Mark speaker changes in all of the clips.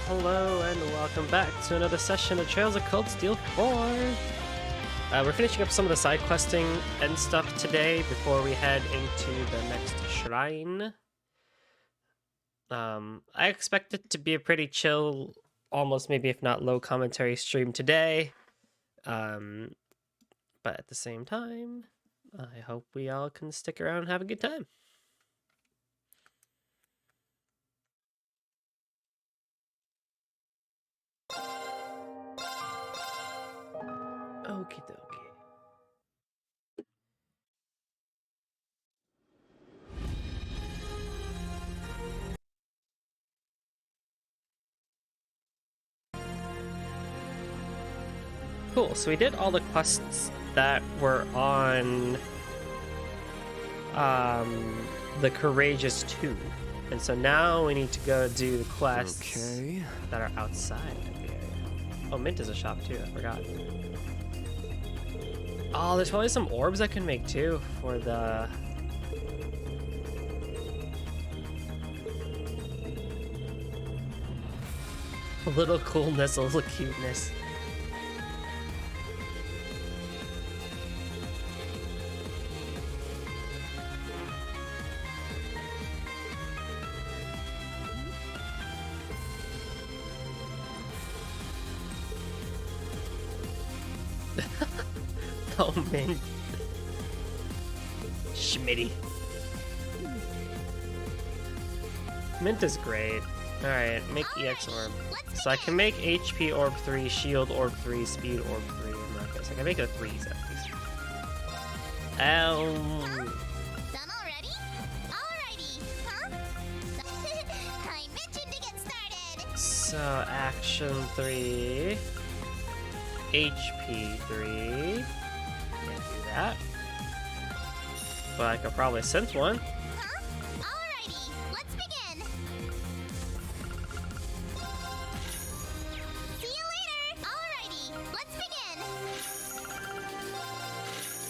Speaker 1: hello and welcome back to another session of Trails of Cold Steel 4. We're finishing up some of the side questing and stuff today before we head into the next shrine. I expect it to be a pretty chill, almost maybe if not low commentary stream today. But at the same time, I hope we all can stick around and have a good time. Okie dokie. Cool, so we did all the quests that were on the Courageous 2. And so now we need to go do the quests that are outside of the area. Oh, Mint is a shop too, I forgot. Oh, there's probably some orbs I can make too for the... A little coolness, a little cuteness. Oh, man. Schmitty. Mint is great. Alright, make EX orb. So I can make HP orb 3, shield orb 3, speed orb 3 in that case. I can make it 3s at least.
Speaker 2: Done already? Alrighty, huh? I mentioned to get started.
Speaker 1: So action 3. HP 3. Can't do that. But I could probably synth one.
Speaker 2: Huh? Alrighty, let's begin. See you later. Alrighty, let's begin.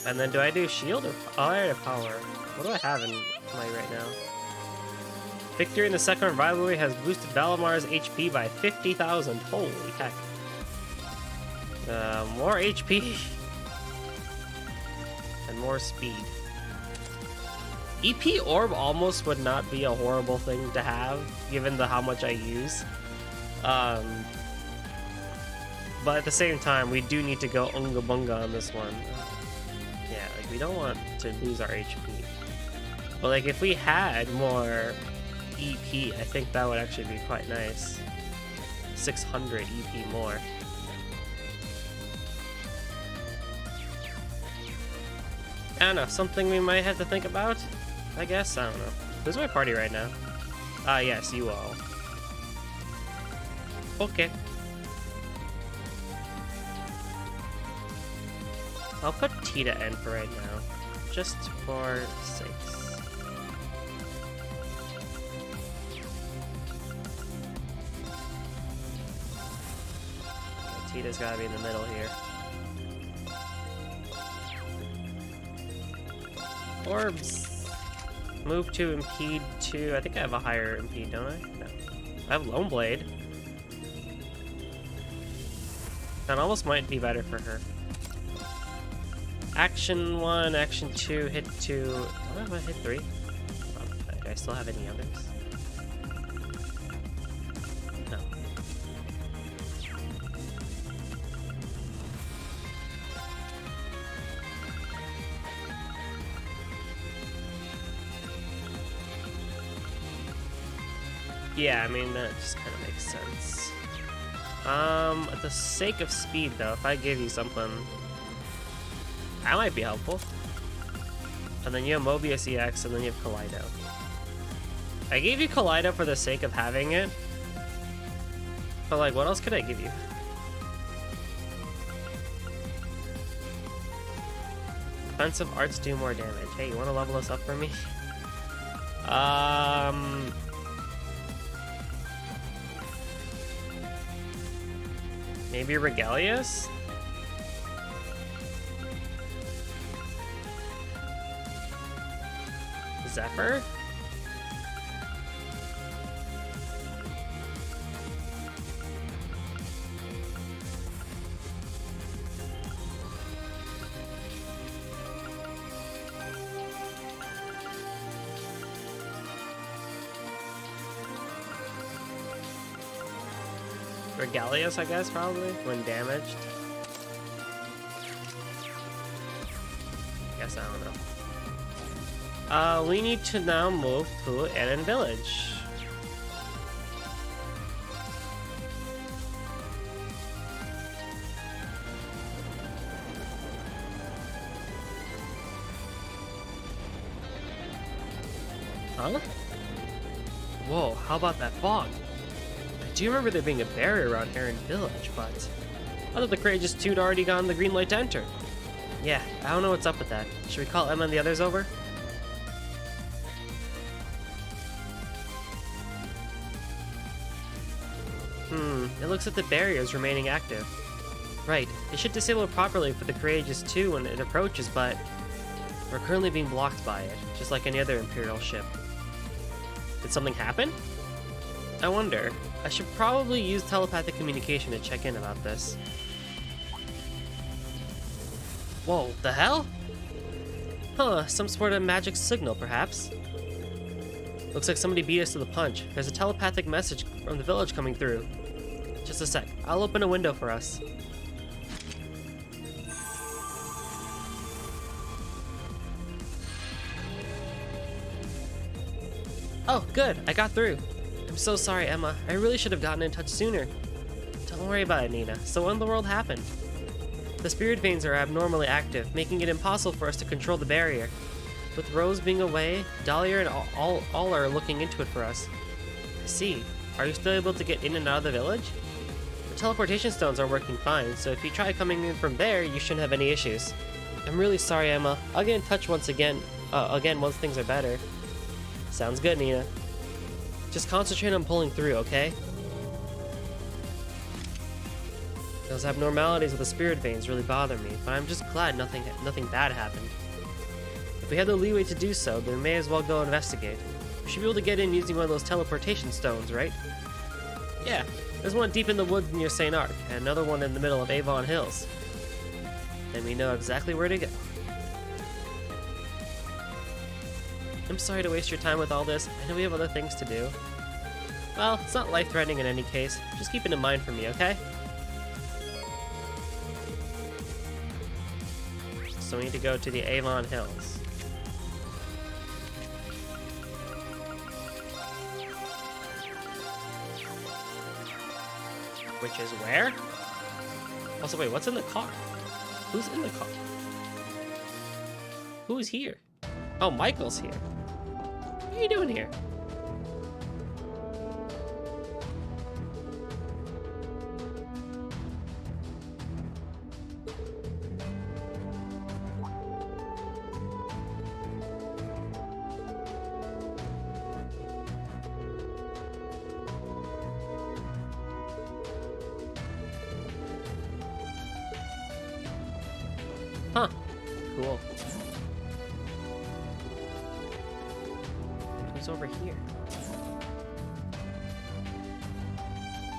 Speaker 1: And then do I do shield or I have power? What do I have in my right now? Victory in the second rivalry has boosted Valamar's HP by 50,000. Holy heck. More HP. And more speed. EP Orb almost would not be a horrible thing to have, given how much I use. But at the same time, we do need to go Unga Bunga on this one. Yeah, like, we don't want to lose our HP. But, like, if we had more EP, I think that would actually be quite nice. 600 EP more. I don't know, something we might have to think about? I guess, I don't know. Who's my party right now? Ah, yes, you all. Okay. I'll put Tita in for right now, just for sakes. Tita's gotta be in the middle here. Orbs. Move to impede 2. I think I have a higher impede, don't I? No. I have Lone Blade. That almost might be better for her. Action 1, action 2, hit 2. Oh, I hit 3. Do I still have any others? No. Yeah, I mean, that just kind of makes sense. At the sake of speed, though, if I give you something, that might be helpful. And then you have Mobius EX, and then you have Kaleido. I gave you Kaleido for the sake of having it. But, like, what else could I give you? Defensive arts do more damage. Hey, you want to level us up for me? Maybe Regalius? Zephyr? Regalius, I guess, probably, when damaged. Guess I don't know. We need to now move to Eren Village. Huh? Whoa, how about that fog? I do remember there being a barrier around Eren Village, but I thought the Courageous Two had already gotten the green light to enter. Yeah, I don't know what's up with that. Should we call Emma and the others over? It looks like the barrier is remaining active. Right, it should disable it properly for the Courageous Two when it approaches, but we're currently being blocked by it, just like any other Imperial ship. Did something happen? I wonder. I should probably use telepathic communication to check in about this. Whoa, the hell? Huh, some sort of magic signal, perhaps? Looks like somebody beat us to the punch. There's a telepathic message from the village coming through. Just a sec. I'll open a window for us. Oh, good. I got through. I'm so sorry, Emma. I really should have gotten in touch sooner. Don't worry about it, Nina. So what in the world happened? The spirit veins are abnormally active, making it impossible for us to control the barrier. With Rose being away, Dahlia and all are looking into it for us. I see. Are you still able to get in and out of the village? The teleportation stones are working fine, so if you try coming in from there, you shouldn't have any issues. I'm really sorry, Emma. I'll get in touch once once things are better. Sounds good, Nina. Just concentrate on pulling through, okay? Those abnormalities with the spirit veins really bother me, but I'm just glad nothing bad happened. If we have the leeway to do so, then we may as well go investigate. We should be able to get in using one of those teleportation stones, right? Yeah, there's one deep in the woods near St. Arc, and another one in the middle of Avon Hills. Then we know exactly where to go. I'm sorry to waste your time with all this. I know we have other things to do. Well, it's not life-threatening in any case. Just keep it in mind for me, okay? So we need to go to the Avon Hills. Which is where? Also, wait, what's in the car? Who's in the car? Who's here? Oh, Michael's here. What are you doing here? Huh. Cool. Who's over here?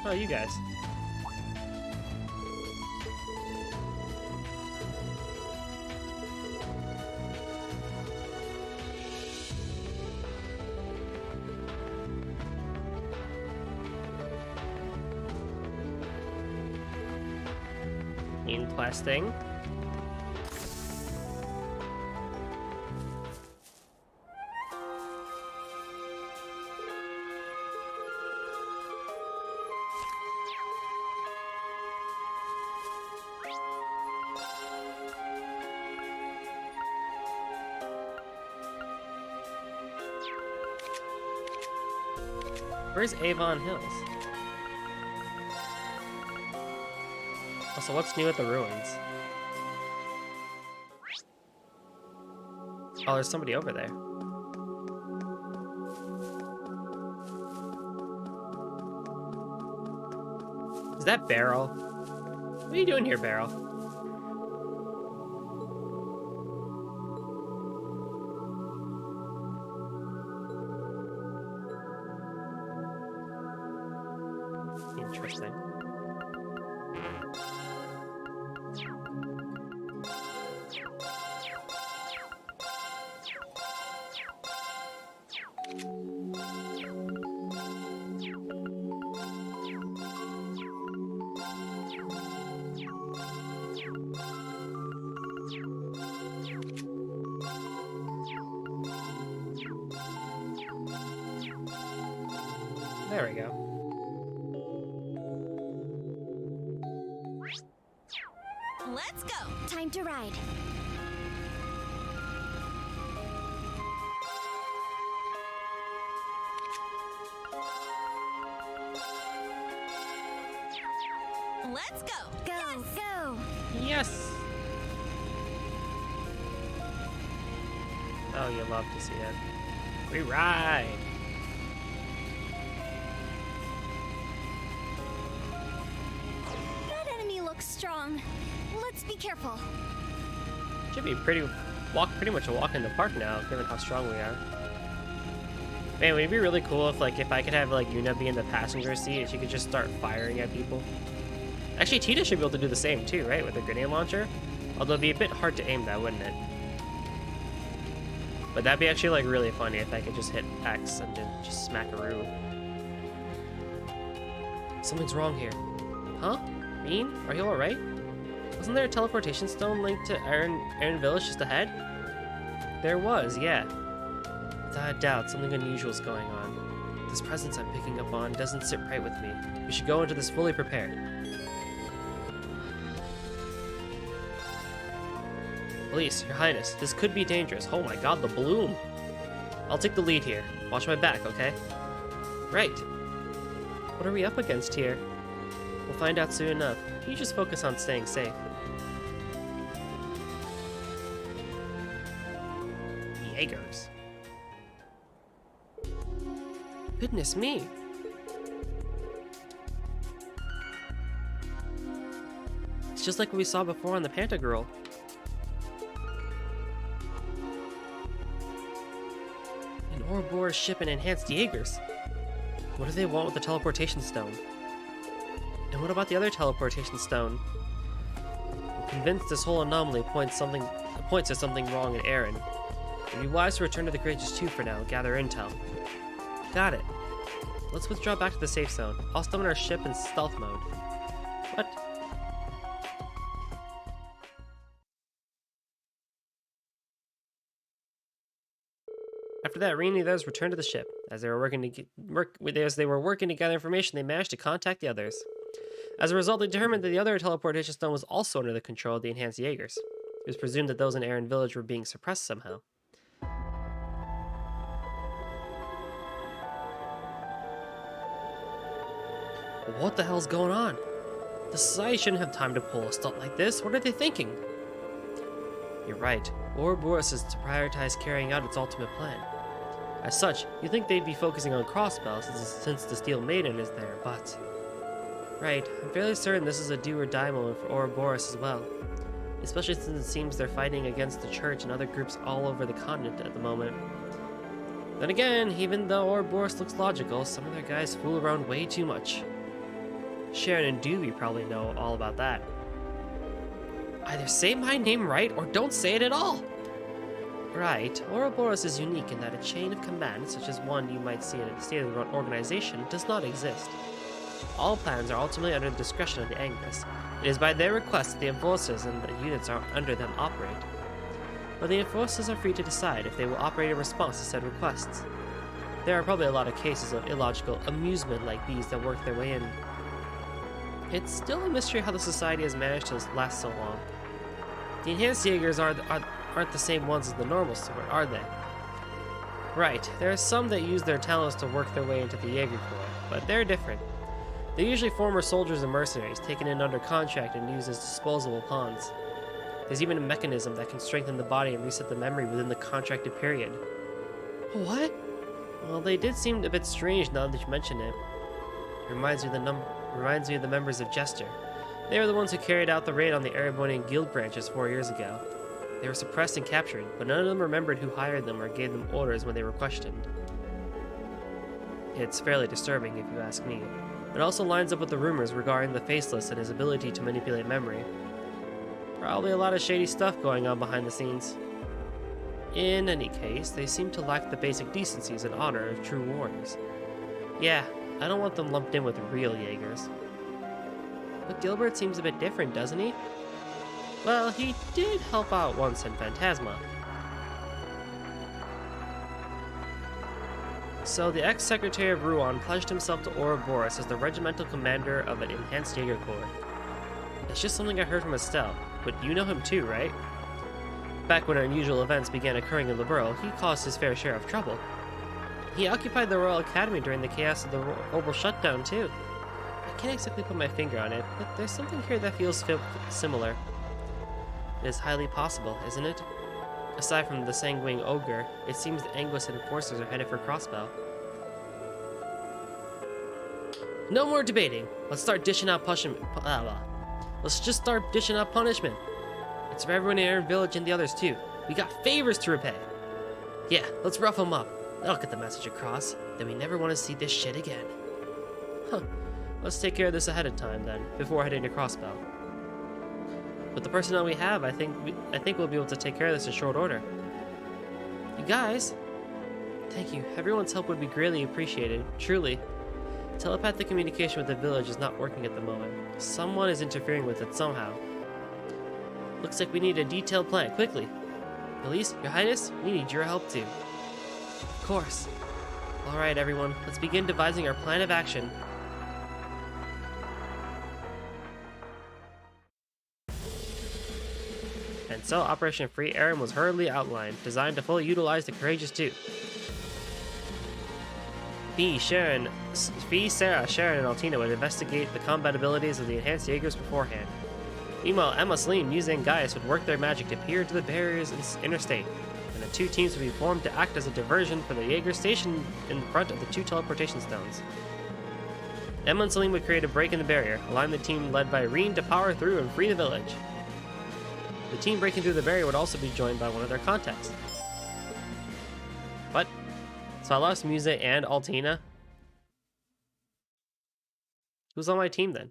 Speaker 1: Oh, you guys. Interesting. Where's Avon Hills? Also, what's new at the ruins? Oh, there's somebody over there. Is that Beryl? What are you doing here, Beryl? Interesting. There we go.
Speaker 2: Let's go. Time to ride. Let's go. Go, go.
Speaker 1: Yes. Oh, you love to see it. We ride.
Speaker 2: That enemy looks strong. Let's be careful.
Speaker 1: Should be pretty much a walk in the park now, given how strong we are. Man, would it be really cool if I could have like Yuna be in the passenger seat and she could just start firing at people? Actually, Tita should be able to do the same too, right? With a grenade launcher. Although it'd be a bit hard to aim that, wouldn't it? But that'd be actually like really funny if I could just hit X and then just smack-a-roo. Something's wrong here. Huh? Bean? Are you alright? Wasn't there a teleportation stone linked to Aaron Village just ahead? There was, yeah. Without a doubt, something unusual is going on. This presence I'm picking up on doesn't sit right with me. We should go into this fully prepared. Police, Your Highness, this could be dangerous. Oh my god, the bloom! I'll take the lead here. Watch my back, okay? Right. What are we up against here? We'll find out soon enough. You just focus on staying safe. Jaegers. Goodness me! It's just like what we saw before on the Panta Girl. An Ouroboros ship and enhanced Jaegers. What do they want with the teleportation stone? And what about the other teleportation stone? I'm convinced this whole anomaly points to something wrong in Aaron. It'd be wise to return to the Courageous 2 for now and gather intel. Got it. Let's withdraw back to the safe zone. I'll summon our ship in stealth mode. What? After that, Rin and the others returned to the ship. As they were working to gather information, they managed to contact the others. As a result, they determined that the other teleportation stone was also under the control of the enhanced Jaegers. It was presumed that those in Aaron Village were being suppressed somehow. What the hell's going on? The society shouldn't have time to pull a stunt like this. What are they thinking? You're right. Ouroboros is to prioritize carrying out its ultimate plan. As such, you'd think they'd be focusing on crossbow since the Steel Maiden is there, but... Right, I'm fairly certain this is a do-or-die moment for Ouroboros as well. Especially since it seems they're fighting against the Church and other groups all over the continent at the moment. Then again, even though Ouroboros looks logical, some of their guys fool around way too much. Sharon and Dewey probably know all about that. Either say my name right, or don't say it at all! Right, Ouroboros is unique in that a chain of command, such as one you might see in a state-of-the-art organization, does not exist. All plans are ultimately under the discretion of the Angus. It is by their request that the enforcers and the units are under them operate. But the enforcers are free to decide if they will operate in response to said requests. There are probably a lot of cases of illogical amusement like these that work their way in. It's still a mystery how the society has managed to last so long. The enhanced Jaegers aren't the same ones as the normal sort, are they? Right, there are some that use their talents to work their way into the Jaeger Corps, but they're different. They're usually former soldiers and mercenaries, taken in under contract and used as disposable pawns. There's even a mechanism that can strengthen the body and reset the memory within the contracted period. What? Well, they did seem a bit strange now that you mention it. Reminds me of the members of Jester. They were the ones who carried out the raid on the Erebonian guild branches 4 years ago. They were suppressed and captured, but none of them remembered who hired them or gave them orders when they were questioned. It's fairly disturbing, if you ask me. It also lines up with the rumors regarding the Faceless and his ability to manipulate memory. Probably a lot of shady stuff going on behind the scenes. In any case, they seem to lack the basic decencies and honor of true warriors. Yeah, I don't want them lumped in with real Jaegers. But Gilbert seems a bit different, doesn't he? Well, he did help out once in Phantasma. So the ex-secretary of Ruan pledged himself to Ouroboros as the regimental commander of an enhanced Jaeger Corps. It's just something I heard from Estelle, but you know him too, right? Back when unusual events began occurring in Liberl, he caused his fair share of trouble. He occupied the Royal Academy during the chaos of the Orbital shutdown too. I can't exactly put my finger on it, but there's something here that feels similar. It is highly possible, isn't it? Aside from the sanguine ogre, it seems the Anglo-Saxon forces are headed for Crossbow. No more debating. Let's start dishing out punishment. Let's just start dishing out punishment. It's for everyone in our village and the others too. We got favors to repay. Yeah, let's rough them up. That'll get the message across that we never want to see this shit again. Huh. Let's take care of this ahead of time then, before heading to Crossbow. With the personnel we have, I think we'll be able to take care of this in short order. You guys, thank you. Everyone's help would be greatly appreciated. Truly. Telepathic communication with the village is not working at the moment. Someone is interfering with it somehow. Looks like we need a detailed plan, quickly. Elise, Your Highness, we need your help too. Of course. Alright everyone, let's begin devising our plan of action. And so Operation Free Aaron was hurriedly outlined, designed to fully utilize the Courageous 2. Fee, Sarah, Sharon, and Altina would investigate the combat abilities of the enhanced Jaegers beforehand. Meanwhile, Emma, Celine, Musa, and Gaius would work their magic to peer into the barriers interstate, and the two teams would be formed to act as a diversion for the Jaeger stationed in front of the two teleportation stones. Emma and Celine would create a break in the barrier, allowing the team led by Reen to power through and free the village. The team breaking through the barrier would also be joined by one of their contacts. What? So I lost Musa and Altina? Who's on my team then?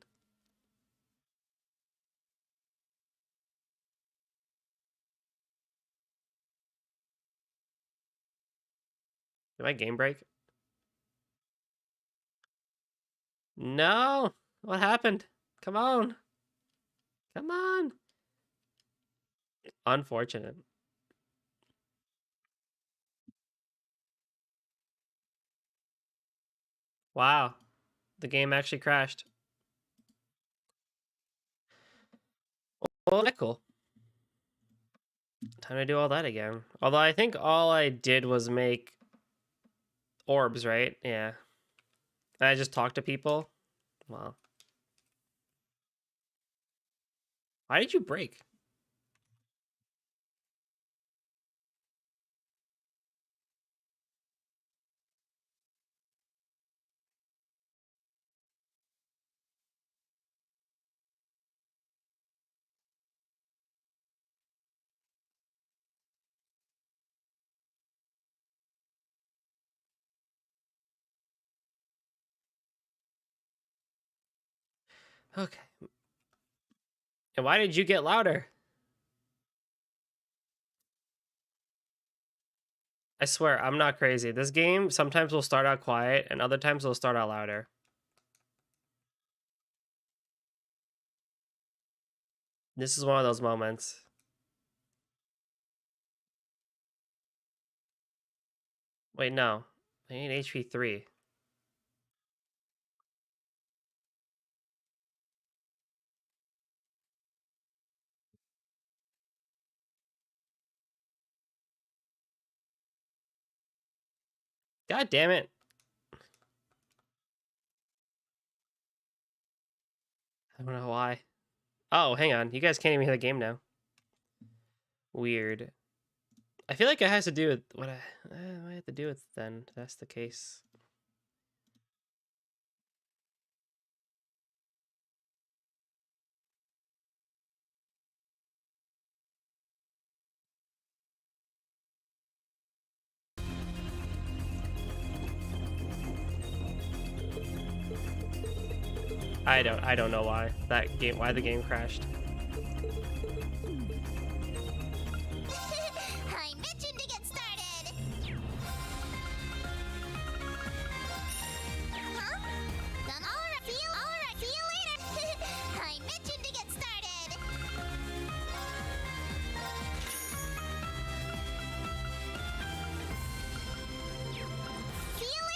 Speaker 1: Did my game break? No! What happened? Come on! Come on! Unfortunate. Wow. The game actually crashed. Well, that's cool. Time to do all that again. Although I think all I did was make orbs, right? Yeah. And I just talked to people. Wow. Why did you break? Okay. And why did you get louder? I swear, I'm not crazy. This game sometimes will start out quiet and other times it'll start out louder. This is one of those moments. Wait, no. I need HP 3. God damn it. I don't know why. Oh, hang on. You guys can't even hear the game now. Weird. I feel like it has to do with what I have to do with then. If that's the case. I don't know why why the game crashed.
Speaker 2: I'm itching to get started. Huh? Then alright, see you later. I'm itching to get started. See you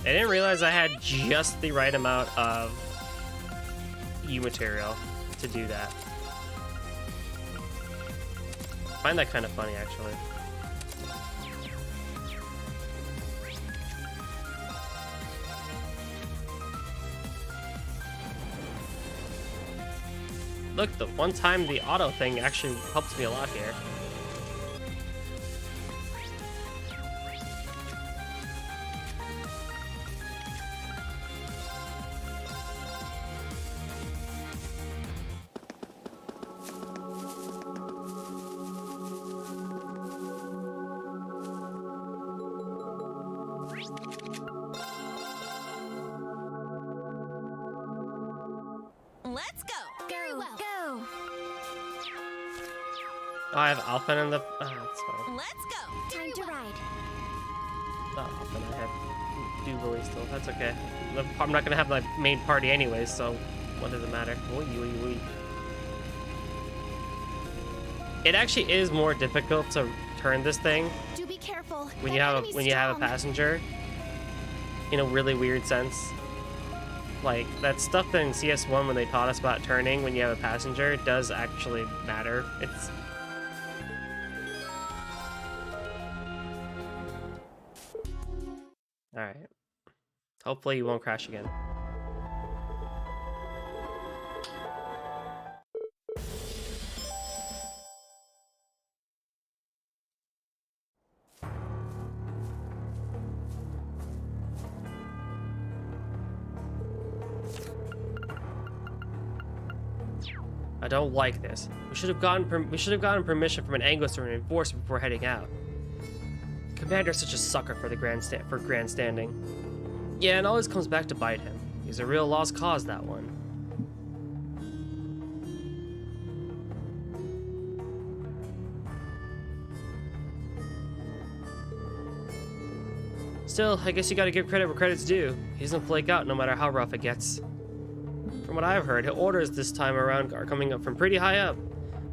Speaker 1: I didn't realize I had just the right amount of U material to do that. I find that kind of funny, actually. Look, the one time the auto thing actually helps me a lot here.
Speaker 2: Let's go. Very well. Go.
Speaker 1: Oh, I have Alphen in the... Oh, that's fine.
Speaker 2: Let's go. Time to ride.
Speaker 1: Not Alphen, I have Jubilee still. That's okay. I'm not gonna have my main party anyways, so what does it matter? Oy, oy, oy. It actually is more difficult to turn this thing
Speaker 2: Do be careful.
Speaker 1: when you have a passenger, in a really weird sense. Like, that stuff in CS1 when they taught us about turning when you have a passenger does actually matter. It's... Alright. Hopefully you won't crash again. I don't like this. We should have gotten permission from an Anglos or an enforcer before heading out. Commander's such a sucker for the grandstanding. Yeah, and always comes back to bite him. He's a real lost cause, that one. Still, I guess you gotta give credit where credit's due. He doesn't flake out no matter how rough it gets. From what I've heard, orders this time around are coming up from pretty high up.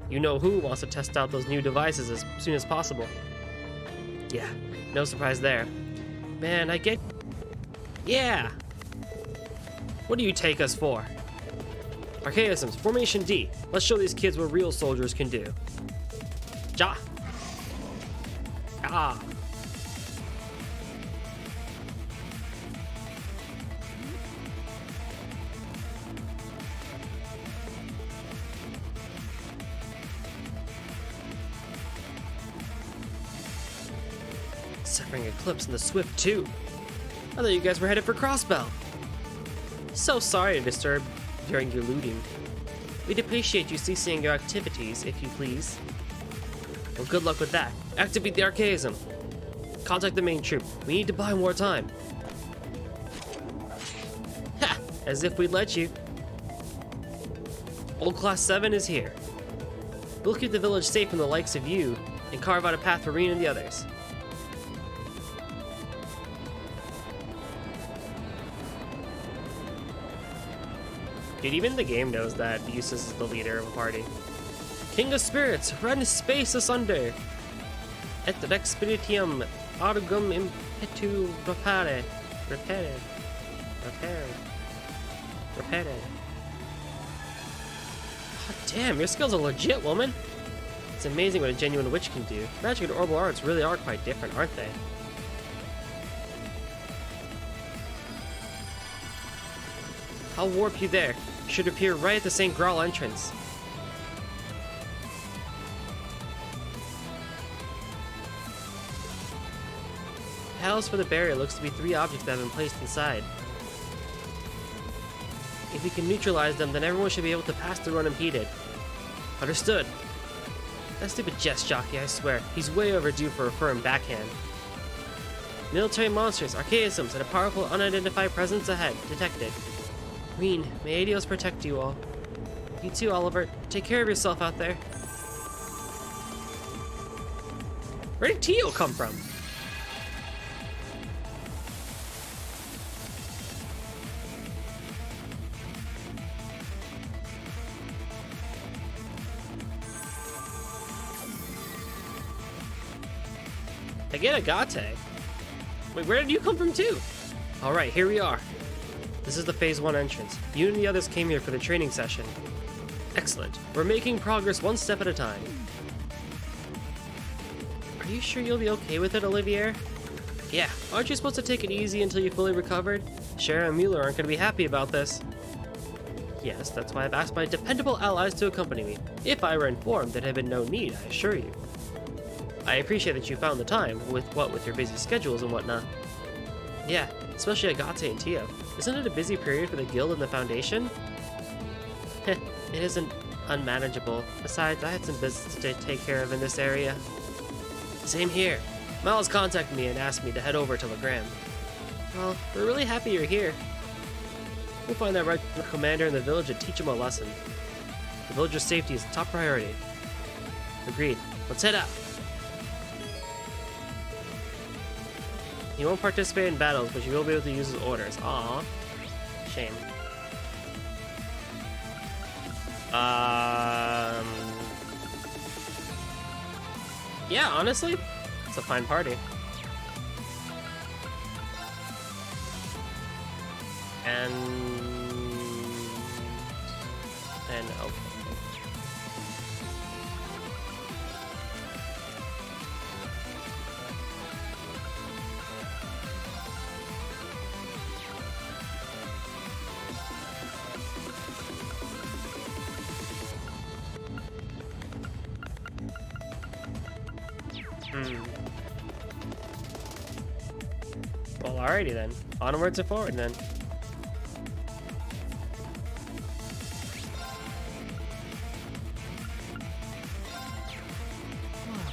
Speaker 1: You know who wants to test out those new devices as soon as possible. Yeah, no surprise there. Man, I get... Yeah! What do you take us for? Archaisms, Formation D. Let's show these kids what real soldiers can do. Ja! Ah! Suffering Eclipse and the Swift too. I thought you guys were headed for Crossbell. So sorry to disturb during your looting. We'd appreciate you ceasing your activities, if you please. Well, good luck with that. Activate the Archaism. Contact the main troop. We need to buy more time. Ha! As if we'd let you. Old Class 7 is here. We'll keep the village safe from the likes of you, and carve out a path for Reen and the others. Dude, even the game knows that Eustace is the leader of a party. King of Spirits, rend space asunder! Et expeditium argum impetu repare. Repare. God damn, your skills are legit, woman! It's amazing what a genuine witch can do. Magic and orbital arts really are quite different, aren't they? I'll warp you there. Should appear right at the St. Graal entrance. Palace for the barrier looks to be 3 objects that have been placed inside. If we can neutralize them, then everyone should be able to pass through unimpeded. Understood. That stupid Jess jockey, I swear, he's way overdue for a firm backhand. Military monsters, archaisms, and a powerful unidentified presence ahead, detected. Reen, may Adios protect you all. You too, Oliver. Take care of yourself out there. Where did Tio come from? I get Agate. Wait, where did you come from too? Alright, here we are. This is the Phase 1 entrance. You and the others came here for the training session. Excellent. We're making progress one step at a time. Are you sure you'll be okay with it, Olivier? Yeah, aren't you supposed to take it easy until you fully recovered? Shara and Mueller aren't going to be happy about this. Yes, that's why I've asked my dependable allies to accompany me. If I were informed, there'd have been no need, I assure you. I appreciate that you found the time, with your busy schedules and whatnot. Yeah, especially Agate and Tia. Isn't it a busy period for the guild and the foundation? Heh, it isn't unmanageable. Besides, I had some business to take care of in this area. Same here. Miles contacted me and asked me to head over to Legrand. Well, we're really happy you're here. We'll find that regiment commander in the village and teach him a lesson. The villager's safety is a top priority. Agreed. Let's head out. He won't participate in battles, but you will be able to use his orders. Aww. Shame. Yeah, honestly, it's a fine party. And okay. Well, alrighty then. Onwards and forward then.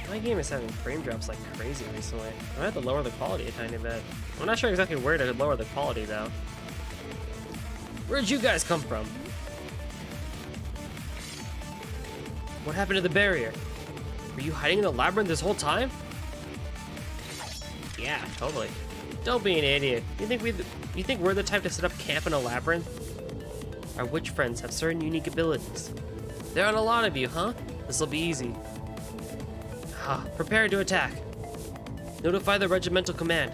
Speaker 1: My game is having frame drops like crazy recently. I'm gonna have to lower the quality a tiny bit. I'm not sure exactly where to lower the quality though. Where'd you guys come from? What happened to the barrier? Were you hiding in the labyrinth this whole time? Yeah, totally. Don't be an idiot. You think we're the type to set up camp in a labyrinth? Our witch friends have certain unique abilities. There aren't a lot of you, huh? This'll be easy. Prepare to attack. Notify the regimental command.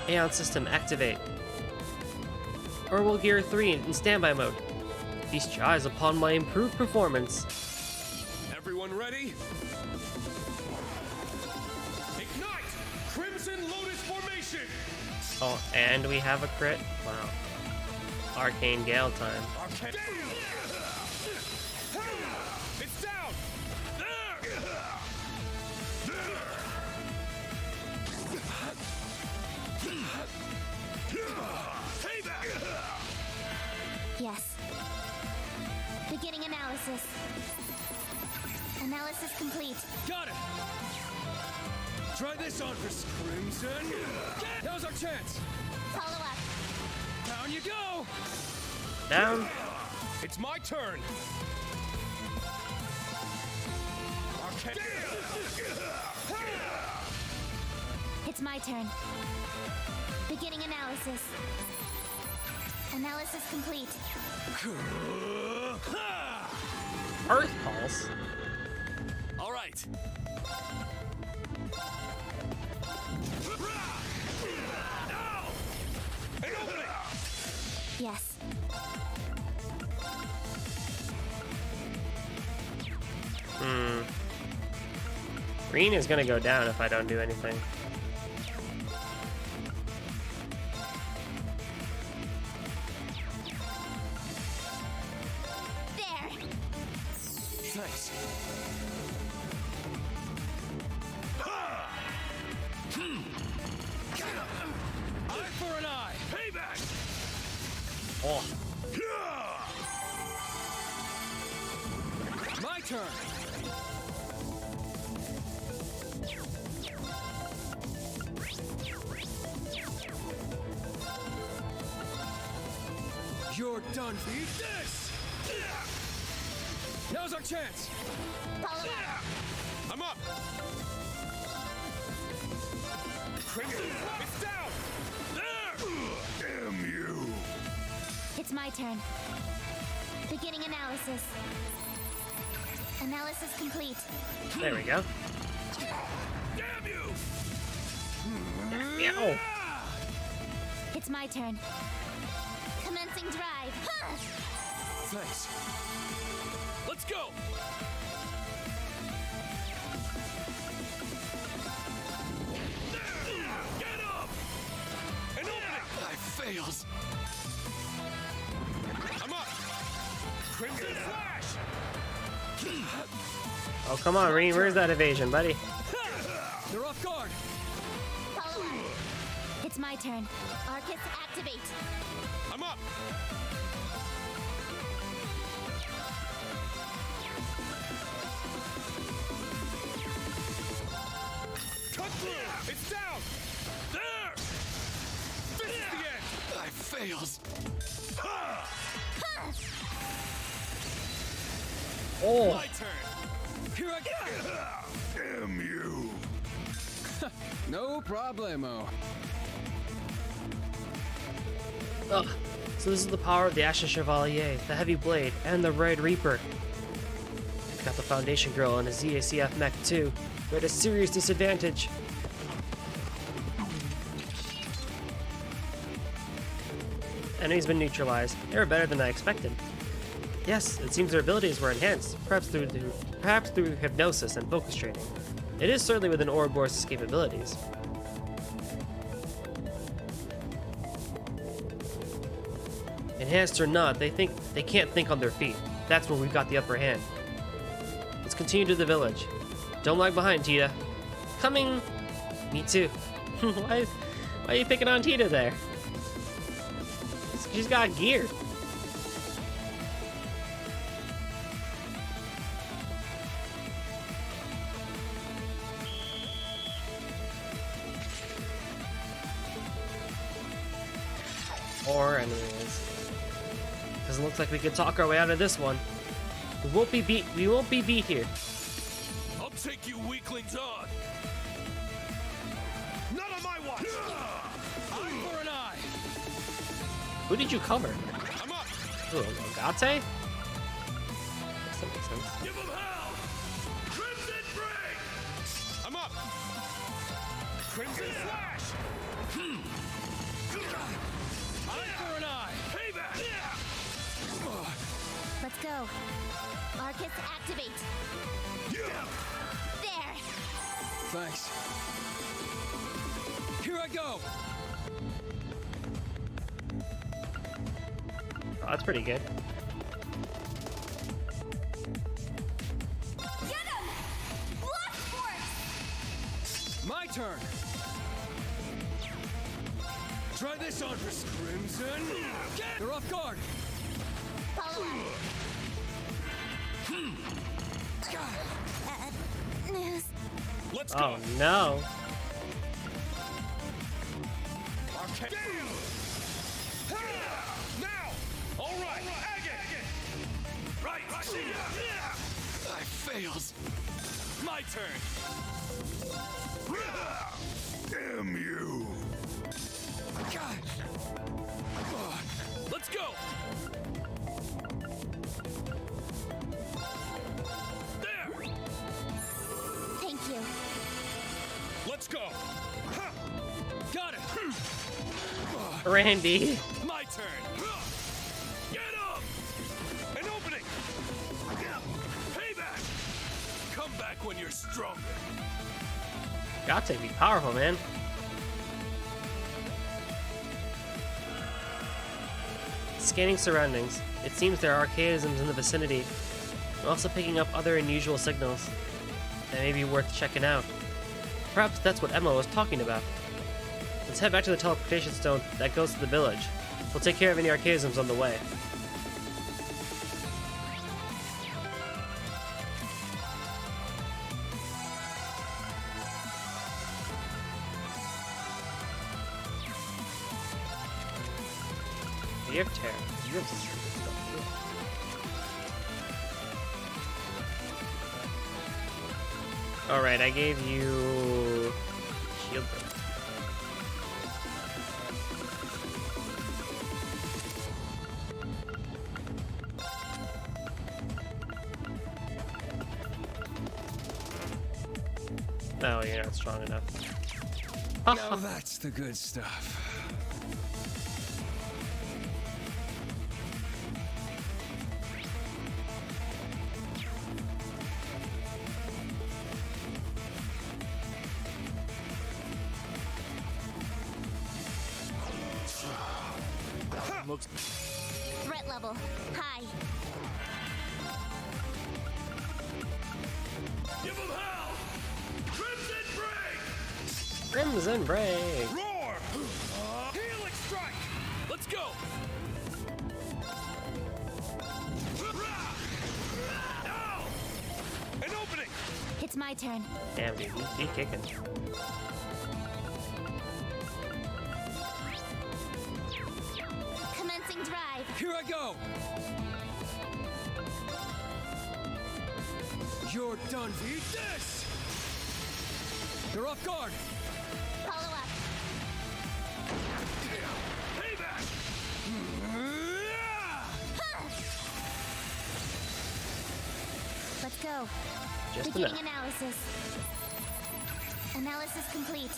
Speaker 1: Aeon system activate. Orbital gear 3 in standby mode. Feast your eyes upon my improved performance.
Speaker 3: Everyone ready? Ignite! Crimson Lotus formation!
Speaker 1: Oh, and we have a crit? Wow. Arcane Gale time.
Speaker 3: Arcane. It's down! Payback!
Speaker 2: Yes. Beginning analysis. Analysis complete.
Speaker 3: Got it! Try this on for Crimson. Now's our chance.
Speaker 2: Follow up.
Speaker 3: Down you go!
Speaker 1: Down.
Speaker 3: It's my turn. Arcane.
Speaker 2: It's my turn. Beginning analysis. Analysis complete.
Speaker 1: Earth Pulse.
Speaker 3: All right. Now! An opening!
Speaker 2: Yes.
Speaker 1: Green is gonna go down if I don't do anything.
Speaker 2: There.
Speaker 3: Nice. Eye for an eye. Payback.
Speaker 1: Oh.
Speaker 3: My turn. You're done. Eat this. Now's our chance.
Speaker 2: Follow up.
Speaker 3: I'm up. Crimson, it's down. Damn you.
Speaker 2: It's my turn. Beginning analysis. Analysis complete.
Speaker 1: There we go.
Speaker 3: Damn you.
Speaker 1: Meow.
Speaker 2: It's my turn. Commencing drive. Huh.
Speaker 3: Thanks. Let's go. Get up! An opening! I fails. I'm up. Crimson Flash!
Speaker 1: Oh, come on, Reen. Where's that evasion, buddy?
Speaker 3: They're off guard.
Speaker 2: Follow on. It's my turn. Arcus activate.
Speaker 3: I'm up. Cut through. It's down. There. This is the end. I fails.
Speaker 1: Oh.
Speaker 3: My turn. Here I go. Damn you. No problemo.
Speaker 1: Ugh. So this is the power of the Ashen Chevalier, the Heavy Blade, and the Red Reaper. Got the Foundation Girl and a ZACF mech too. We're at a serious disadvantage. Enemy's been neutralized. They were better than I expected. Yes, it seems their abilities were enhanced, perhaps through hypnosis and focus training. It is certainly within Ouroboros' capabilities. Enhanced or not, they can't think on their feet. That's where we've got the upper hand. Let's continue to the village. Don't lag behind, Tita. Coming! Me too. Why are you picking on Tita there? She's got gear. Or anyways. Doesn't look like we can talk our way out of this one. We won't be beat here.
Speaker 3: I'll take you weaklings on. Not on my watch. Eye for an eye.
Speaker 1: Who did you cover?
Speaker 3: I'm up.
Speaker 1: Who, Agate? Guess that makes sense.
Speaker 3: Give him hell. Crimson Bring. I'm up. Crimson Flash. Eye for an eye. Payback.
Speaker 2: Let's go. Arcus activate. There.
Speaker 3: Thanks. Here I go.
Speaker 1: Oh, that's pretty good.
Speaker 2: Get him! Blood force!
Speaker 3: My turn. Try this on for Crimson. They're off guard.
Speaker 2: Follow on. News.
Speaker 3: Let's
Speaker 1: Oh
Speaker 3: go.
Speaker 1: no.
Speaker 3: Arcade. Now. All right. Agate. Right. See ya. I fails. My turn. Damn you. Let's go. There.
Speaker 2: Thank you.
Speaker 3: Let's go. Ha. Got it.
Speaker 1: Randy.
Speaker 3: My turn. Get up. An opening. Payback. Come back when you're stronger.
Speaker 1: Agate be powerful, man. Scanning surroundings. It seems there are archaisms in the vicinity. I'm also picking up other unusual signals that may be worth checking out. Perhaps that's what Emma was talking about. Let's head back to the teleportation stone that goes to the village. We'll take care of any archaisms on the way. You have terror. You have stuff. Alright, I gave you shield break. No, you're not strong enough.
Speaker 3: Now that's the good stuff.
Speaker 4: Looks.
Speaker 2: Threat level high.
Speaker 3: Give them hell! Crimson Break!
Speaker 1: Crimson Break.
Speaker 3: Roar! Helix Strike! Let's go! Now! An opening!
Speaker 2: It's my turn.
Speaker 1: Damn, dude, you kicking.
Speaker 2: Commencing drive.
Speaker 3: Here I go! You're done, V. Eat this! They're off guard!
Speaker 2: Follow up.
Speaker 3: Payback!
Speaker 2: Let's go.
Speaker 1: Just
Speaker 2: Beginning
Speaker 1: enough.
Speaker 2: analysis. Analysis complete.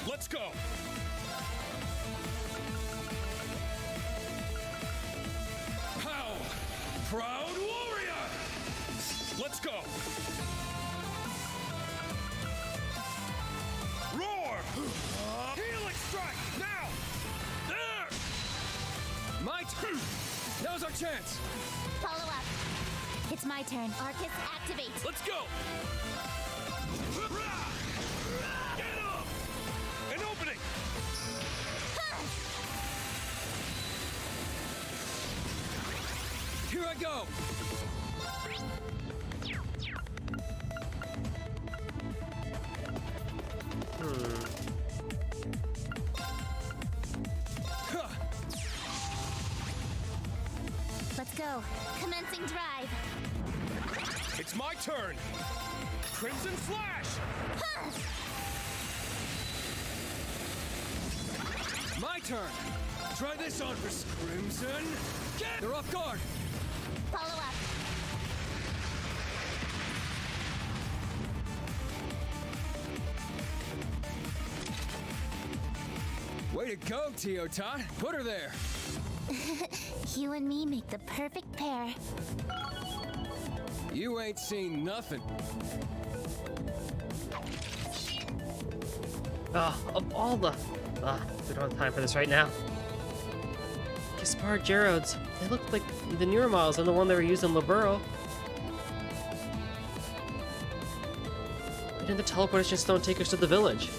Speaker 3: Let's go! How? Proud warrior! Let's go! Roar! Helix strike! Now! There! My turn! Now's our chance!
Speaker 2: Follow up. It's my turn. Arcus activate.
Speaker 3: Let's go! Get up! An opening! Here I go! Huh.
Speaker 2: Let's go. Commencing drive.
Speaker 3: It's my turn! Crimson Flash! My turn! Try this on for Crimson! Get! They're off guard!
Speaker 2: Follow up.
Speaker 3: Way to go, Teotot! Put her there!
Speaker 2: You and me make the perfect pair.
Speaker 3: You ain't seen nothing.
Speaker 1: Of all the... we don't have time for this right now. Gaspar Gerodes. They look like the newer models and the one they were using in Laburo. And the teleportation stone take us to the village.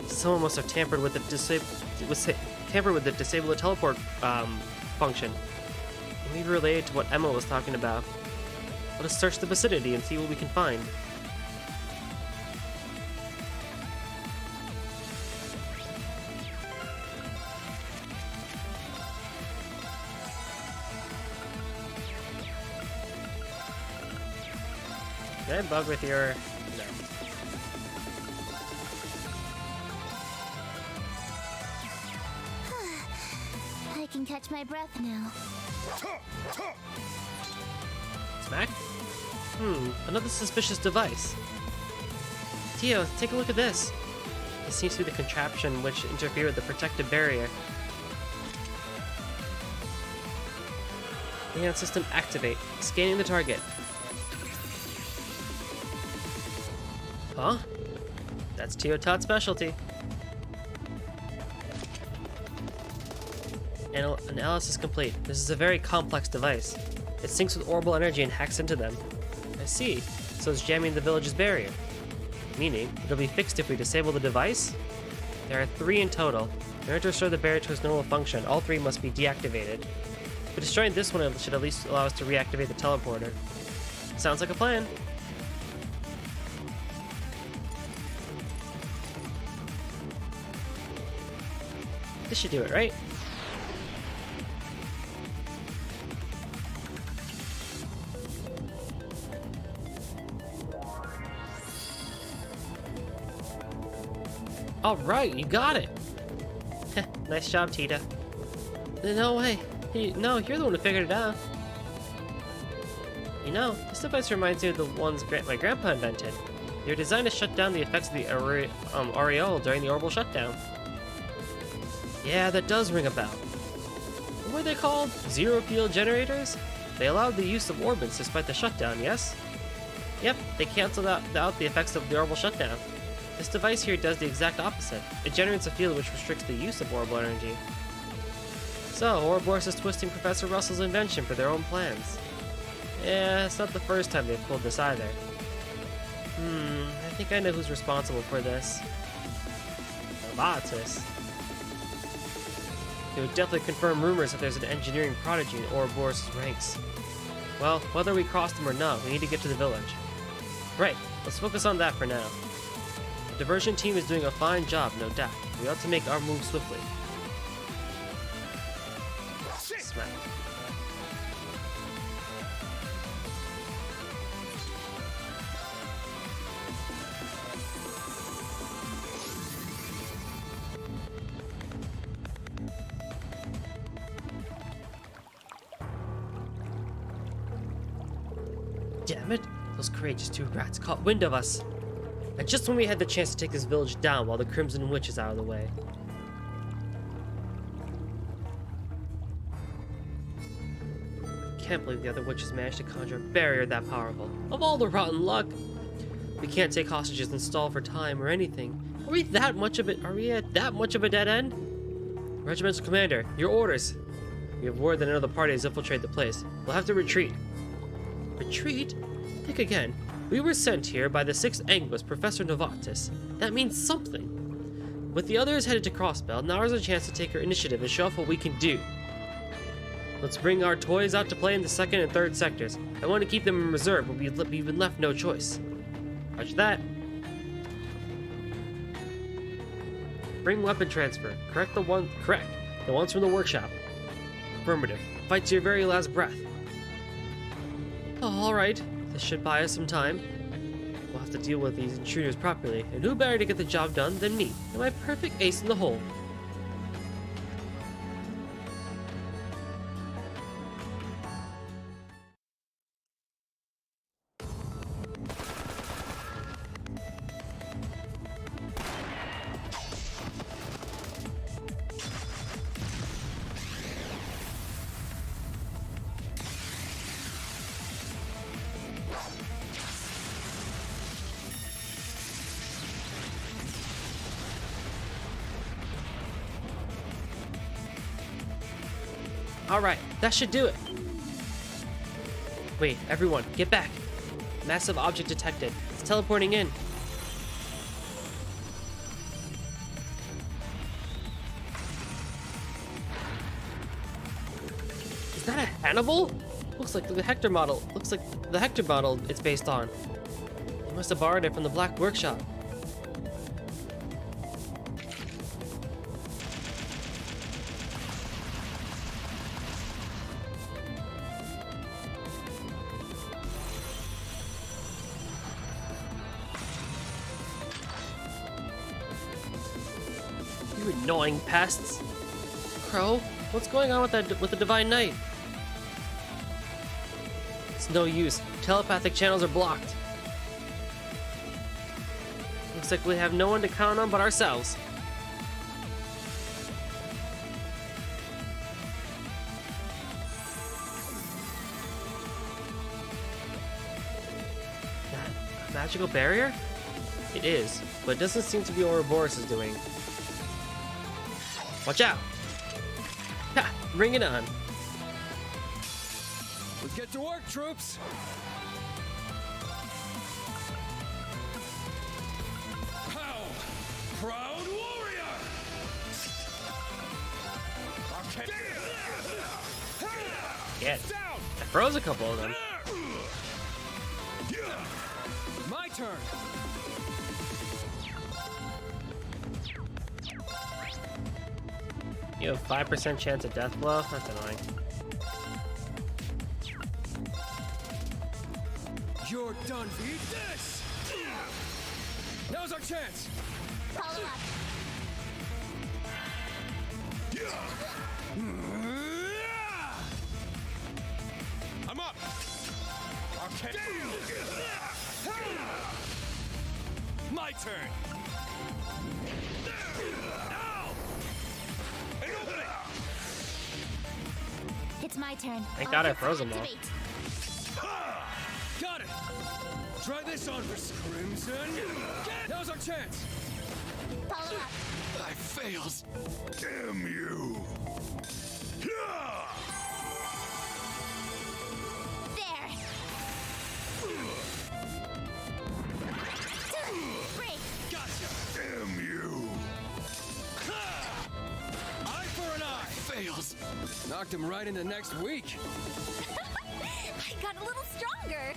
Speaker 1: Someone must have tampered with the disable the teleport function. It may be related to what Emma was talking about. Let us search the vicinity and see what we can find. Can I bug with your... No.
Speaker 2: I can catch my breath now.
Speaker 1: Smack? Another suspicious device. Tio, take a look at this. This seems to be the contraption which interfered with the protective barrier. Neon system activate. Scanning the target. Huh? That's Teotot's specialty. Analysis complete. This is a very complex device. It syncs with orbital energy and hacks into them. I see. So it's jamming the village's barrier. Meaning, it'll be fixed if we disable the device? There are 3 in total. In order to restore the barrier to its normal function, all 3 must be deactivated. But destroying this one should at least allow us to reactivate the teleporter. Sounds like a plan. This should do it, right? Alright, you got it! Nice job, Tita. No way. No, you're the one who figured it out. You know, this device reminds me of the ones my grandpa invented. They're designed to shut down the effects of the aureole during the orbital shutdown. Yeah, that does ring a bell. What were they called? Zero field generators? They allowed the use of orbits despite the shutdown, yes? Yep, they canceled out the effects of the orbital shutdown. This device here does the exact opposite. It generates a field which restricts the use of orbital energy. So, Ouroboros is twisting Professor Russell's invention for their own plans. Yeah, it's not the first time they've pulled this either. I think I know who's responsible for this. Novartis. It would definitely confirm rumors that there's an engineering prodigy in Ouroboros' ranks. Well, whether we cross them or not, we need to get to the village. Right, let's focus on that for now. The diversion team is doing a fine job, no doubt. We ought to make our move swiftly. Smack. Damn it! Those courageous two rats caught wind of us. And just when we had the chance to take this village down while the Crimson Witch is out of the way. Can't believe the other witches managed to conjure a barrier that powerful. Of all the rotten luck! We can't take hostages and stall for time or anything. Are we at that much of a dead end? Regimental Commander, your orders. We have word that another party has infiltrated the place. We'll have to retreat. Retreat? Think again. We were sent here by the 6th Anguist, Professor Novartis. That means something. With the others headed to Crossbell, now is a chance to take our initiative and show off what we can do. Let's bring our toys out to play in the 2nd and 3rd sectors. I want to keep them in reserve, but we've been left no choice. Roger that. Bring weapon transfer. Correct. The ones from the workshop. Affirmative. Fight to your very last breath. Oh, alright. This should buy us some time. We'll have to deal with these intruders properly, and who better to get the job done than me, and my perfect ace in the hole. Alright, that should do it. Wait, everyone, get back. Massive object detected. It's teleporting in. Is that a Hannibal? Looks like the Hector model. Looks like the Hector model it's based on. He must have borrowed it from the Black Workshop. You annoying pests. Crow, what's going on with the Divine Knight? It's no use. Telepathic channels are blocked. Looks like we have no one to count on but ourselves. That a magical barrier? It is, but it doesn't seem to be what Ouroboros is doing. Watch out! Ha! Bring it on!
Speaker 3: Let's get to work, troops! Pow! Proud warrior! Okay.
Speaker 1: Yeah,
Speaker 3: Down!
Speaker 1: I froze a couple of them.
Speaker 3: My turn!
Speaker 1: You have 5% chance of death blow? That's annoying.
Speaker 3: You're done, V. Eat this! Now's our chance!
Speaker 2: Follow up.
Speaker 3: I'm up! Okay. my turn. Now! An opening!
Speaker 2: It's my turn.
Speaker 1: Thank God I froze them all.
Speaker 2: Activate.
Speaker 3: Got it! Try this on for Crimson. Now's our chance.
Speaker 2: Follow up.
Speaker 3: I failed. Damn you!
Speaker 2: There. Break.
Speaker 3: Gotcha! Damn you! Eye for an eye! Fails. Knocked him right into next week.
Speaker 2: I got a little stronger.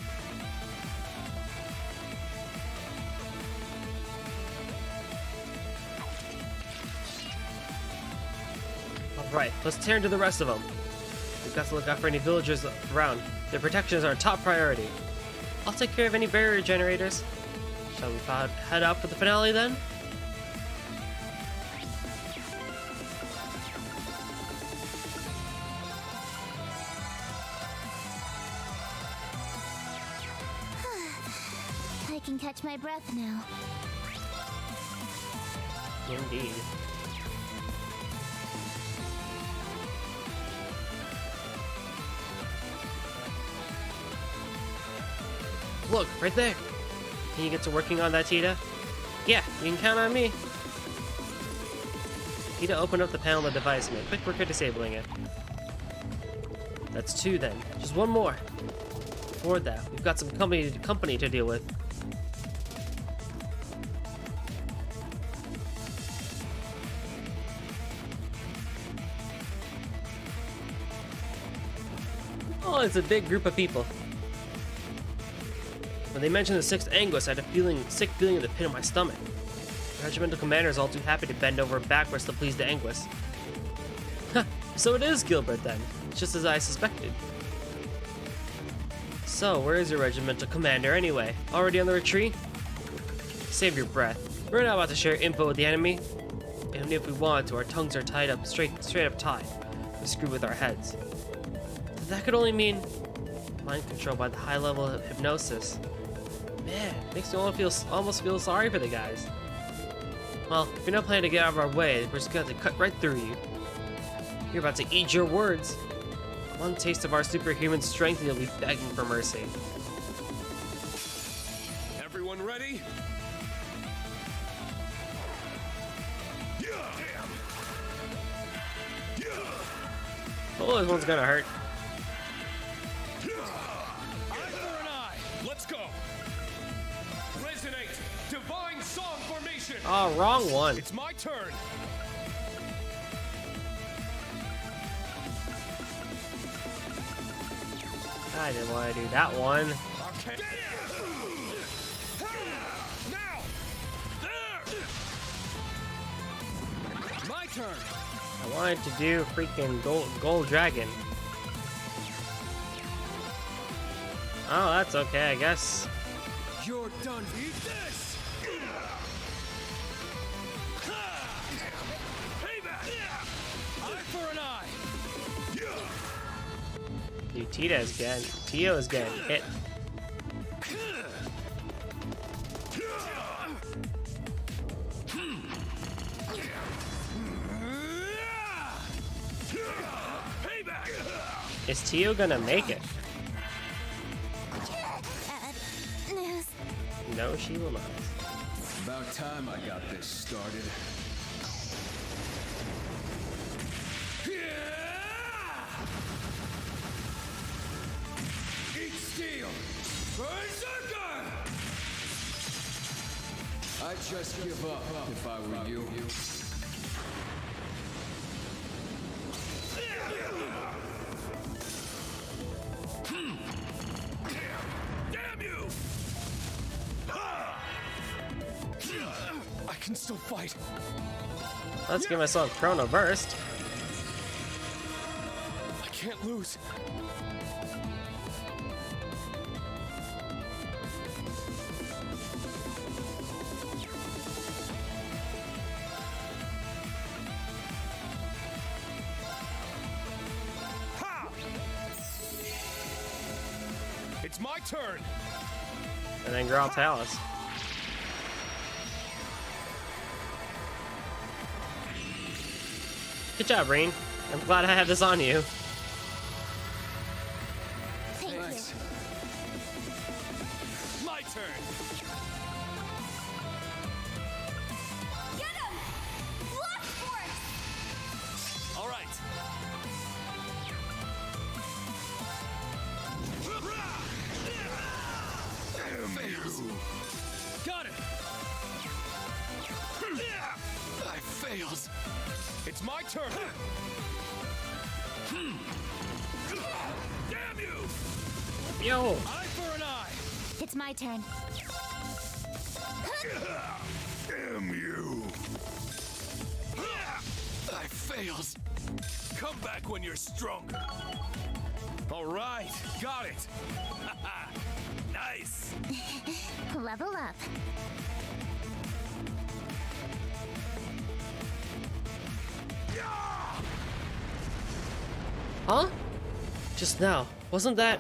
Speaker 1: Alright, let's tear into the rest of them. We've got to look out for any villagers around. Their protection is our top priority. I'll take care of any barrier generators. Shall we head out for the finale then?
Speaker 2: I can catch my breath now.
Speaker 1: Indeed. Look, right there. Can you get to working on that, Tita? Yeah, you can count on me. Tita opened up the panel of the device and made quick work of disabling it. That's 2 then. Just 1 more. Before that, we've got some company to deal with. Oh, it's a big group of people. When they mentioned the 6th Anguis, I had a sick feeling in the pit of my stomach. The regimental commander is all too happy to bend over backwards to please the Anguis. So it is Gilbert then, just as I suspected. So, where is your regimental commander anyway? Already on the retreat? Save your breath. We're not about to share info with the enemy. Even if we want to, our tongues are tied up, straight up tied. We're screwed with our heads. That could only mean mind control by the high level of hypnosis. Man, makes me almost feel sorry for the guys. Well, if you're not planning to get out of our way, we're just going to cut right through you. You're about to eat your words. One taste of our superhuman strength and you'll be begging for mercy.
Speaker 3: Everyone ready?
Speaker 1: Oh, this one's gonna hurt.
Speaker 3: Eye for an eye. Let's go. Resonate. Divine song formation.
Speaker 1: Oh, wrong one.
Speaker 3: It's my turn.
Speaker 1: I didn't want to do that one.
Speaker 3: Okay. Now. There. My turn.
Speaker 1: I wanted to do freaking gold dragon. Oh, that's okay, I guess.
Speaker 3: You're done. Eat this. Payback. Eye for an eye.
Speaker 1: Dude, Tio is getting hit. Is Tio gonna make it?
Speaker 2: News.
Speaker 1: No, she will not.
Speaker 3: About time I got this started. Eat steel! Berserker! I'd just give up if I were you. Damn you! I can still fight.
Speaker 1: Let's give myself Chrono Burst.
Speaker 3: I can't lose. Ha! It's my turn.
Speaker 1: And then Graal Talus. Good job, Rain. I'm glad I had this on you.
Speaker 2: Thank
Speaker 3: Nice. My turn.
Speaker 2: Get him! Blast force!
Speaker 3: All right. Got it. I failed. It's my turn. Damn you!
Speaker 1: Yo!
Speaker 3: Eye for an eye.
Speaker 2: It's my turn.
Speaker 3: Damn you! I failed. Come back when you're stronger. All right, got it. Nice.
Speaker 2: Level up.
Speaker 1: Huh? Just now. Wasn't that...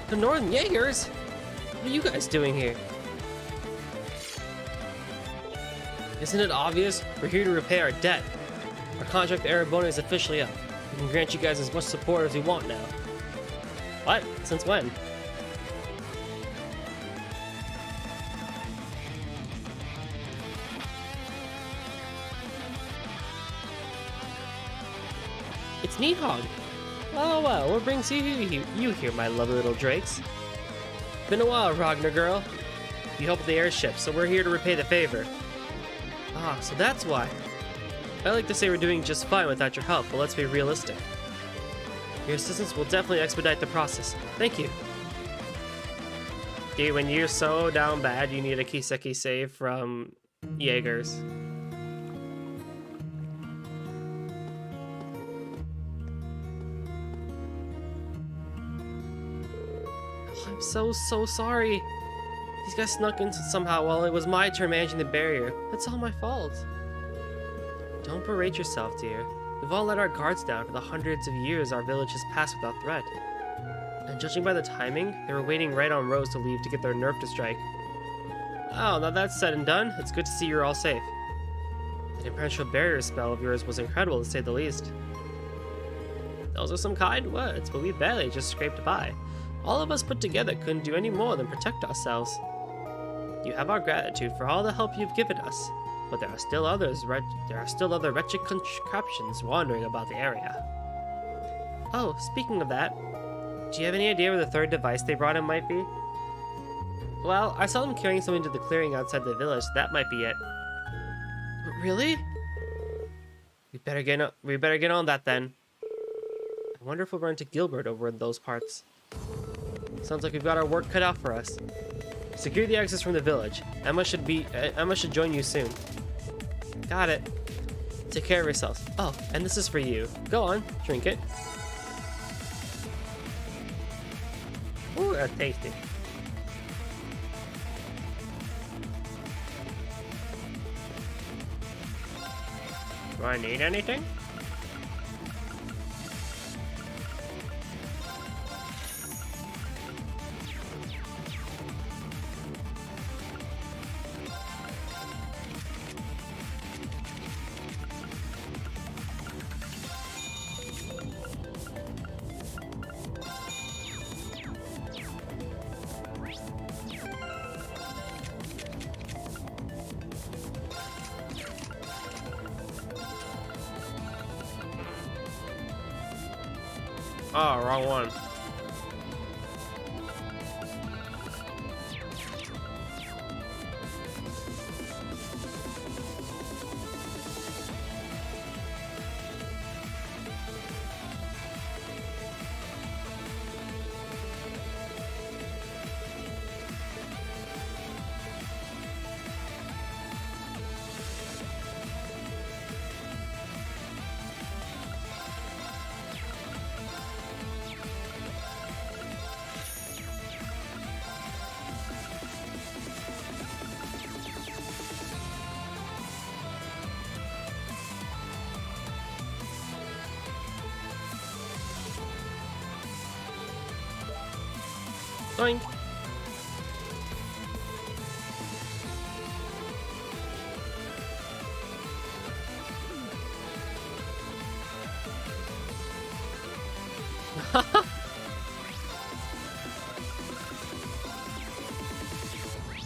Speaker 1: the Northern Jaegers? What are you guys doing here? Isn't it obvious? We're here to repay our debt. Our contract with Erebona is officially up. We can grant you guys as much support as we want now. What? Since when? It's Needhog. Oh well, what brings you here, my lovely little drakes? Been a while, Ragnar girl. You helped the airship, so we're here to repay the favor. Ah, so that's why. I like to say we're doing just fine without your help, but let's be realistic. Your assistance will definitely expedite the process. Thank you. Dude, when you're so down bad, you need a Kiseki save from Jaegers. I'm so sorry. These guys snuck in somehow while it was my turn managing the barrier. It's all my fault. Don't berate yourself, dear. We've all let our guards down for the hundreds of years our village has passed without threat. And judging by the timing, they were waiting right on Rose to leave to get their nerve to strike. Oh, now that's said and done, it's good to see you're all safe. That impenetrable barrier spell of yours was incredible, to say the least. Those are some kind words, but we barely just scraped by. All of us put together couldn't do any more than protect ourselves. You have our gratitude for all the help you've given us, but there are still other wretched contraptions wandering about the area. Oh, speaking of that, do you have any idea where the third device they brought in might be? Well, I saw them carrying something to the clearing outside the village, so that might be it. Really? We better get on that then. I wonder if we'll run into Gilbert over in those parts. Sounds like we've got our work cut out for us. Secure the access from the village. Emma should join you soon. Got it. Take care of yourselves. Oh, and this is for you. Go on, drink it. Ooh, that's tasty. Do I need anything? Oh, wrong one. Doink.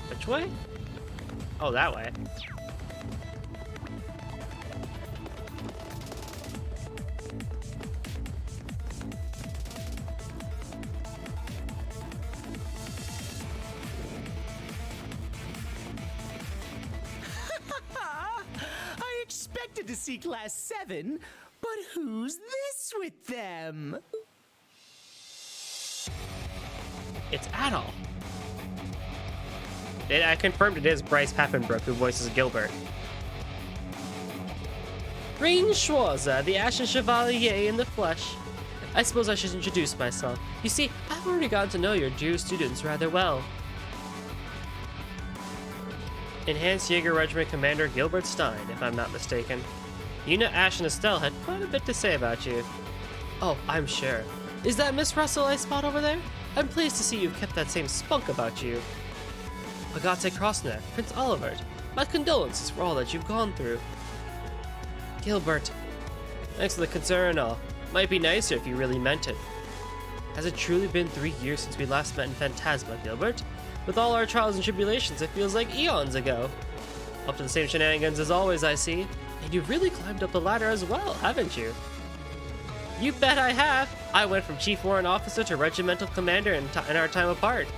Speaker 1: Which way? Oh, that way.
Speaker 5: I expected to see Class 7, but who's this with them?
Speaker 1: It's Adol. I confirmed it is Bryce Papenbrook who voices Gilbert. Rain Schwarza, the Ashen Chevalier in the flesh. I suppose I should introduce myself. You see, I've already gotten to know your dear students rather well. Enhanced Jaeger Regiment Commander Gilbert Stein, if I'm not mistaken. You know Ash and Estelle had quite a bit to say about you. Oh, I'm sure. Is that Miss Russell I spot over there? I'm pleased to see you've kept that same spunk about you. Agate Crossneck, Prince Olivert, my condolences for all that you've gone through. Gilbert, thanks for the concern and all. Might be nicer if you really meant it. Has it truly been 3 years since we last met in Phantasma, Gilbert? With all our trials and tribulations, it feels like eons ago. Up to the same shenanigans as always, I see. And you've really climbed up the ladder as well, haven't you? You bet I have! I went from Chief Warrant Officer to Regimental Commander in our time apart.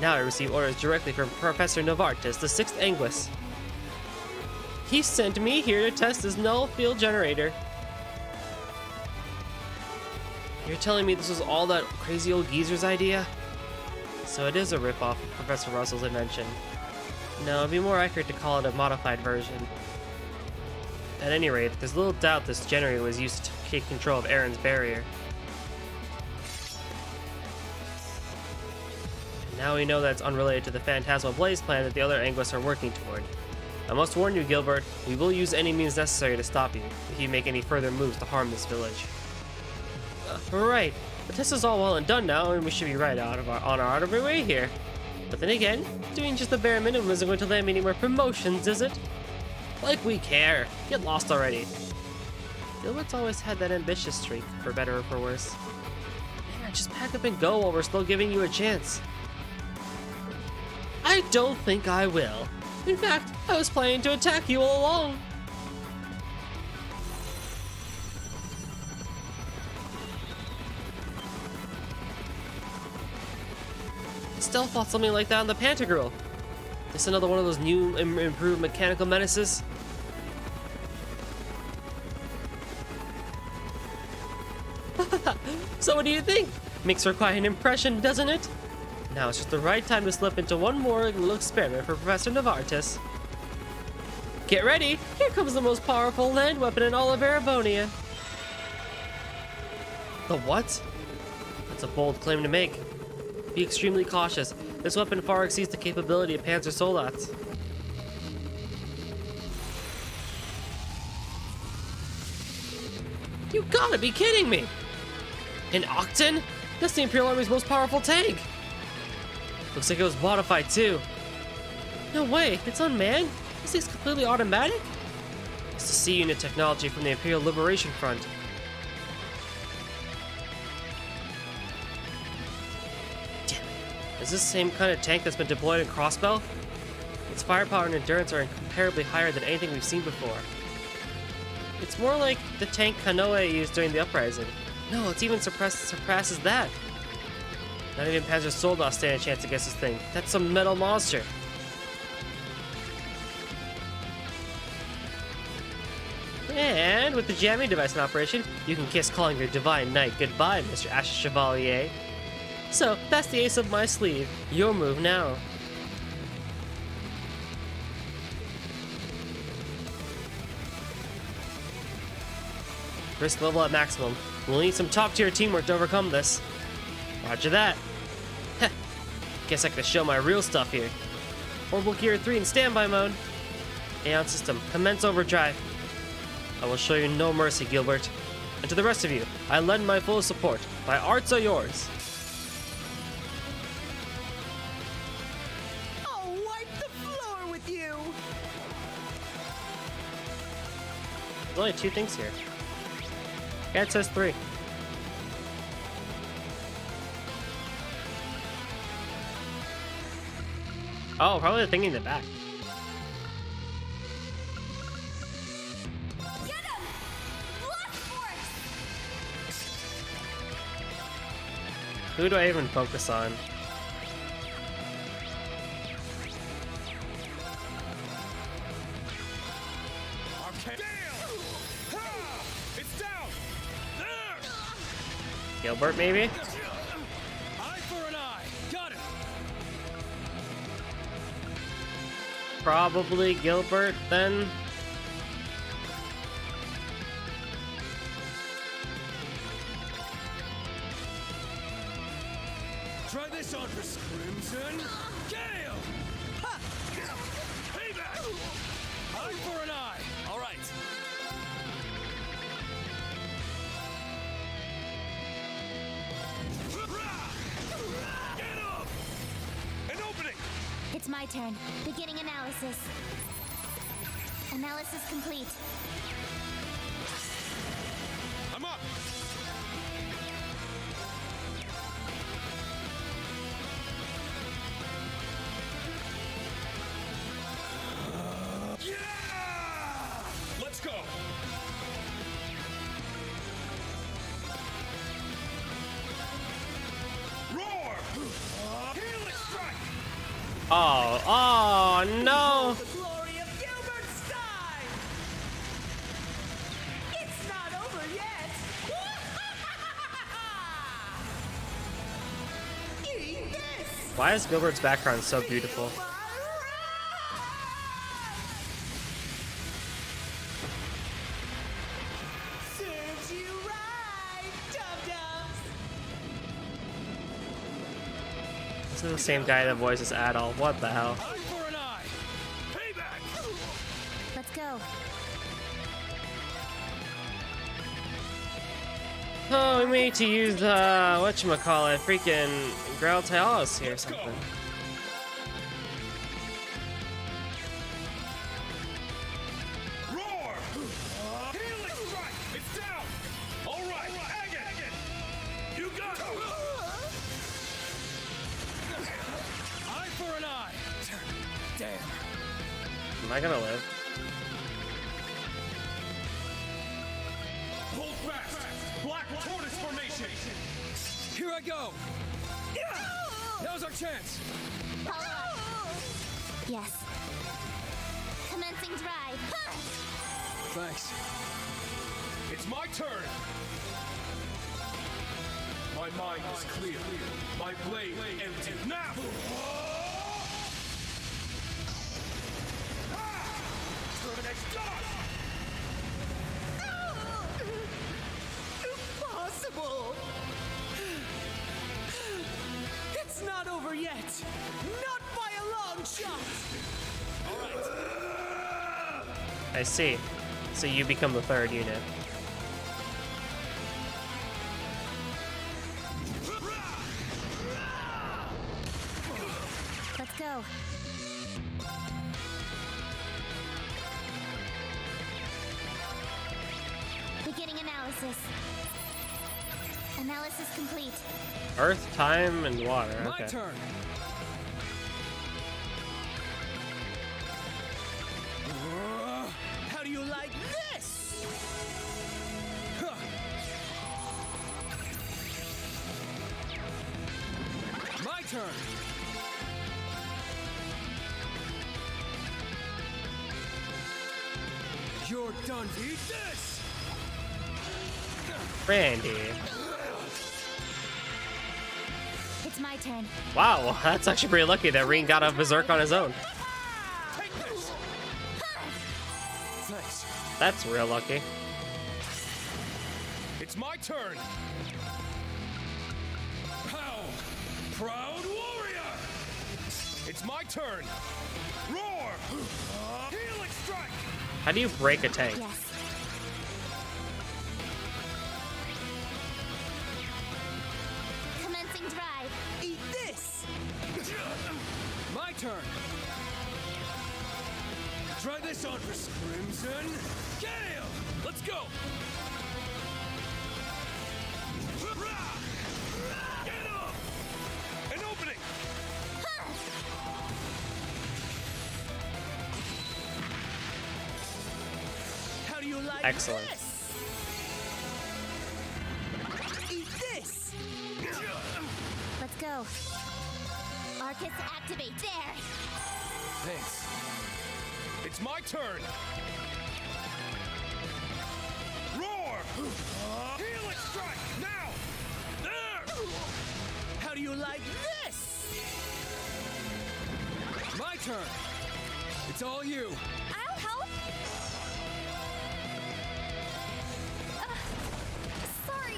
Speaker 1: Now I receive orders directly from Professor Novartis, the 6th Anguis. He sent me here to test his null field generator. You're telling me this was all that crazy old geezer's idea? So it is a ripoff of Professor Russell's invention. No, it'd be more accurate to call it a modified version. At any rate, there's little doubt this generator was used to take control of Aaron's barrier. And now we know that it's unrelated to the Phantasmal Blaze plan that the other Anguis are working toward. I must warn you, Gilbert, we will use any means necessary to stop you if you make any further moves to harm this village. Right. The test is all well and done now, and we should be right on our way here. But then again, doing just the bare minimum isn't going to land me any more promotions, is it? Like we care. Get lost already. Gilbert's always had that ambitious streak, for better or for worse. Man, just pack up and go while we're still giving you a chance. I don't think I will. In fact, I was planning to attack you all along. Estelle fought something like that on the Pantagruel. This another one of those new improved mechanical menaces? So what do you think? Makes for quite an impression, doesn't it? Now it's just the right time to slip into one more little experiment for Professor Novartis. Get ready! Here comes the most powerful land weapon in all of Erebonia. The what? That's a bold claim to make. Be extremely cautious. This weapon far exceeds the capability of Panzer Soldats. You gotta be kidding me! An Octon? That's the Imperial Army's most powerful tank! Looks like it was modified too. No way, it's unmanned? This thing's completely automatic? It's the C-Unit technology from the Imperial Liberation Front. Is this the same kind of tank that's been deployed in Crossbow? Its firepower and endurance are incomparably higher than anything we've seen before. It's more like the tank Kanoe used during the Uprising. No, it's even surpasses that. Not even Panzer Soldats stand a chance against this thing. That's some metal monster. And with the jamming device in operation, you can kiss calling your divine knight goodbye, Mr. Ashen Chevalier. So, that's the ace up my sleeve. Your move now. Risk level at maximum. We'll need some top-tier teamwork to overcome this. Roger that. Heh. Guess I can show my real stuff here. Orbital Gear 3 in standby mode. Aeon system, commence overdrive. I will show you no mercy, Gilbert. And to the rest of you, I lend my full support. My arts are yours. There's only 2 things here. Yeah, it says 3. Oh, probably the thing in the back.
Speaker 2: Get him! Blood force!
Speaker 1: Who do I even focus on?
Speaker 3: Okay. Damn! Ha! It's down! There!
Speaker 1: Gilbert, maybe?
Speaker 3: Eye for an eye! Got it!
Speaker 1: Probably Gilbert, then.
Speaker 3: Try this on for Crimson Gale! Ha! Payback! Eye for an eye! All right. Get up! An opening!
Speaker 2: It's my turn. Beginning analysis. Analysis complete.
Speaker 3: I'm up! Yeah! Let's go! Roar! Healing strike!
Speaker 1: Oh no!
Speaker 5: The glory of Gilbert's time! It's not over yet! Eat this!
Speaker 1: Why is Gilbert's background so beautiful?
Speaker 5: Serves you right, dum-dums!
Speaker 1: This is the same guy that voices Adol. What the hell?
Speaker 3: Eye for an eye! Payback!
Speaker 2: Let's go.
Speaker 1: Oh, we need to use whatchamacallit, freaking Grailtalis here or something.
Speaker 3: Roar! Healing strike! It's down! All right, Agate! You got it! Eye for an eye! Damn.
Speaker 1: Am I gonna live?
Speaker 3: Hold fast! Black Tortoise formation! Here I go! Now's our chance!
Speaker 2: Yes. Commencing drive.
Speaker 3: Thanks. It's my turn! My mind is clear. My blade empty. Now! Terminate dodge!
Speaker 5: Impossible! It's not over yet! Not by a long shot!
Speaker 1: I see. So you become the third unit.
Speaker 2: Let's go. Beginning analysis. Analysis complete.
Speaker 1: Earth, time, and water.
Speaker 3: My
Speaker 1: Okay.
Speaker 3: turn!
Speaker 5: How do you like this?
Speaker 3: My turn! You're done. Eat this!
Speaker 1: Randy.
Speaker 2: It's my turn.
Speaker 1: Wow, that's actually pretty lucky that Reen got a berserk on his own.
Speaker 3: Take this! Thanks.
Speaker 1: That's real lucky.
Speaker 3: It's my turn! Pow! Proud warrior! It's my turn! Roar! Healing strike!
Speaker 1: How do you break a tank?
Speaker 2: Yes. Commencing drive.
Speaker 5: Eat this!
Speaker 3: My turn! Try this on for Crimson Gale! Let's go! Get up! An opening!
Speaker 5: like
Speaker 1: Excellent.
Speaker 5: this? Eat this!
Speaker 2: Let's go. Arcus activate. There.
Speaker 3: Thanks. It's my turn. Roar! Healing strike! Now! There!
Speaker 5: How do you like this?
Speaker 3: My turn. It's all you.
Speaker 2: I'll help. Sorry.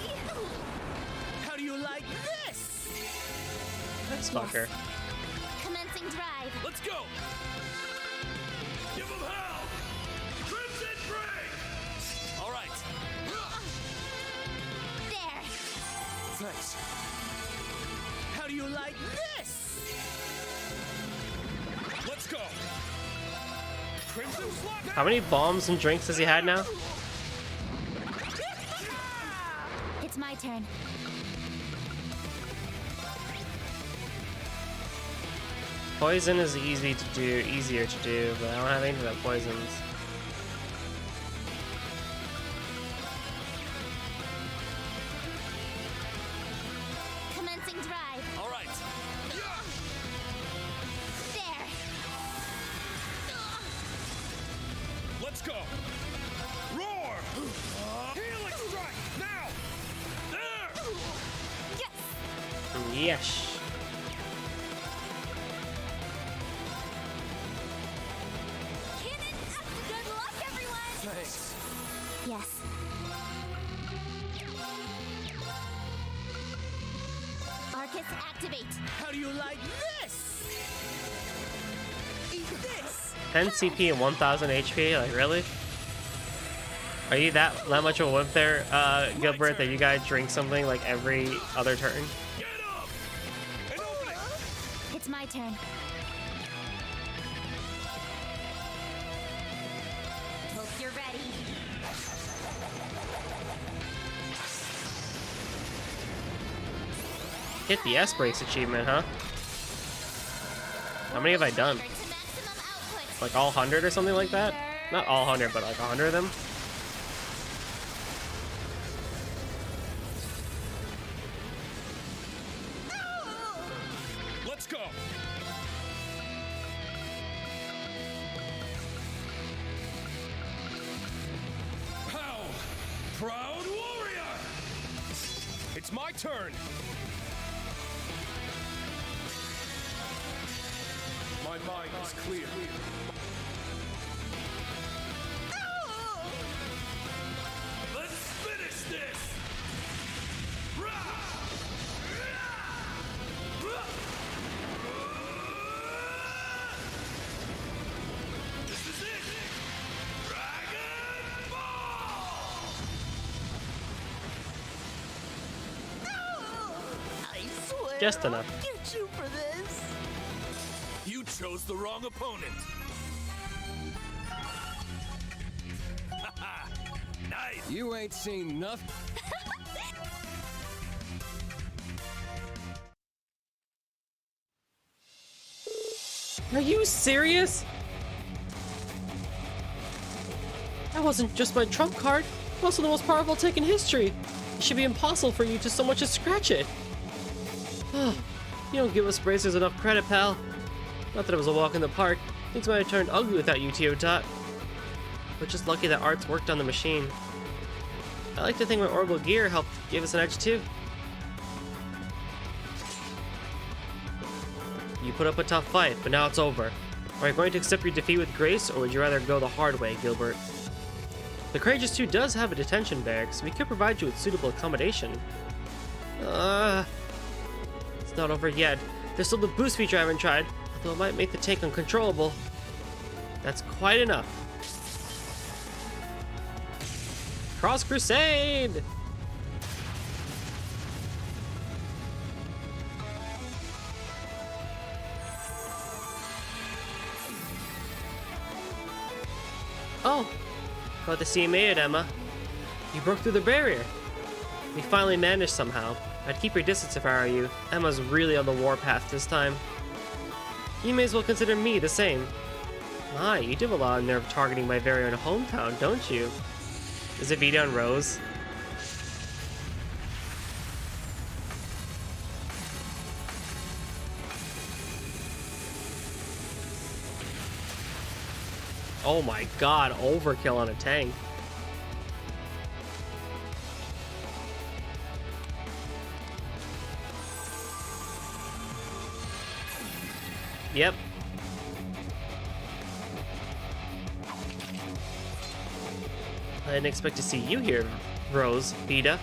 Speaker 5: How do you like this?
Speaker 1: This fucker.
Speaker 2: Commencing drive.
Speaker 3: Let's go! Give him hell! Crimson Ring! All right.
Speaker 2: There.
Speaker 3: Thanks.
Speaker 5: How do you like this?
Speaker 3: Let's go! Crimson Slug!
Speaker 1: How many bombs and drinks has he had now?
Speaker 2: It's my turn.
Speaker 1: Poison is easier to do, but I don't have anything that poisons.
Speaker 2: Commencing drive.
Speaker 3: All right.
Speaker 2: There.
Speaker 3: Let's go! Roar! Healing strike! Now! There!
Speaker 2: Yes.
Speaker 1: Yes.
Speaker 2: Cannon. Good luck, everyone.
Speaker 3: Thanks.
Speaker 2: Yes. Arcus activate.
Speaker 5: How do you like this? Eat this!
Speaker 1: 10 CP and 1000 HP? Like, really? Are you that much of a wimp there, Gilbert, that you gotta drink something like every other turn?
Speaker 3: Get up! An opening!
Speaker 2: It's my turn. Hope you're ready.
Speaker 1: Hit the S-Brace achievement, huh? How many have I done?
Speaker 2: To maximum output.
Speaker 1: Like all 100 or something like that? Not all 100, but like 100 of them?
Speaker 3: Let's go! How? Proud warrior! It's my turn! My mind is clear. Let's finish this! This is it! Dragon Ball!
Speaker 5: I swear
Speaker 1: Just enough.
Speaker 5: I'll get you for this.
Speaker 3: You chose the wrong opponent. Nice. You ain't seen nothing.
Speaker 1: Are you serious? That wasn't just my trump card, but also the most powerful tick in history. It should be impossible for you to so much as scratch it. You don't give us bracers enough credit, pal. Not that it was a walk in the park. Things might have turned ugly without you, Teotot. But just lucky that Arts worked on the machine. I like to think my orbital gear helped give us an edge too. You put up a tough fight, but now it's over. Are you going to accept your defeat with grace, or would you rather go the hard way, Gilbert? The Courageous 2 does have a detention barracks. We could provide you with suitable accommodation. It's not over yet. There's still the boost feature I haven't tried, although it might make the tank uncontrollable. That's quite enough. Cross Crusade! Oh, glad to see you made it, Emma. You broke through the barrier. We finally managed somehow. I'd keep your distance if I were you. Emma's really on the warpath this time. You may as well consider me the same. My, you do have a lot of nerve targeting my very own hometown, don't you? Is it Vita and Rose? Oh my god, overkill on a tank. Yep. I didn't expect to see you here, Rose, Vita.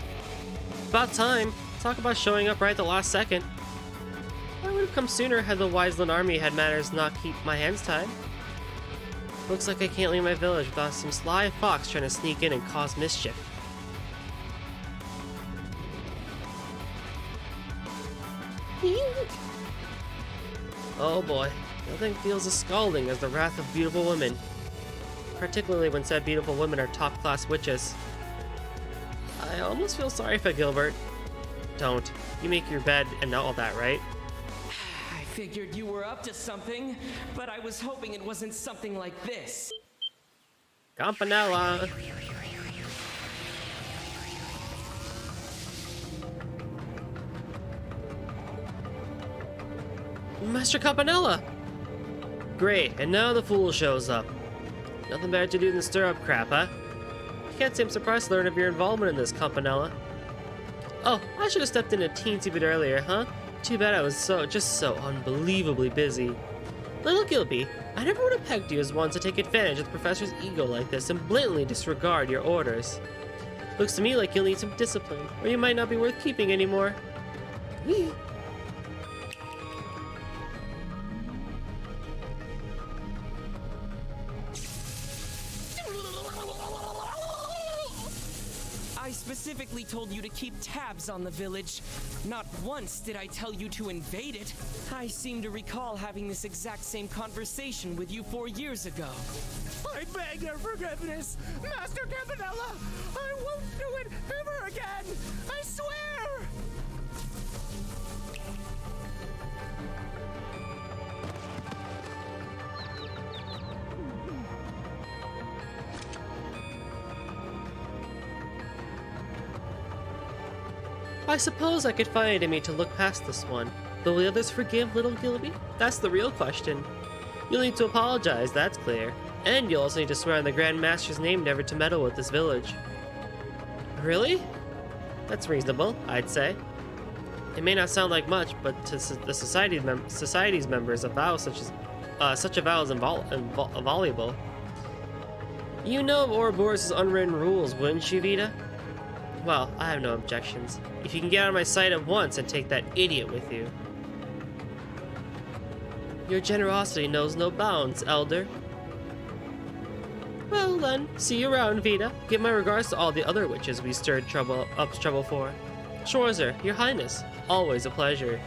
Speaker 1: About time. Talk about showing up right at the last second. I would have come sooner had the Wiseland army had manners not keep my hands tied. Looks like I can't leave my village without some sly fox trying to sneak in and cause mischief. Oh boy, nothing feels as scalding as the wrath of beautiful women. Particularly when said beautiful women are top-class witches. I almost feel sorry for Gilbert. Don't. You make your bed and all that, right?
Speaker 6: I figured you were up to something, but I was hoping it wasn't something like this.
Speaker 1: Campanella! Master Campanella! Great, and now the fool shows up. Nothing better to do than stir up crap, huh? You can't seem surprised to learn of your involvement in this, Campanella. Oh, I should have stepped in a teensy bit earlier, huh? Too bad I was just so unbelievably busy. Little Gilby, I never would have pegged you as one to take advantage of the professor's ego like this and blatantly disregard your orders. Looks to me like you'll need some discipline, or you might not be worth keeping anymore. Whee!
Speaker 6: I specifically told you to keep tabs on the village. Not once did I tell you to invade it. I seem to recall having this exact same conversation with you 4 years ago.
Speaker 5: I beg your forgiveness, Master Campanella. I won't do it ever again. I swear.
Speaker 1: I suppose I could find it in me to look past this one. But will the others forgive little Gilby? That's the real question. You'll need to apologize, that's clear. And you'll also need to swear on the Grand Master's name never to meddle with this village. Really? That's reasonable, I'd say. It may not sound like much, but to the society's members, a vow such a vow is invaluable. You know of Ouroboros' unwritten rules, wouldn't you, Vita? Well, I have no objections. If you can get out of my sight at once and take that idiot with you. Your generosity knows no bounds, Elder. Well then, see you around, Vita. Give my regards to all the other witches we stirred trouble for. Schwarzer, Your Highness, always a pleasure.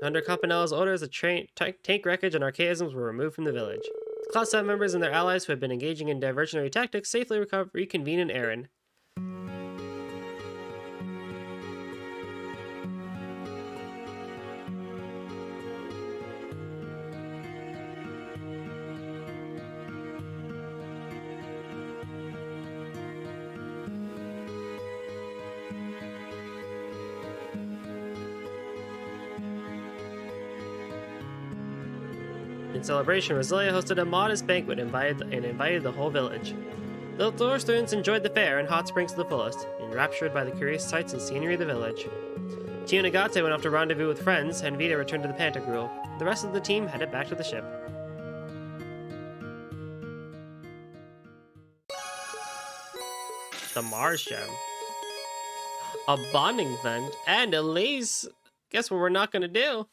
Speaker 1: Under Campanella's orders, the tank wreckage and archaisms were removed from the village. The Class 7 members and their allies who had been engaging in diversionary tactics safely reconvene in Erin. In celebration, Rosalia hosted a modest banquet and invited the whole village. The outdoor students enjoyed the fair and hot springs to the fullest, enraptured by the curious sights and scenery of the village. Tio and Agate went off to rendezvous with friends, and Vita returned to the Pantagruel. The rest of the team headed back to the ship. The Mars Gem. A bonding vent and a lace. Guess what we're not gonna do?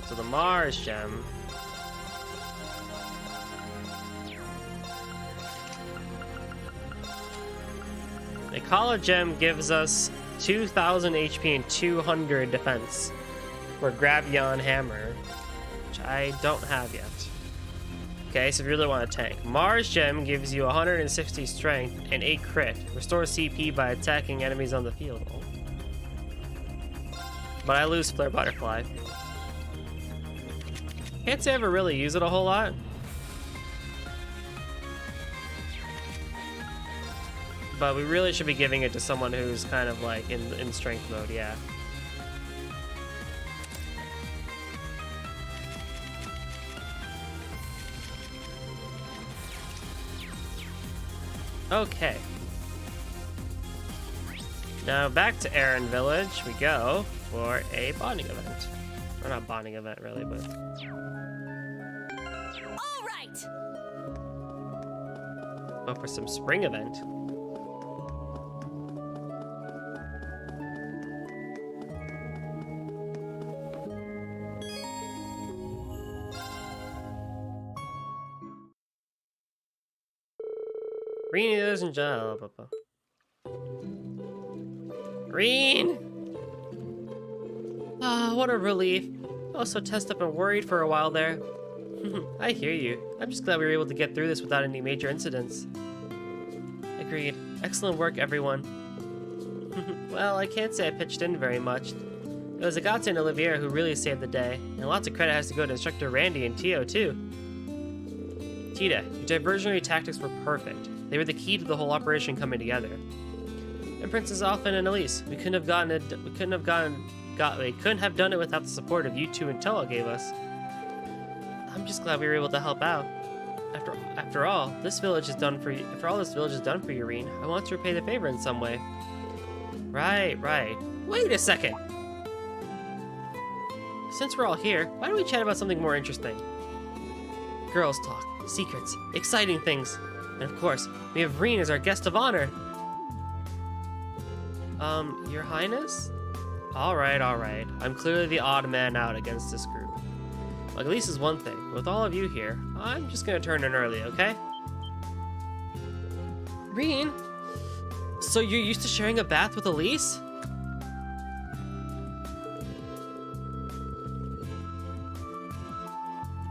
Speaker 1: So the Mars Gem. The College Gem gives us 2,000 HP and 200 defense for Gravion Hammer, which I don't have yet. Okay, so if you really want to tank. Mars Gem gives you 160 strength and 8 crit. Restores CP by attacking enemies on the field. Oh. But I lose Flare Butterfly. Can't say I ever really use it a whole lot. But we really should be giving it to someone who's kind of like in strength mode, yeah. Okay. Now back to Aaron Village we go for a bonding event. Or not bonding event really, but...
Speaker 2: All right.
Speaker 1: Go for some spring event. Reen isn't job. Reen! Ah, what a relief. I was so tensed up and worried for a while there. I hear you. I'm just glad we were able to get through this without any major incidents. Agreed. Excellent work, everyone. Well, I can't say I pitched in very much. It was Agate and Olivier who really saved the day, and lots of credit has to go to Instructor Randy and Tio, too. Tita, your diversionary tactics were perfect. They were the key to the whole operation coming together. And Princess Alphen and Elise, we couldn't have done it without the support of you two and Toa gave us. I'm just glad we were able to help out. After all, this village is done for you. After all this village is done for you, Reen, I want to repay the favor in some way. Right. Wait a second. Since we're all here, why don't we chat about something more interesting? Girls talk, secrets, exciting things. And of course, we have Reen as our guest of honor. Your Highness? Alright. I'm clearly the odd man out against this group. Like, Elise is one thing. With all of you here, I'm just gonna turn in early, okay? Reen? So you're used to sharing a bath with Elise?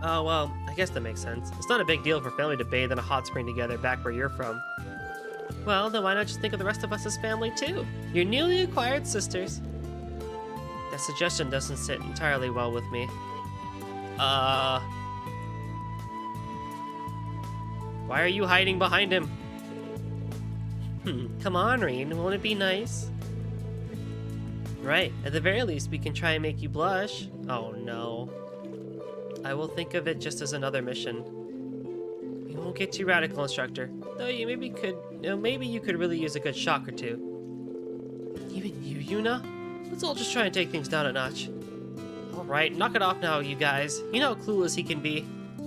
Speaker 1: Oh, well, I guess that makes sense. It's not a big deal for family to bathe in a hot spring together back where you're from. Well, then why not just think of the rest of us as family too? Your newly acquired sisters. That suggestion doesn't sit entirely well with me. Why are you hiding behind him? Come on, Reen, won't it be nice? Right, at the very least we can try and make you blush. Oh no. I will think of it just as another mission. We won't get too radical, Instructor. Though maybe you could really use a good shock or two. Even you, Yuna? Let's all just try and take things down a notch. Alright, knock it off now, you guys. You know how clueless he can be. I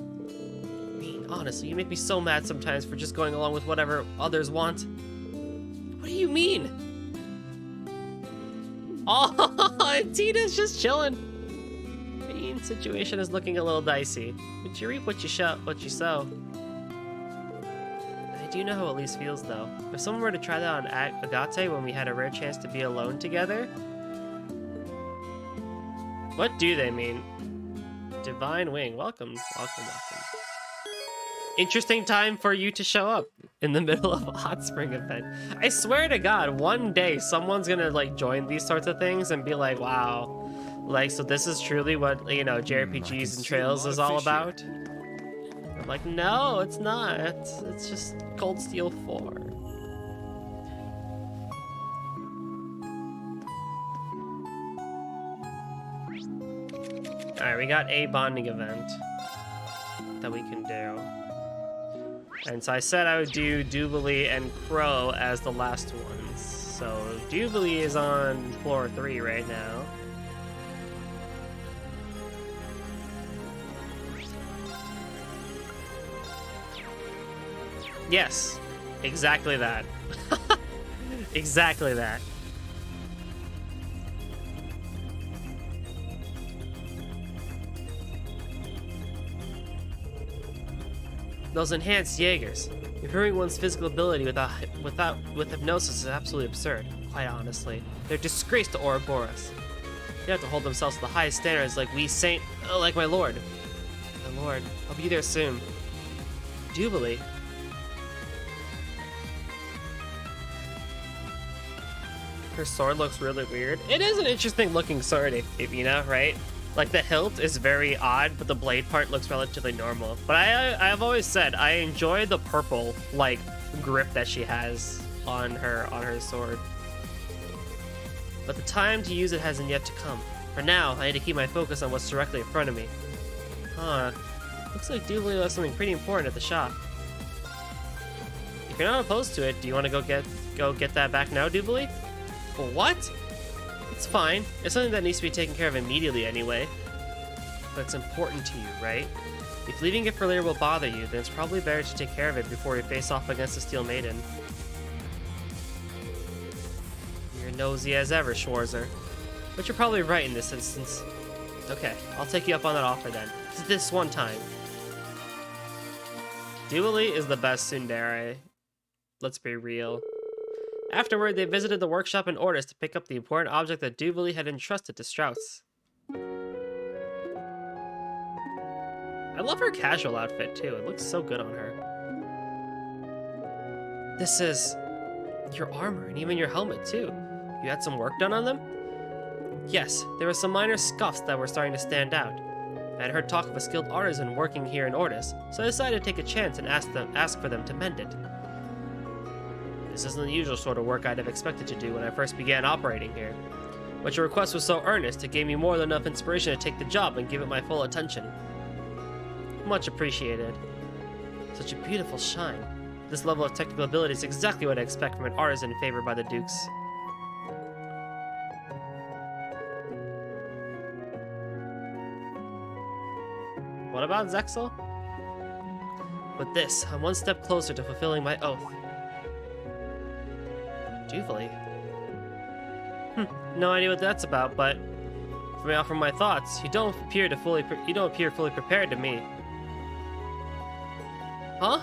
Speaker 1: mean, honestly, you make me so mad sometimes for just going along with whatever others want. What do you mean? Oh, Tina's just chilling. Situation is looking a little dicey, but you reap what you sow. I do know how Elise feels, though. If someone were to try that on Agate when we had a rare chance to be alone together... What do they mean? Divine Wing, welcome. Interesting time for you to show up in the middle of a hot spring event. I swear to God, one day someone's gonna like join these sorts of things and be like, wow. Like, so this is truly what, you know, JRPGs and Trails is all about? I'm like, no, it's not. It's just Cold Steel 4. Alright, we got a bonding event that we can do. And so I said I would do Jubilee and Crow as the last ones. So Jubilee is on floor 3 right now. Yes, exactly that. Exactly that. Those enhanced Jaegers. Improving one's physical ability with hypnosis is absolutely absurd, quite honestly. They're a disgrace to Ouroboros. They have to hold themselves to the highest standards like my lord. My lord, I'll be there soon. Jubilee. Her sword looks really weird. It is an interesting looking sword, if you know, right? Like the hilt is very odd, but the blade part looks relatively normal. But I've always said I enjoy the purple like grip that she has on her sword. But the time to use it hasn't yet to come. For now, I need to keep my focus on what's directly in front of me. Huh. Looks like Jubilee has something pretty important at the shop. If you're not opposed to it, do you want to go get that back now, Jubilee? What? It's fine. It's something that needs to be taken care of immediately anyway. But it's important to you, right? If leaving it for later will bother you, then it's probably better to take care of it before you face off against the Steel Maiden. You're nosy as ever, Schwarzer. But you're probably right in this instance. Okay, I'll take you up on that offer then. This one time. Jubilee is the best tsundere. Let's be real. Afterward, they visited the workshop in Ordis to pick up the important object that Jubilee had entrusted to Strauss. I love her casual outfit too. It looks so good on her. This is your armor and even your helmet too. You had some work done on them? Yes, there were some minor scuffs that were starting to stand out. I had heard talk of a skilled artisan working here in Ordis, so I decided to take a chance and ask for them to mend it. This isn't the usual sort of work I'd have expected to do when I first began operating here. But your request was so earnest, it gave me more than enough inspiration to take the job and give it my full attention. Much appreciated. Such a beautiful shine. This level of technical ability is exactly what I expect from an artisan favored by the Dukes. What about Zexel? With this, I'm one step closer to fulfilling my oath. Jubilee? No idea what that's about, but from my thoughts, you don't appear fully prepared to me. Huh?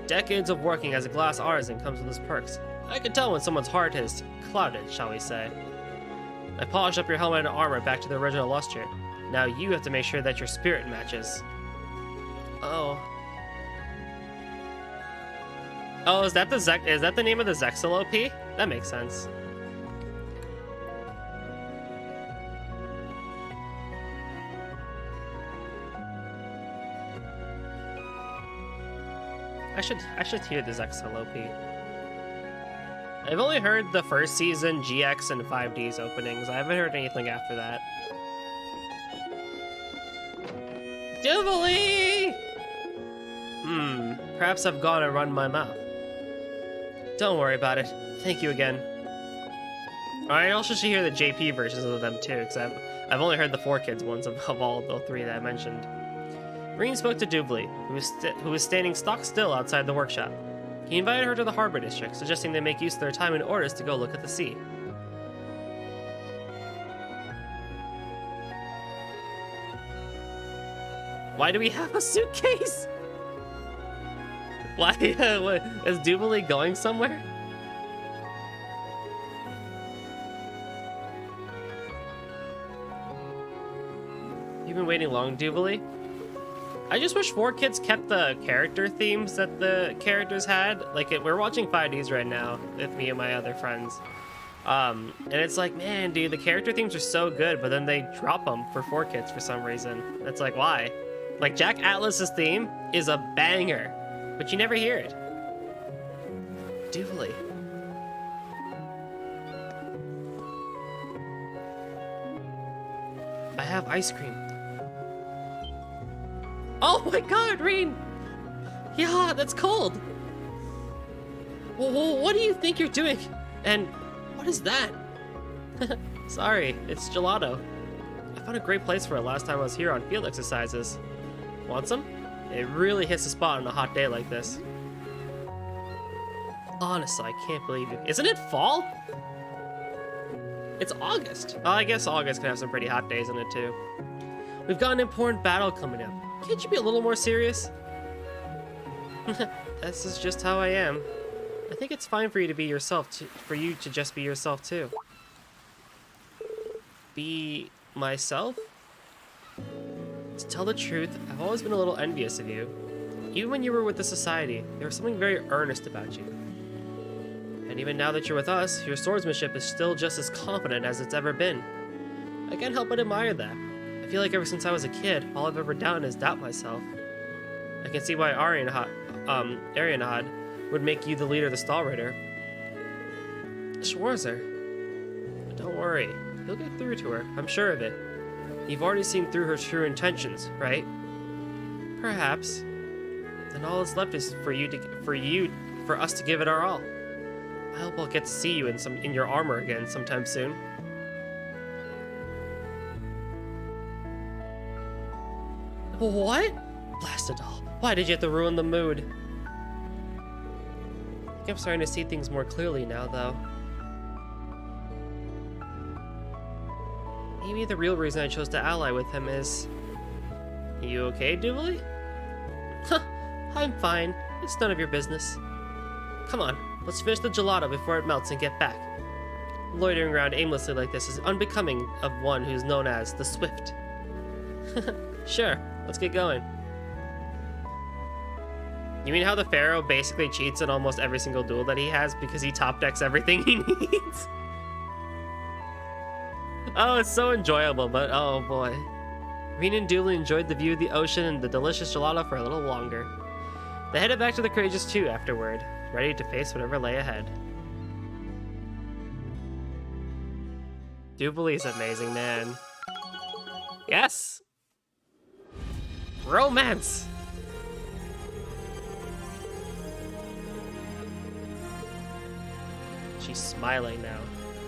Speaker 1: Decades of working as a glass artisan comes with its perks. I can tell when someone's heart is clouded, shall we say. I polished up your helmet and armor back to the original luster. Now you have to make sure that your spirit matches. Oh. Oh, is that the name of the Zexel OP? That makes sense. I should hear the Zexel OP. I've only heard the first season GX and 5D's openings. I haven't heard anything after that. Jubilee! Perhaps I've gone and run my mouth. Don't worry about it. Thank you again. I also should hear the JP versions of them too, because I've only heard the 4Kids ones of all the 3 that I mentioned. Reen spoke to Jubilee, who was standing stock still outside the workshop. He invited her to the harbor district, suggesting they make use of their time in Ordis to go look at the sea. Why do we have a suitcase? Why? Is Jubilee going somewhere? You've been waiting long, Jubilee? I just wish 4Kids kept the character themes that the characters had. Like, we're watching 5Ds right now with me and my other friends. And it's like, man, dude, the character themes are so good, but then they drop them for 4Kids for some reason. It's like, why? Like, Jack Atlas's theme is a banger, but you never hear it. Jubilee. I have ice cream. Oh my god, Reen! Yeah, that's cold! Well, what do you think you're doing? And what is that? Sorry, it's gelato. I found a great place for it last time I was here on field exercises. Want some? It really hits the spot on a hot day like this. Honestly, I can't believe it. Isn't it fall? It's August. Oh, I guess August can have some pretty hot days in it too. We've got an important battle coming up. Can't you be a little more serious? This is just how I am. I think it's fine for you to be yourself, for you to just be yourself too. Be myself? To tell the truth, I've always been a little envious of you. Even when you were with the society, there was something very earnest about you. And even now that you're with us, your swordsmanship is still just as confident as it's ever been. I can't help but admire that. I feel like ever since I was a kid, all I've ever done is doubt myself. I can see why Arianhad would make you the leader of the Stahlritter. Schwarzer. Don't worry, you'll get through to her, I'm sure of it. You've already seen through her true intentions, right? Perhaps. Then all that's left is for us to give it our all. I hope I'll get to see you in your armor again sometime soon. What? Blast it all. Why did you have to ruin the mood? I think I'm starting to see things more clearly now, though. Maybe the real reason I chose to ally with him is... You okay, Doobly? Huh, I'm fine. It's none of your business. Come on, let's finish the gelato before it melts and get back. Loitering around aimlessly like this is unbecoming of one who's known as the Swift. Sure, let's get going. You mean how the Pharaoh basically cheats in almost every single duel that he has because he top decks everything he needs? Oh, it's so enjoyable, but oh boy. Reen and Dooley enjoyed the view of the ocean and the delicious gelato for a little longer. They headed back to the Courageous 2 afterward, ready to face whatever lay ahead. Doobly's amazing, man. Yes! Romance! She's smiling now.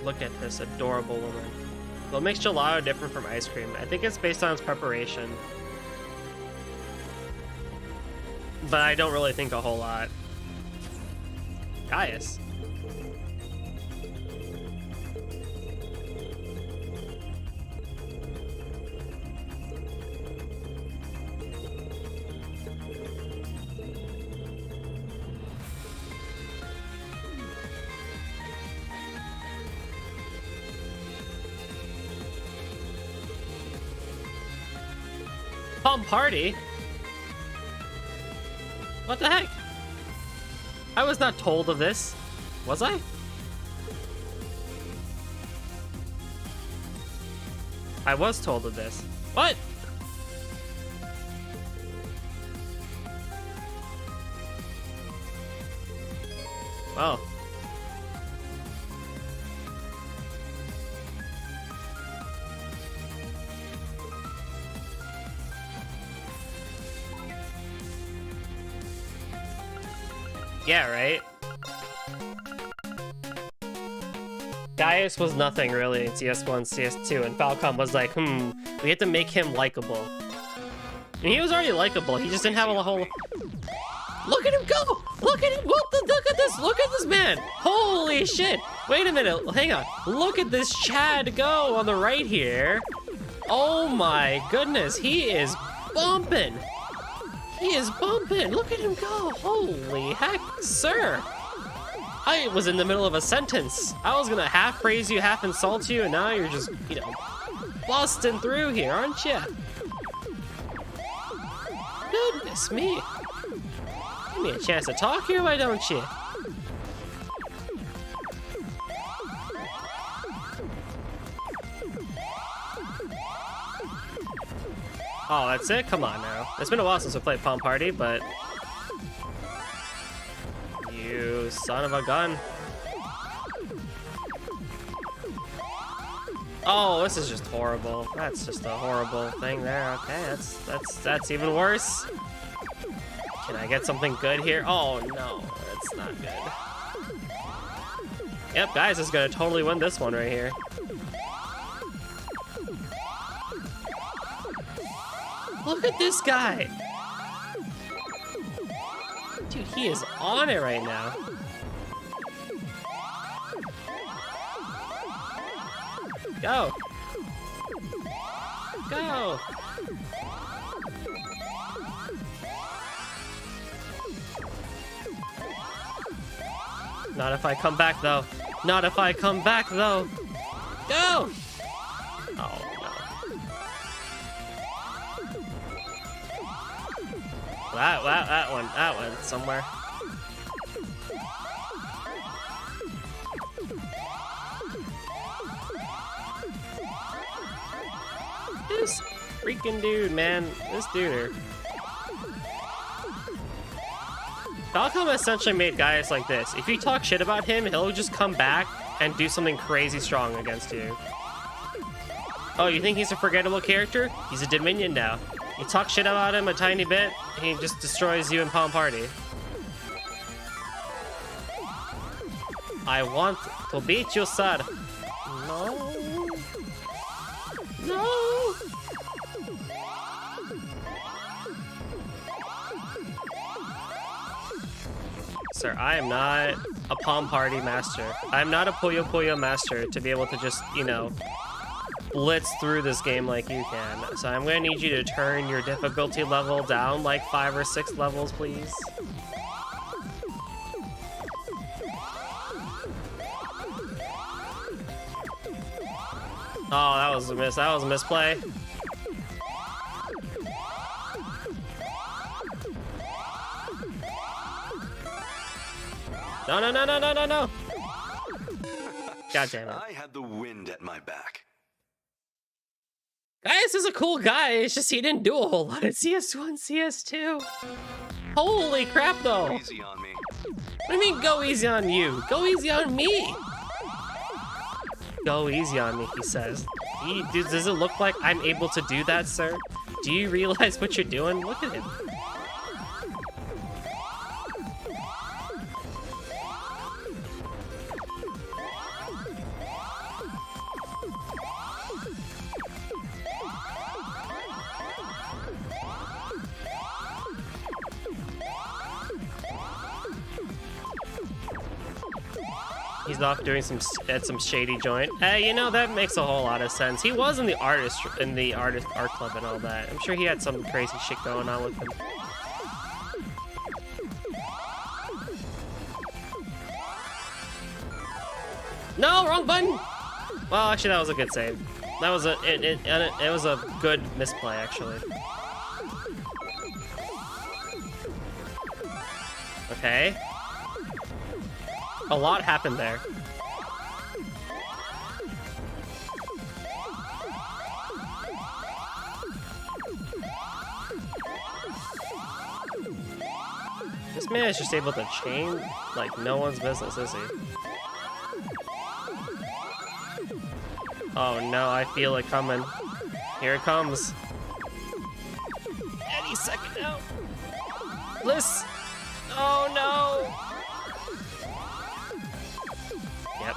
Speaker 1: Look at this adorable woman. What makes gelato different from ice cream? I think it's based on its preparation. But I don't really think a whole lot. Gaius. Palm party? What the heck? I was not told of this. Was I? I was told of this. What? Oh. Yeah, right? Gaius was nothing really in CS1, CS2, and Falcom was like, we have to make him likable. And he was already likable, he just didn't have a whole... Look at him go! Look at him! Look at this! Look at this man! Holy shit! Wait a minute, hang on. Look at this Chad go on the right here. Oh my goodness, he is bumping! He is bumping! Look at him go! Holy heck, sir! I was in the middle of a sentence. I was gonna half praise you, half insult you, and now you're just, you know, busting through here, aren't you? Goodness me. Give me a chance to talk here, why don't you? Oh, that's it? Come on now. It's been a while since I played Palm Party, but... You son of a gun. Oh, this is just horrible. That's just a horrible thing there. Okay, that's even worse. Can I get something good here? Oh no, that's not good. Yep, guys is gonna totally win this one right here. Look at this guy! Dude, he is on it right now. Go! Go! Not if I come back, though. Not if I come back, though. Go! Oh, no. That went somewhere. This freaking dude, man. This dude. Falcom essentially made guys like this. If you talk shit about him, he'll just come back and do something crazy strong against you. Oh, you think he's a forgettable character? He's a Dominion now. You talk shit about him a tiny bit, he just destroys you in Palm Party. I want to beat you, sir. No. No. Sir, I am not a Palm Party master. I'm not a Puyo Puyo master to be able to just, you know, blitz through this game like you can. So I'm gonna need you to turn your difficulty level down like 5 or 6 levels, please. Oh, that was a miss. That was a misplay. No, no, no, no, no, no, no. God damn it.
Speaker 7: I had the wind at my back.
Speaker 1: Guys, is a cool guy. It's just he didn't do a whole lot in CS1, CS2. Holy crap, though.
Speaker 7: Easy on me.
Speaker 1: What do you mean, go easy on you? Go easy on me. Go easy on me, he says. Does it look like I'm able to do that, sir? Do you realize what you're doing? Look at him. He's off doing some shady joint. Hey, you know, that makes a whole lot of sense. He was in the art club and all that. I'm sure he had some crazy shit going on with him. No, wrong button. Well, actually, that was a good save. That was it was a good misplay, actually. Okay. A lot happened there. This man is just able to chain like no one's business, is he? Oh no, I feel it coming. Here it comes. Any second now. Bliss! Oh no! Yep.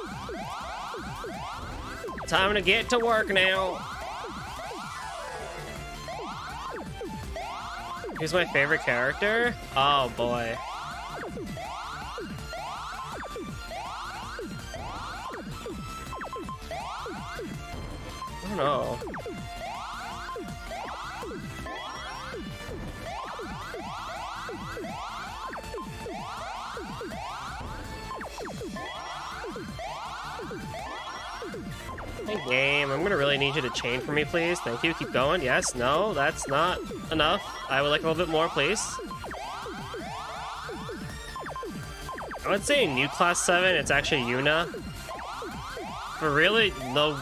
Speaker 1: Time to get to work now. Who's my favorite character? Oh boy. I don't know. Hey game, I'm gonna really need you to chain for me, please. Thank you. Keep going. Yes. No, that's not enough. I would like a little bit more, please. I would say new class 7, it's actually Yuna. For really no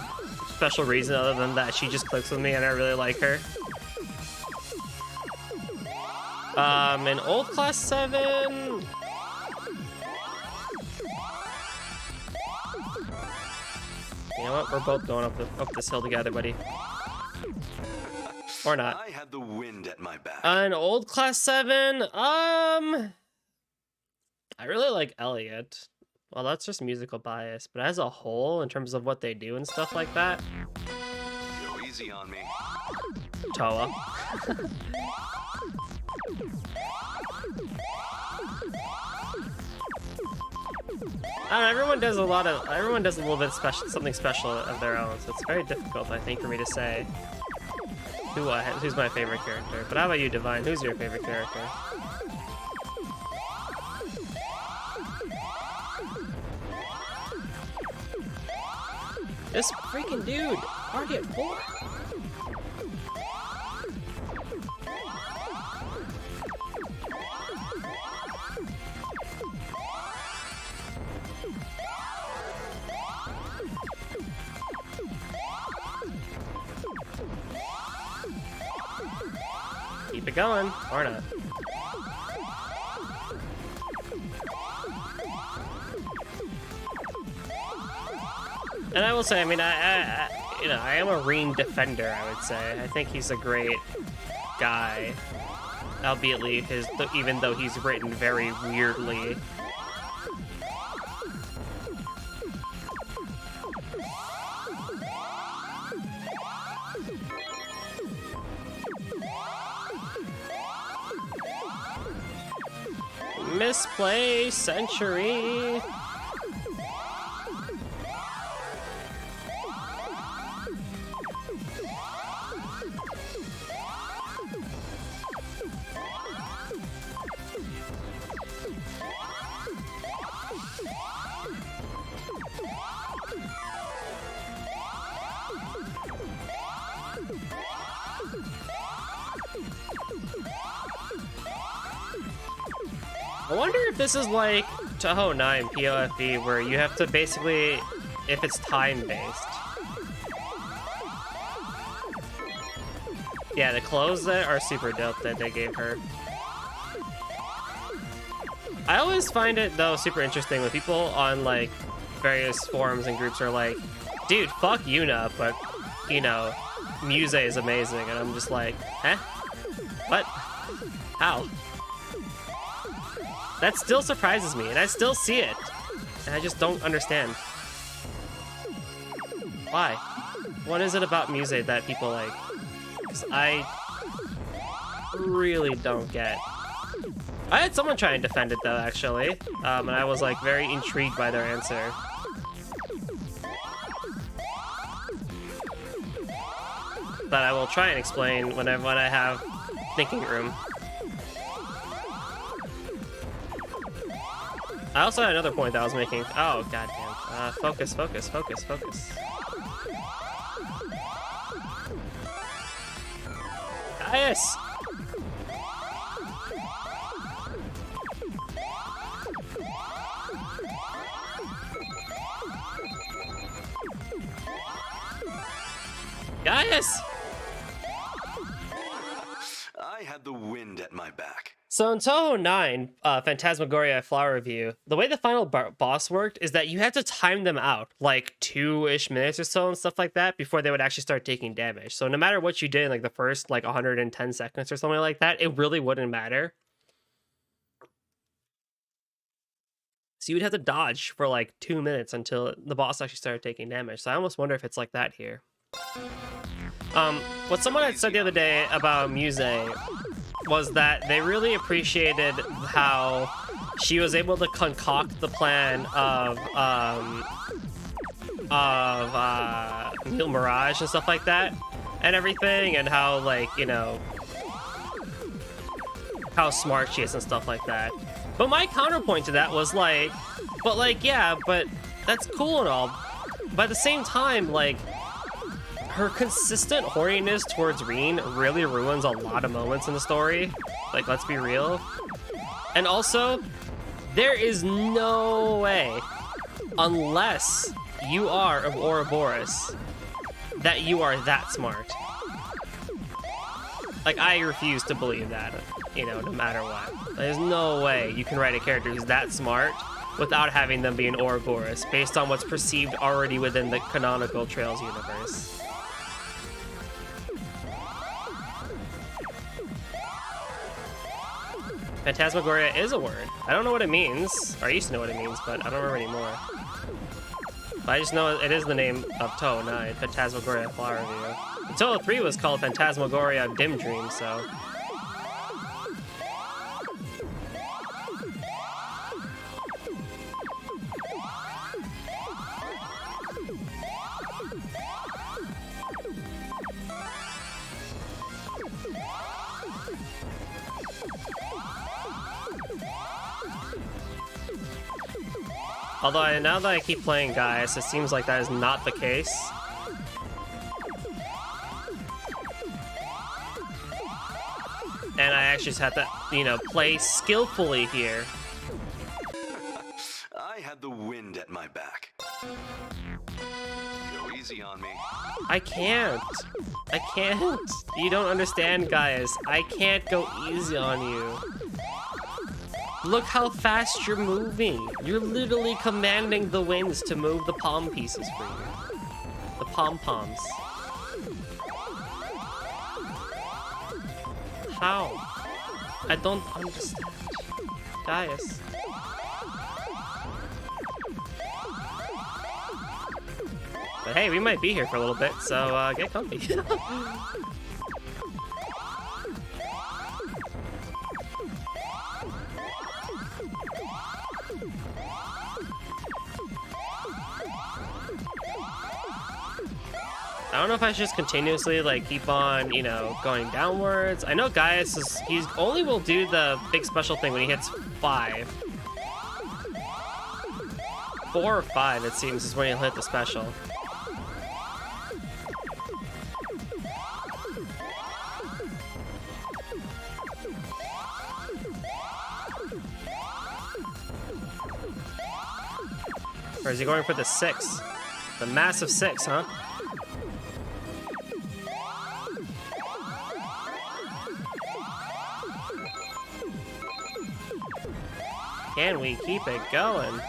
Speaker 1: special reason other than that she just clicks with me and I really like her. In old class 7... You know what? We're both going up this hill together, buddy. Or not.
Speaker 7: I had the wind at my back.
Speaker 1: An old class 7. I really like Elliot. Well, that's just musical bias, but as a whole, in terms of what they do and stuff like that,
Speaker 7: Go easy on me.
Speaker 1: Toa. Everyone does a little bit special, something special of their own, so it's very difficult, I think, for me to say who's my favorite character. But how about you, Divine? Who's your favorite character? This freaking dude! Target 4! keep it going, or not. And I will say, I mean, you know, I am a Reen defender, I would say. I think he's a great guy, albeit even though he's written very weirdly. Misplay century. I wonder if this is like Touhou 9 POFE, where you have to basically, if it's time-based. Yeah, the clothes that are super dope that they gave her. I always find it, though, super interesting when people on, like, various forums and groups are like, dude, fuck Yuna, but, you know, Muse is amazing. And I'm just like, huh? What? How? That still surprises me, and I still see it. And I just don't understand. Why? What is it about Muse that people like? 'Cause I really don't get. I had someone try and defend it though, actually. And I was like very intrigued by their answer. But I will try and explain when I have thinking room. I also had another point that I was making. Oh, goddamn. Focus, focus, focus, focus. Gaius! Gaius!
Speaker 7: I had the wind at my back.
Speaker 1: So in Touhou 9, Phantasmagoria Flower Review, the way the final boss worked is that you had to time them out, like 2-ish minutes or so and stuff like that, before they would actually start taking damage. So no matter what you did in like the first like 110 seconds or something like that, it really wouldn't matter. So you would have to dodge for like 2 minutes until the boss actually started taking damage. So I almost wonder if it's like that here. What someone had said the other day about Muse was that they really appreciated how she was able to concoct the plan of Mille Mirage and stuff like that and everything, and how, like, you know, how smart she is and stuff like that. But my counterpoint to that was like, but like, yeah, but that's cool and all, but at the same time, like, her consistent horniness towards Reen really ruins a lot of moments in the story. Like, let's be real. And also, there is no way, unless you are of Ouroboros, that you are that smart. Like, I refuse to believe that, you know, no matter what. There's no way you can write a character who's that smart without having them be an Ouroboros, based on what's perceived already within the canonical Trails universe. Phantasmagoria is a word. I don't know what it means, or I used to know what it means, but I don't remember anymore. But I just know it is the name of Touhou 9, Phantasmagoria Flower Review. Touhou 3 was called Phantasmagoria Dim Dream, so... Although, now that I keep playing Gaius, it seems like that is not the case. And I actually just have to, you know, play skillfully here.
Speaker 7: I had the wind at my back. Go easy easy on me.
Speaker 1: I can't. I can't. You don't understand, guys. I can't go easy on you. Look how fast you're moving. You're literally commanding the winds to move the palm pieces for you. The pom-poms. How? I don't understand. Guys. But hey, we might be here for a little bit, so get comfy. I don't know if I should just continuously like keep on, you know, going downwards. I know Gaius is he's only will do the big special thing when he hits 5. 4 or 5 it seems is when he'll hit the special. Or is he going for the 6? The massive 6, huh? Can we keep it going?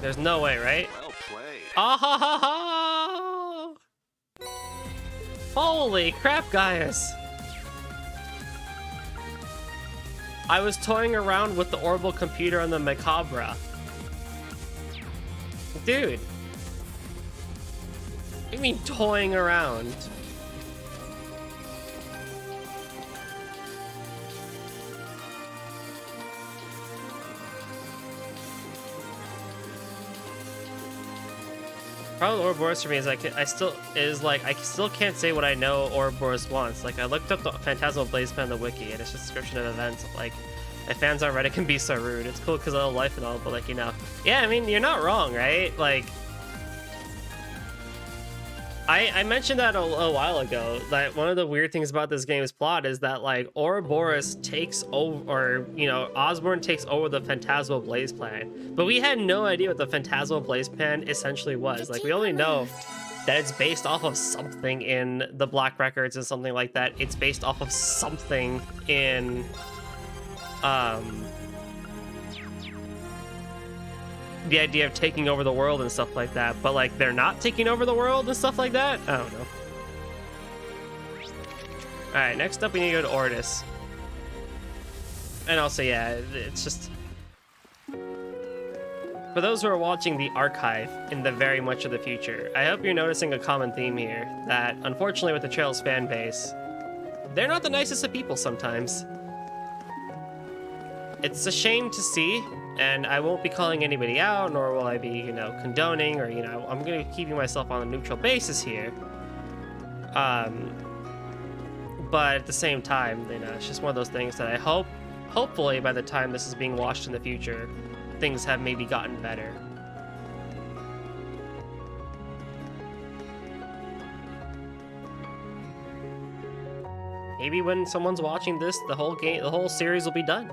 Speaker 1: There's no way, right?
Speaker 7: Well played.
Speaker 1: Ah ha ha ha! Holy crap, Gaius! I was toying around with the orbital computer on the Macabre. Dude. What do you mean toying around? Problem with Ouroboros for me is I still can't say what I know Ouroboros wants. Like I looked up the Phantasmal Blaze Pen on the wiki and its description of events. Like my fans on Reddit can be so rude. It's cool because of life and all, but like you know, yeah. I mean you're not wrong, right? Like I mentioned that a while ago. That one of the weird things about this game's plot is that like Ouroboros takes over, or you know, Osborne takes over the Phantasmal Blaze Plan, but we had no idea what the Phantasmal Blaze Plan essentially was. Like we only know that it's based off of something in the Black Records and something like that. It's based off of something in the idea of taking over the world and stuff like that, but like they're not taking over the world and stuff like that. I don't know. All right, next up we need to go to Ordis, and also yeah, it's just for those who are watching the archive in the very much of the future. I hope you're noticing a common theme here that unfortunately with the Trails fan base, they're not the nicest of people sometimes. It's a shame to see. And I won't be calling anybody out, nor will I be, you know, condoning, or, you know, I'm going to be keeping myself on a neutral basis here. But at the same time, you know, it's just one of those things that I hopefully by the time this is being watched in the future, things have maybe gotten better. Maybe when someone's watching this, the whole series will be done.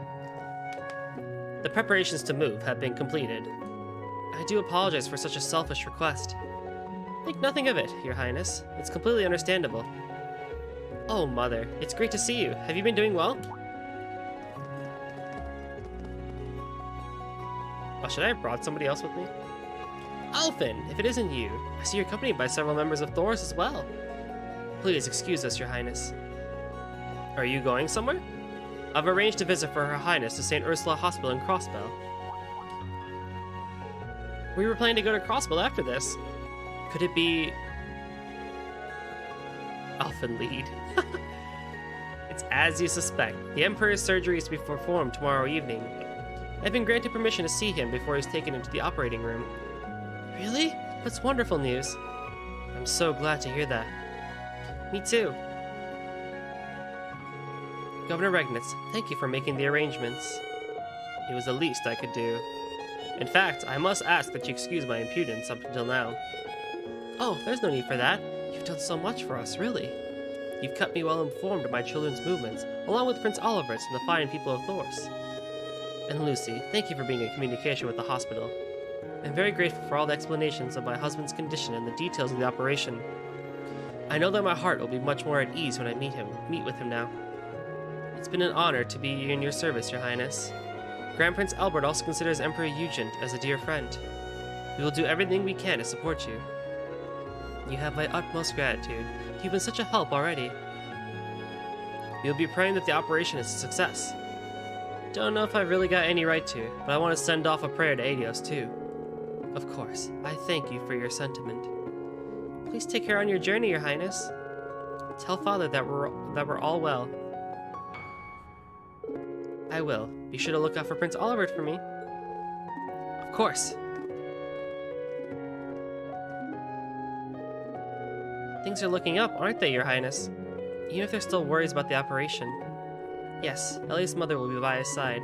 Speaker 1: The preparations to move have been completed. I do apologize for such a selfish request. Think nothing of it, Your Highness. It's completely understandable. Oh, Mother, it's great to see you. Have you been doing well? Oh, should I have brought somebody else with me? Alphen, if it isn't you, I see you're accompanied by several members of Thor's as well. Please excuse us, Your Highness. Are you going somewhere? I've arranged a visit for Her Highness to St. Ursula Hospital in Crossbell. We were planning to go to Crossbell after this. Could it be... Alphenlied? It's as you suspect. The Emperor's surgery is to be performed tomorrow evening. I've been granted permission to see him before he's taken into the operating room. Really? That's wonderful news. I'm so glad to hear that. Me too. Governor Regnitz, thank you for making the arrangements. It was the least I could do. In fact, I must ask that you excuse my impudence up until now. Oh, there's no need for that. You've done so much for us, really. You've kept me well informed of my children's movements, along with Prince Oliver's and the fine people of Thors. And Lucy, thank you for being in communication with the hospital. I'm very grateful for all the explanations of my husband's condition and the details of the operation. I know that my heart will be much more at ease when I meet with him now. It's been an honor to be in your service, Your Highness. Grand Prince Albert also considers Emperor Eugen as a dear friend. We will do everything we can to support you. You have my utmost gratitude. You've been such a help already. We'll be praying that the operation is a success. Don't know if I really got any right to, but I want to send off a prayer to Adios too. Of course, I thank you for your sentiment. Please take care on your journey, Your Highness. Tell Father that we're all well. I will. Be sure to look out for Prince Oliver for me. Of course. Things are looking up, aren't they, Your Highness? Even if there's still worries about the operation. Yes, Ellie's mother will be by his side.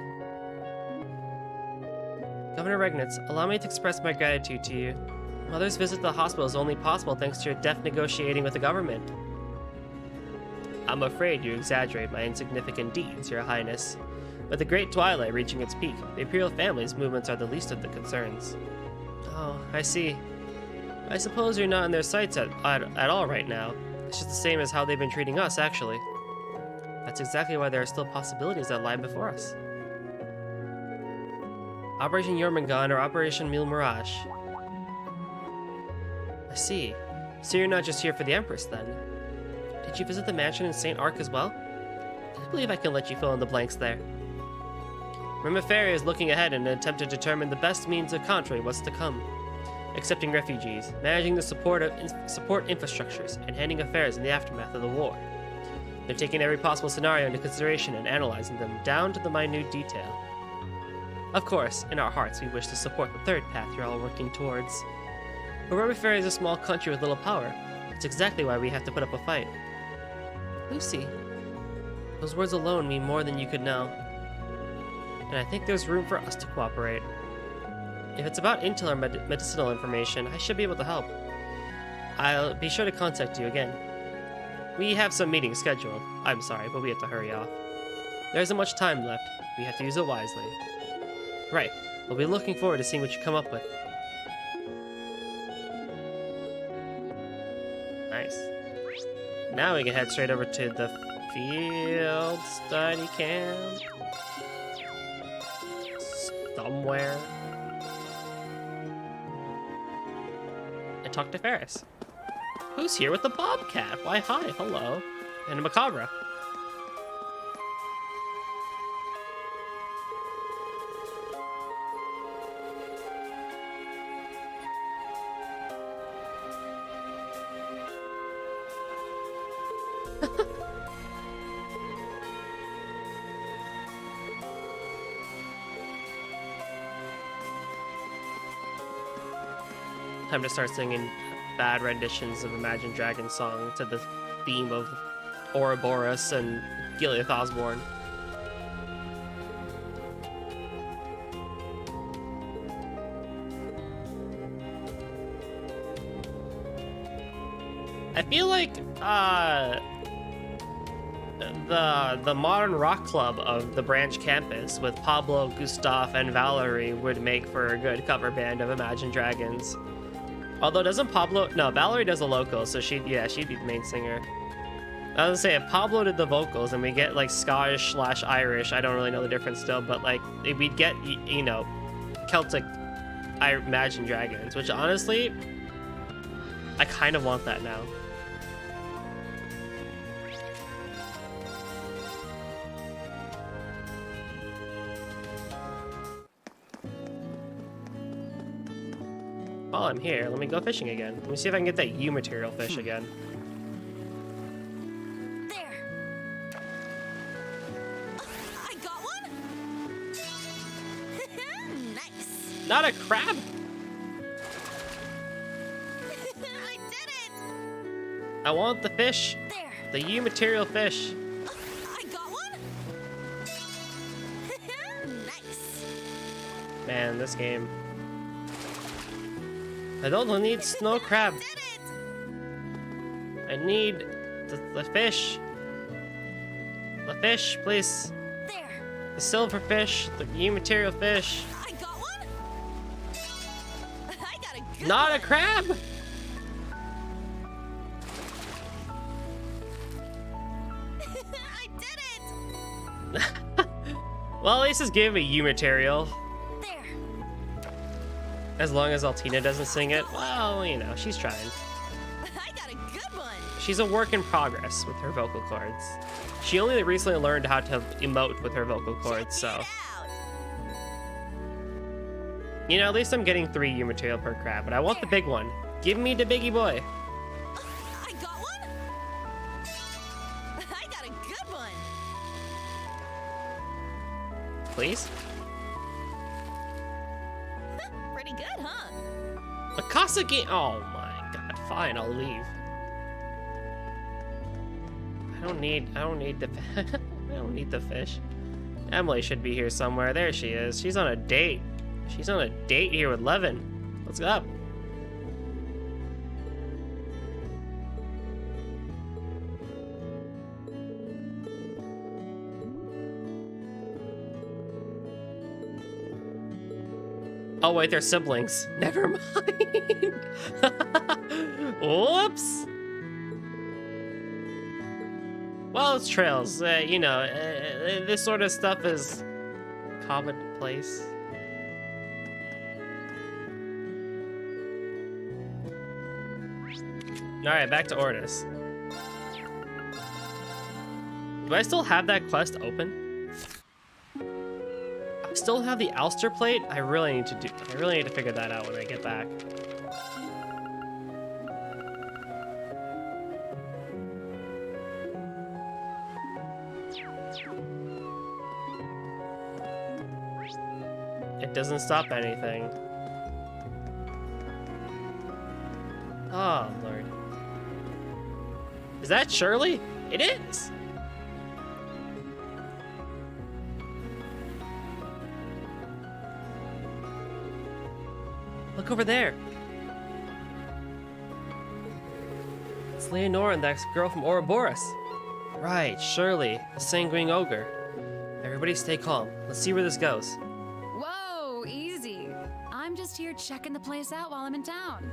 Speaker 1: Governor Regnitz, allow me to express my gratitude to you. Mother's visit to the hospital is only possible thanks to your deft negotiating with the government. I'm afraid you exaggerate my insignificant deeds, Your Highness. With the Great Twilight reaching its peak, the Imperial family's movements are the least of the concerns. Oh, I see. I suppose you're not in their sights at all right now. It's just the same as how they've been treating us, actually. That's exactly why there are still possibilities that lie before us. Operation Jormungand or Operation Mille Mirage. I see. So you're not just here for the Empress, then? Did you visit the mansion in St. Arc as well? I believe I can let you fill in the blanks there. Remiferia is looking ahead in an attempt to determine the best means of countering what's to come. Accepting refugees, managing the support infrastructures, and handling affairs in the aftermath of the war. They're taking every possible scenario into consideration and analyzing them down to the minute detail. Of course, in our hearts we wish to support the third path you're all working towards. But Remiferia is a small country with little power. That's exactly why we have to put up a fight. Lucy, those words alone mean more than you could know. And I think there's room for us to cooperate. If it's about intel or medicinal information, I should be able to help. I'll be sure to contact you again. We have some meetings scheduled. I'm sorry, but we have to hurry off. There isn't much time left. We have to use it wisely. Right. We'll be looking forward to seeing what you come up with. Nice. Now we can head straight over to the field study camp. Somewhere. And talk to Ferris. Who's here with the bobcat? Why, hi, hello. And a macabre. Time to start singing bad renditions of Imagine Dragons song to the theme of Ouroboros and Gileath Osborne. I feel like the modern rock club of the branch campus with Pablo, Gustav, and Valerie would make for a good cover band of Imagine Dragons. Although doesn't Pablo... No, Valerie does the locals, so she'd be the main singer. I was gonna say, if Pablo did the vocals and we get like Scottish/Irish, I don't really know the difference still, but like we'd get, you know, Celtic Imagine Dragons, which honestly, I kind of want that now. While I'm here, let me go fishing again. Let me see if I can get that U material fish again.
Speaker 2: There. I got one. Nice.
Speaker 1: Not a crab!
Speaker 2: I did it.
Speaker 1: I want the fish.
Speaker 2: There.
Speaker 1: The U material fish.
Speaker 2: I got one. Nice.
Speaker 1: Man, this game. I don't need snow crab.
Speaker 2: Did it.
Speaker 1: I need the fish. The fish, please.
Speaker 2: There.
Speaker 1: The silverfish, the new material fish.
Speaker 2: I got one. I got a good
Speaker 1: Not
Speaker 2: one.
Speaker 1: a crab!
Speaker 2: I did it.
Speaker 1: Well, at least it's giving me U material.
Speaker 2: There.
Speaker 1: As long as Altina doesn't sing it, well, you know, she's trying.
Speaker 2: I got a good one.
Speaker 1: She's a work in progress with her vocal cords. She only recently learned how to emote with her vocal cords, so...
Speaker 2: Check it out.
Speaker 1: You know, at least I'm getting 3 U material per crab, but I want the big one. Give me the biggie boy.
Speaker 2: I got one. I got a good one.
Speaker 1: Please?
Speaker 2: Pretty good, huh?
Speaker 1: Akasagi. Oh my god, fine, I'll leave. I don't need the I don't need the fish. Emily should be here somewhere. There she is. She's on a date. She's on a date here with Levin. What's up? Oh wait, they're siblings. Never mind. Whoops. Well, it's trails. You know, this sort of stuff is commonplace. Alright, back to Ortis. Do I still have that quest open? I still have the Alster plate? I really need to figure that out when I get back. It doesn't stop anything. Oh, Lord. Is that Shirley? It is! Look over there. It's Leonora and that girl from Ouroboros. Right, Shirley, the sanguine ogre. Everybody stay calm. Let's see where this goes.
Speaker 8: Whoa, easy. I'm just here checking the place out while I'm in town.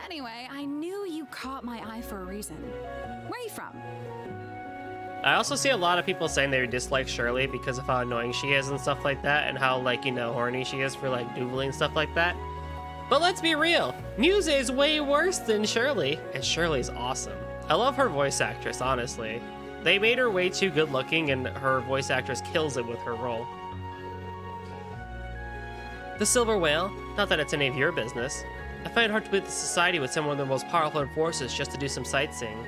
Speaker 8: Anyway, I knew you caught my eye for a reason. Where are you from?
Speaker 1: I also see a lot of people saying they dislike Shirley because of how annoying she is and stuff like that, and how, like, you know, horny she is for, like, doodling and stuff like that. But let's be real, Muse is way worse than Shirley, and Shirley's awesome. I love her voice actress, honestly. They made her way too good looking, and her voice actress kills it with her role. The Silver Whale, not that it's any of your business. I find it hard to believe the society would send one of their most powerful enforcers just to do some sightseeing.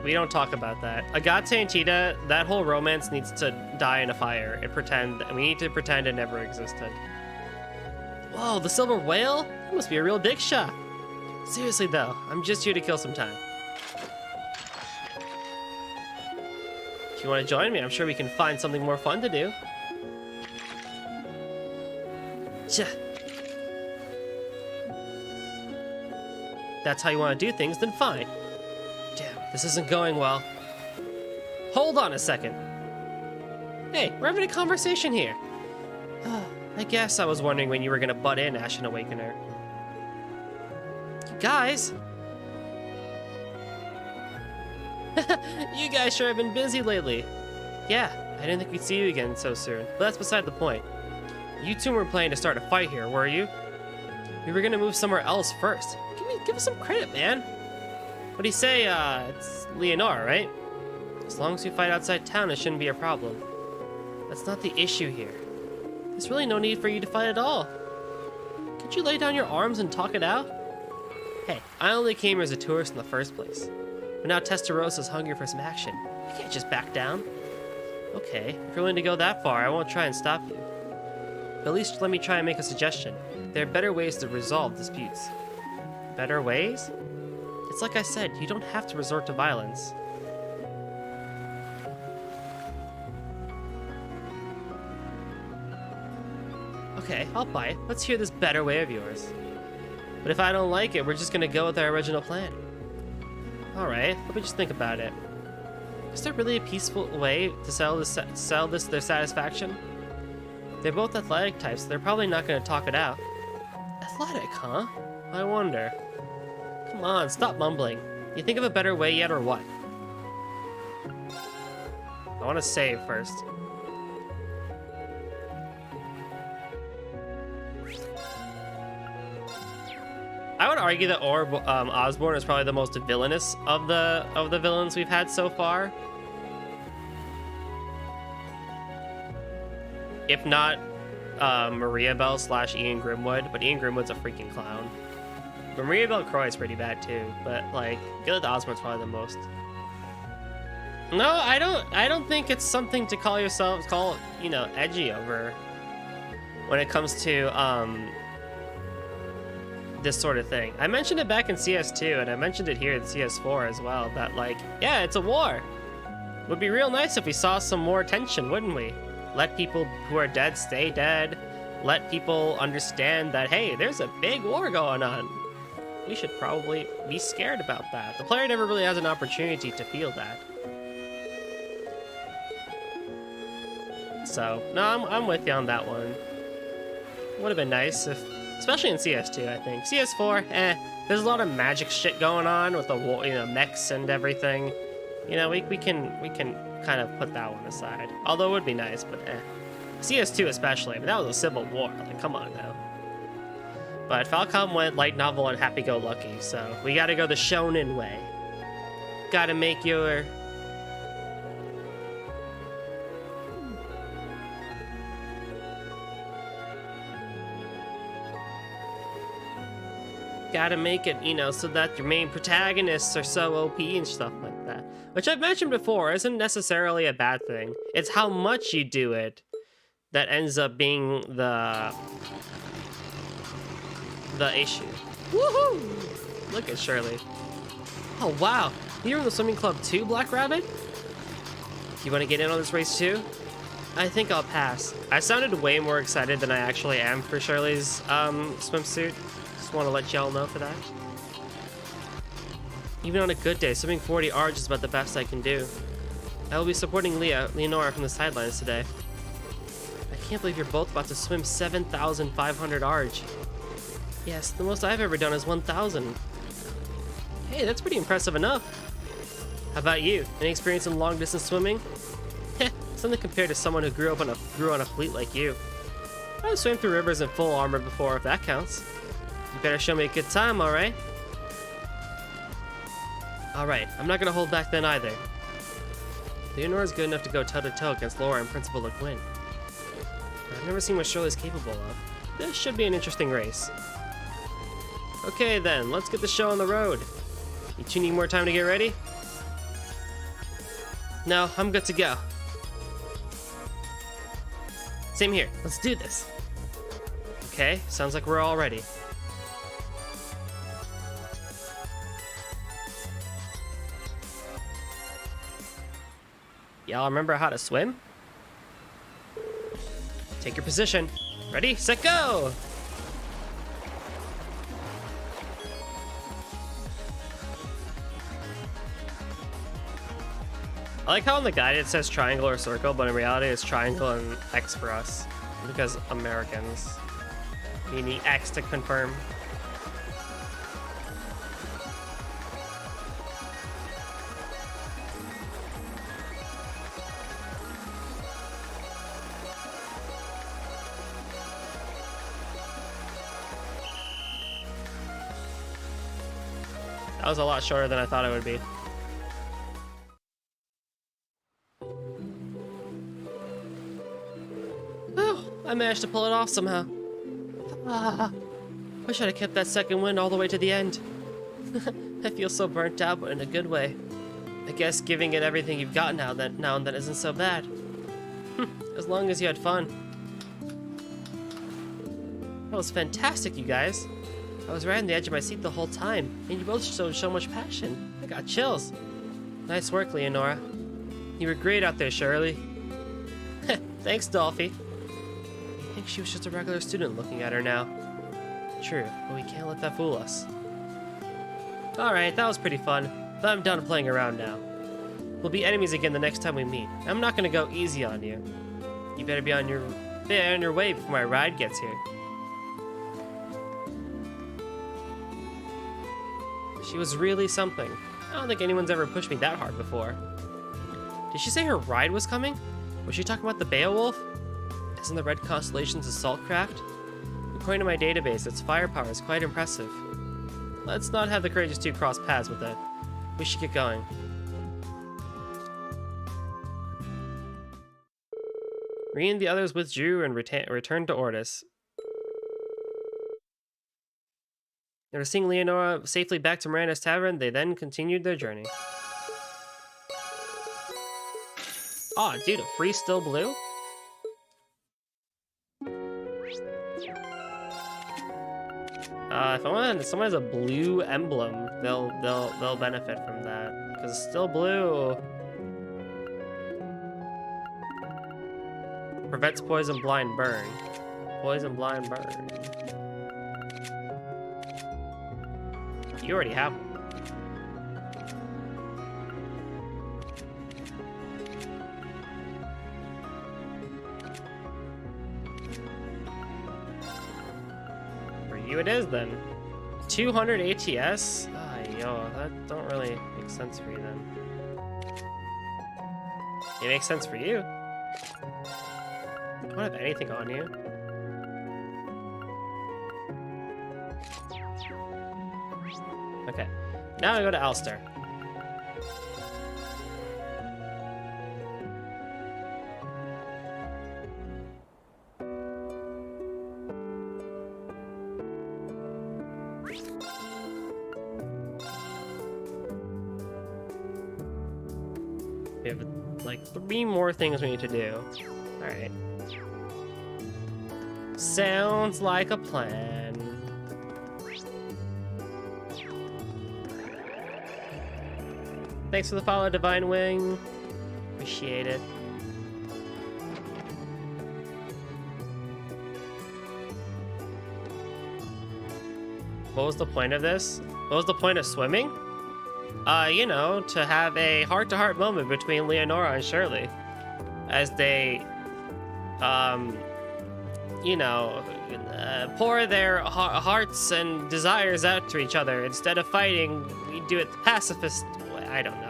Speaker 1: We don't talk about that. Agate and Tita, that whole romance needs to die in a fire and pretend. We need to pretend it never existed. Whoa, the Silver Whale? That must be a real big shot. Seriously though, I'm just here to kill some time. If you want to join me, I'm sure we can find something more fun to do. Tja. That's how you want to do things, then fine. Damn, this isn't going well. Hold on a second. Hey, we're having a conversation here. I guess I was wondering when you were gonna butt in, Ashen Awakener. You guys! You guys sure have been busy lately. Yeah, I didn't think we'd see you again so soon, but that's beside the point. You two were planning to start a fight here, were you? We were gonna move somewhere else first. Give us some credit, man. What'd he say? It's Leonora, right? As long as we fight outside town, it shouldn't be a problem. That's not the issue here. There's really no need for you to fight at all. Could you lay down your arms and talk it out? Hey, I only came here as a tourist in the first place. But now Testarosa's hungry for some action. You can't just back down. Okay, if you're willing to go that far, I won't try and stop you. But at least let me try and make a suggestion. There are better ways to resolve disputes. Better ways? It's like I said, you don't have to resort to violence. Okay, I'll buy it. Let's hear this better way of yours. But if I don't like it, we're just gonna go with our original plan. Alright, let me just think about it. Is there really a peaceful way to sell this their satisfaction? They're both athletic types, so they're probably not going to talk it out. Athletic, huh? I wonder. Come on, stop mumbling. You think of a better way yet, or what? I want to save first. I would argue that Osborne is probably the most villainous of the villains we've had so far. If not Maria Bell / Ian Grimwood, but Ian Grimwood's a freaking clown. But Maria Bell Croy is pretty bad too, but like Gillet Osborne's probably the most. No, I don't think it's something to call you know, edgy over when it comes to this sort of thing. I mentioned it back in CS2, and I mentioned it here in CS4 as well, that like, yeah, it's a war. It would be real nice if we saw some more tension, wouldn't we? Let people who are dead stay dead. Let people understand that, hey, there's a big war going on. We should probably be scared about that. The player never really has an opportunity to feel that. So, no, I'm with you on that one. Would have been nice if, especially in CS2, I think. CS4, there's a lot of magic shit going on with the, you know, mechs and everything. You know, we can kind of put that one aside. Although it would be nice, but CS2 especially. I mean, that was a civil war. Like, come on now. But Falcom went light novel and happy-go-lucky, so we gotta go the shonen way. Gotta make your... Gotta make it, you know, so that your main protagonists are so OP and stuff like that. Which I've mentioned before isn't necessarily a bad thing. It's how much you do it that ends up being the issue. Woohoo! Look at Shirley. Oh wow, you're in the swimming club too, Black Rabbit? You want to get in on this race too? I think I'll pass. I sounded way more excited than I actually am for Shirley's swimsuit. Just want to let y'all know for that. Even on a good day, swimming 40 Arch is about the best I can do. I will be supporting Leonora from the sidelines today. I can't believe you're both about to swim 7,500 Arch. Yes, the most I've ever done is 1,000. Hey, that's pretty impressive enough. How about you? Any experience in long-distance swimming? Heh, something compared to someone who grew on a fleet like you. I've swam through rivers in full armor before, if that counts. You better show me a good time, alright? Alright, I'm not gonna hold back then either. Leonora's good enough to go toe-to-toe against Laura and Principal LeGuin. I've never seen what Shirley's capable of. This should be an interesting race. Okay then, let's get the show on the road. You two need more time to get ready? No, I'm good to go. Same here, let's do this. Okay, sounds like we're all ready. Y'all remember how to swim? Take your position. Ready, set, go! I like how on the guide it says triangle or circle, but in reality it's triangle and X for us. Because Americans. You need X to confirm. That was a lot shorter than I thought it would be. Oh, I managed to pull it off somehow. Wish I'd have kept that second wind all the way to the end. I feel so burnt out, but in a good way. I guess giving it everything you've got now and then isn't so bad. As long as you had fun. That was fantastic, you guys. I was right on the edge of my seat the whole time, and you both showed so much passion. I got chills. Nice work, Leonora. You were great out there, Shirley. Thanks, Dolphy. I think she was just a regular student looking at her now. True, but we can't let that fool us. Alright, that was pretty fun, but I'm done playing around now. We'll be enemies again the next time we meet. I'm not gonna go easy on you. You better be on your way before my ride gets here. She was really something. I don't think anyone's ever pushed me that hard before. Did she say her ride was coming? Was she talking about the Beowulf? Isn't the Red Constellation's assault craft? According to my database, its firepower is quite impressive. Let's not have the Courageous Two cross paths with it. We should get going. Reen and the others withdrew and returned to Ortis. After seeing Leonora safely back to Miranda's tavern, they then continued their journey. Aw, dude, a free still blue? If someone has a blue emblem, they'll benefit from that. Cause still blue prevents poison, blind, burn. Poison, blind, burn. You already have one. For you it is then. 200 ATS? Ah, yo, that don't really make sense for you then. It makes sense for you. I don't have anything on you. Okay, now I go to Alster. We have like 3 more things we need to do. All right. Sounds like a plan. Thanks for the follow, Divine Wing. Appreciate it. What was the point of this? What was the point of swimming? You know, to have a heart-to-heart moment between Leonora and Shirley. As they, you know, pour their hearts and desires out to each other. Instead of fighting, we do it the pacifist way. I don't know.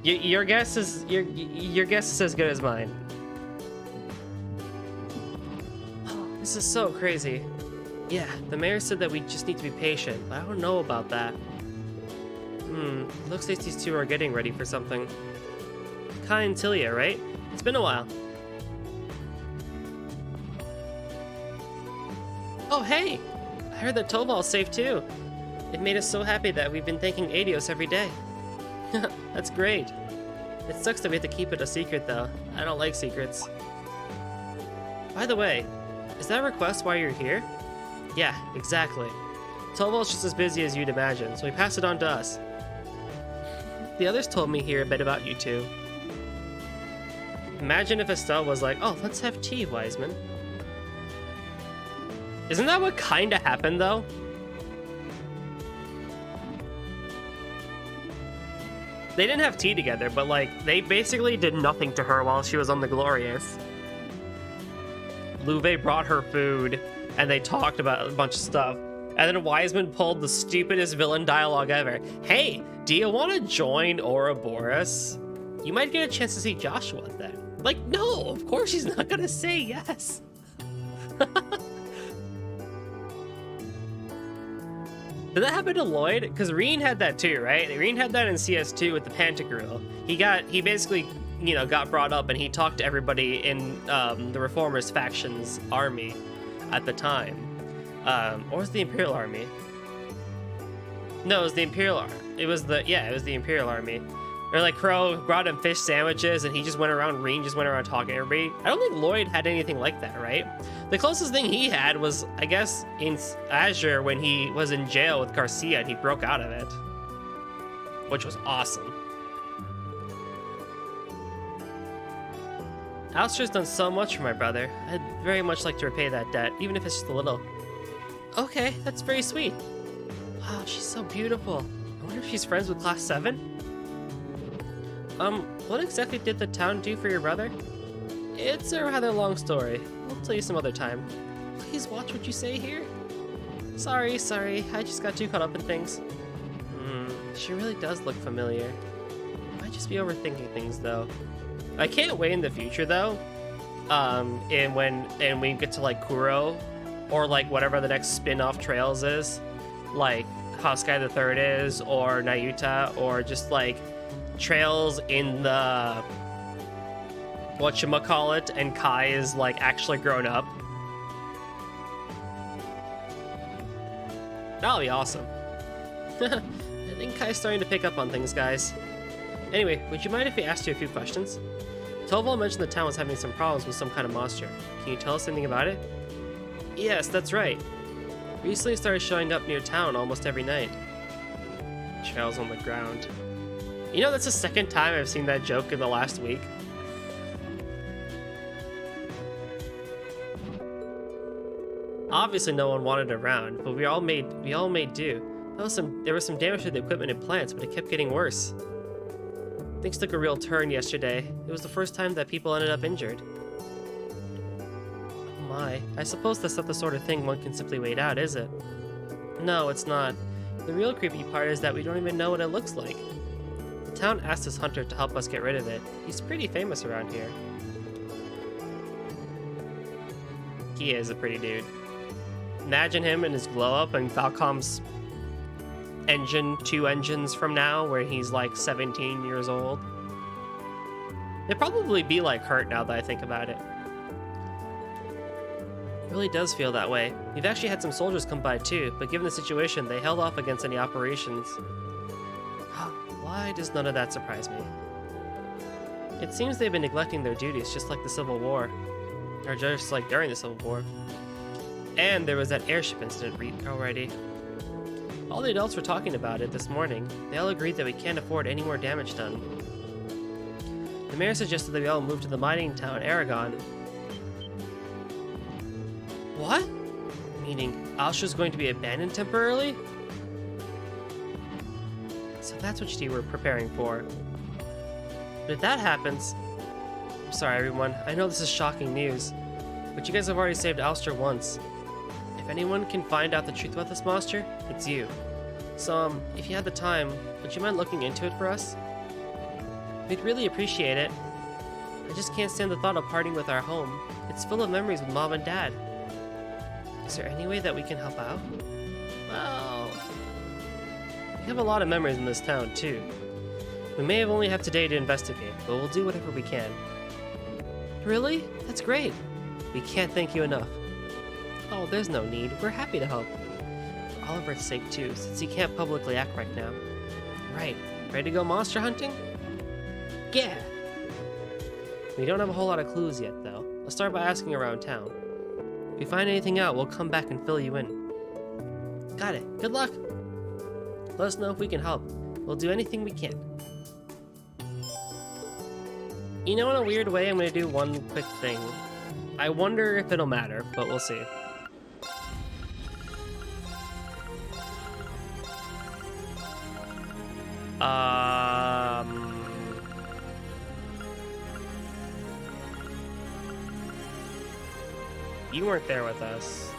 Speaker 1: Your guess is your guess is as good as mine. Oh, this is so crazy. Yeah, the mayor said that we just need to be patient, but I don't know about that. Looks like these two are getting ready for something. Kai and Tilia, right? It's been a while. Oh, hey! I heard that Toval's safe too. It made us so happy that we've been thanking Adios every day. That's great. It sucks that we have to keep it a secret though. I don't like secrets. By the way, is that a request while you're here? Yeah, exactly. Toval's just as busy as you'd imagine, so he passed it on to us. The others told me here a bit about you two. Imagine if Estelle was like, oh, let's have tea, Wiseman. Isn't that what kinda happened though? They didn't have tea together, but like, they basically did nothing to her while she was on the Glorious. Louvet brought her food, and they talked about a bunch of stuff. And then Wiseman pulled the stupidest villain dialogue ever. Hey, do you want to join Ouroboros? You might get a chance to see Joshua then. Like, no, of course she's not gonna say yes. Did that happen to Lloyd? Because Reen had that too, right? Reen had that in CS2 with the Pantagruel. He basically, you know, got brought up and he talked to everybody in the Reformers faction's army at the time. Or was it the Imperial army? No, it was the Imperial army. It was the Imperial army. Or like Crow brought him fish sandwiches and he just went around, Reen just went around talking to everybody. I don't think Lloyd had anything like that, right? The closest thing he had was, I guess, in Azure when he was in jail with Garcia and he broke out of it. Which was awesome. Alster's done so much for my brother. I'd very much like to repay that debt, even if it's just a little. Okay, that's very sweet. Wow, she's so beautiful. I wonder if she's friends with Class 7? What exactly did the town do for your brother? It's a rather long story. I'll tell you some other time. Please watch what you say here. Sorry, I just got too caught up in things. She really does look familiar. Might just be overthinking things, though. I can't wait in the future, though. And when we get to, like, Kuro, or, like, whatever the next spin-off Trails is, like how Sky the Third is, or Nayuta, or just, like, Trails in the whatchamacallit, and Kai is, like, actually grown up. That'll be awesome. I think Kai's starting to pick up on things, guys. Anyway, would you mind if we asked you a few questions? Toval mentioned the town was having some problems with some kind of monster. Can you tell us anything about it? Yes, that's right. Recently started showing up near town almost every night. Trails on the ground. You know, that's the second time I've seen that joke in the last week. Obviously no one wanted it around, but we all made do. There was some damage to the equipment and plants, but it kept getting worse. Things took a real turn yesterday. It was the first time that people ended up injured. Oh my, I suppose that's not the sort of thing one can simply wait out, is it? No, it's not. The real creepy part is that we don't even know what it looks like. The town asked this hunter to help us get rid of it. He's pretty famous around here. He is a pretty dude. Imagine him in his glow-up and Falcom's engine 2 engines from now, where he's like 17 years old. It'd probably be like Hurt now that I think about it. It really does feel that way. We've actually had some soldiers come by too, but given the situation, they held off against any operations. Why does none of that surprise me? It seems they've been neglecting their duties just like the Civil War. Or just like during the Civil War. And there was that airship incident already. All the adults were talking about it this morning. They all agreed that we can't afford any more damage done. The mayor suggested that we all move to the mining town, Aragon. What? Meaning Alster's going to be abandoned temporarily? So that's what you were preparing for. But if that happens... I'm sorry everyone, I know this is shocking news, but you guys have already saved Alster once. If anyone can find out the truth about this monster, it's you. So, if you had the time, would you mind looking into it for us? We'd really appreciate it. I just can't stand the thought of parting with our home. It's full of memories with Mom and Dad. Is there any way that we can help out? Well... we have a lot of memories in this town, too. We may only have today to investigate, but we'll do whatever we can. Really? That's great. We can't thank you enough. Oh, there's no need. We're happy to help. For Oliver's sake, too, since he can't publicly act right now. Right. Ready to go monster hunting? Yeah! We don't have a whole lot of clues yet, though. Let's start by asking around town. If we find anything out, we'll come back and fill you in. Got it. Good luck! Let us know if we can help. We'll do anything we can. You know, in a weird way, I'm going to do one quick thing. I wonder if it'll matter, but we'll see. You weren't there with us.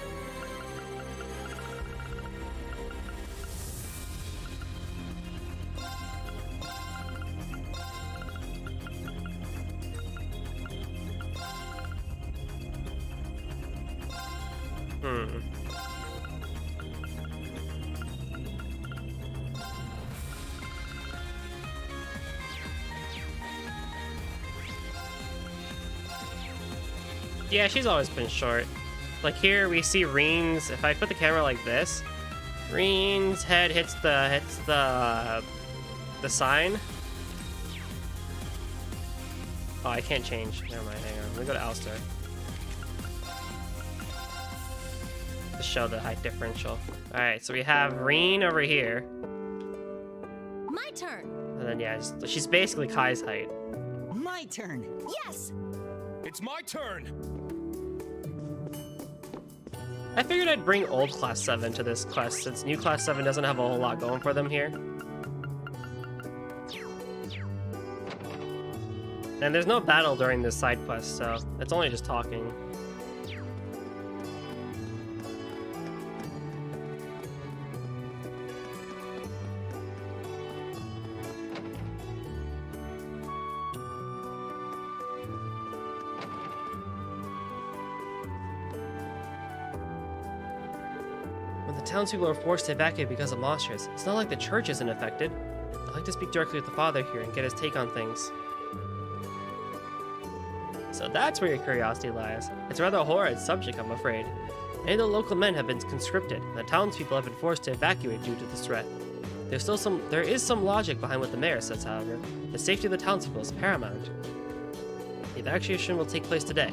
Speaker 1: Yeah, she's always been short. Like here, we see Reen's. If I put the camera like this, Reen's head hits the sign. Oh, I can't change. Never mind. Hang on. Let me go to Alster to show the height differential. All right, so we have Reen over here.
Speaker 2: My turn.
Speaker 1: And then yeah, she's basically Kai's height.
Speaker 5: My turn.
Speaker 2: Yes.
Speaker 3: It's my turn.
Speaker 1: I figured I'd bring old Class 7 to this quest, since new Class 7 doesn't have a whole lot going for them here. And there's no battle during this side quest, so it's only just talking. When the townspeople are forced to evacuate because of monsters, it's not like the church isn't affected. I'd like to speak directly with the father here and get his take on things. So that's where your curiosity lies. It's a rather horrid subject, I'm afraid. Many of the local men have been conscripted, and the townspeople have been forced to evacuate due to this threat. There is some logic behind what the mayor says, however. The safety of the townspeople is paramount. The evacuation will take place today.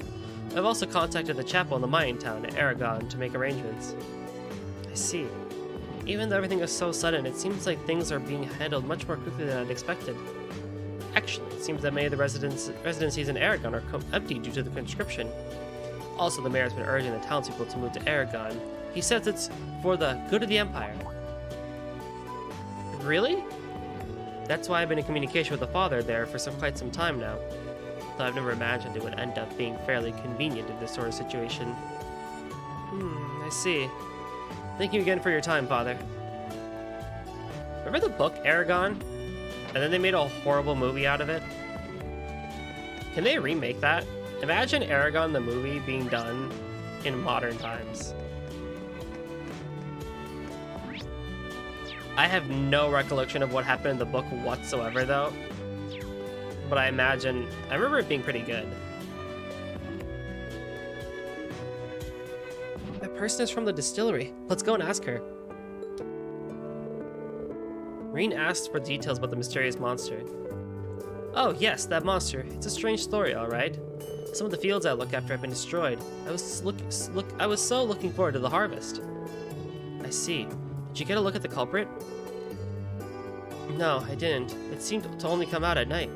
Speaker 1: I've also contacted the chapel in the mining town at Aragon to make arrangements. I see. Even though everything is so sudden, it seems like things are being handled much more quickly than I'd expected. Actually, it seems that many of the residencies in Aragon are empty due to the conscription. Also, the mayor has been urging the townspeople to move to Aragon. He says it's for the good of the Empire. Really? That's why I've been in communication with the father there for quite some time now. Though I've never imagined it would end up being fairly convenient in this sort of situation. I see. Thank you again for your time, Father. Remember the book, Aragon? And then they made a horrible movie out of it? Can they remake that? Imagine Aragon the movie being done in modern times. I have no recollection of what happened in the book whatsoever, though. But I remember it being pretty good. That person is from the distillery. Let's go and ask her. Reen asked for details about the mysterious monster. Oh yes, that monster. It's a strange story, alright. Some of the fields I look after have been destroyed. I was so looking forward to the harvest. I see. Did you get a look at the culprit? No, I didn't. It seemed to only come out at night.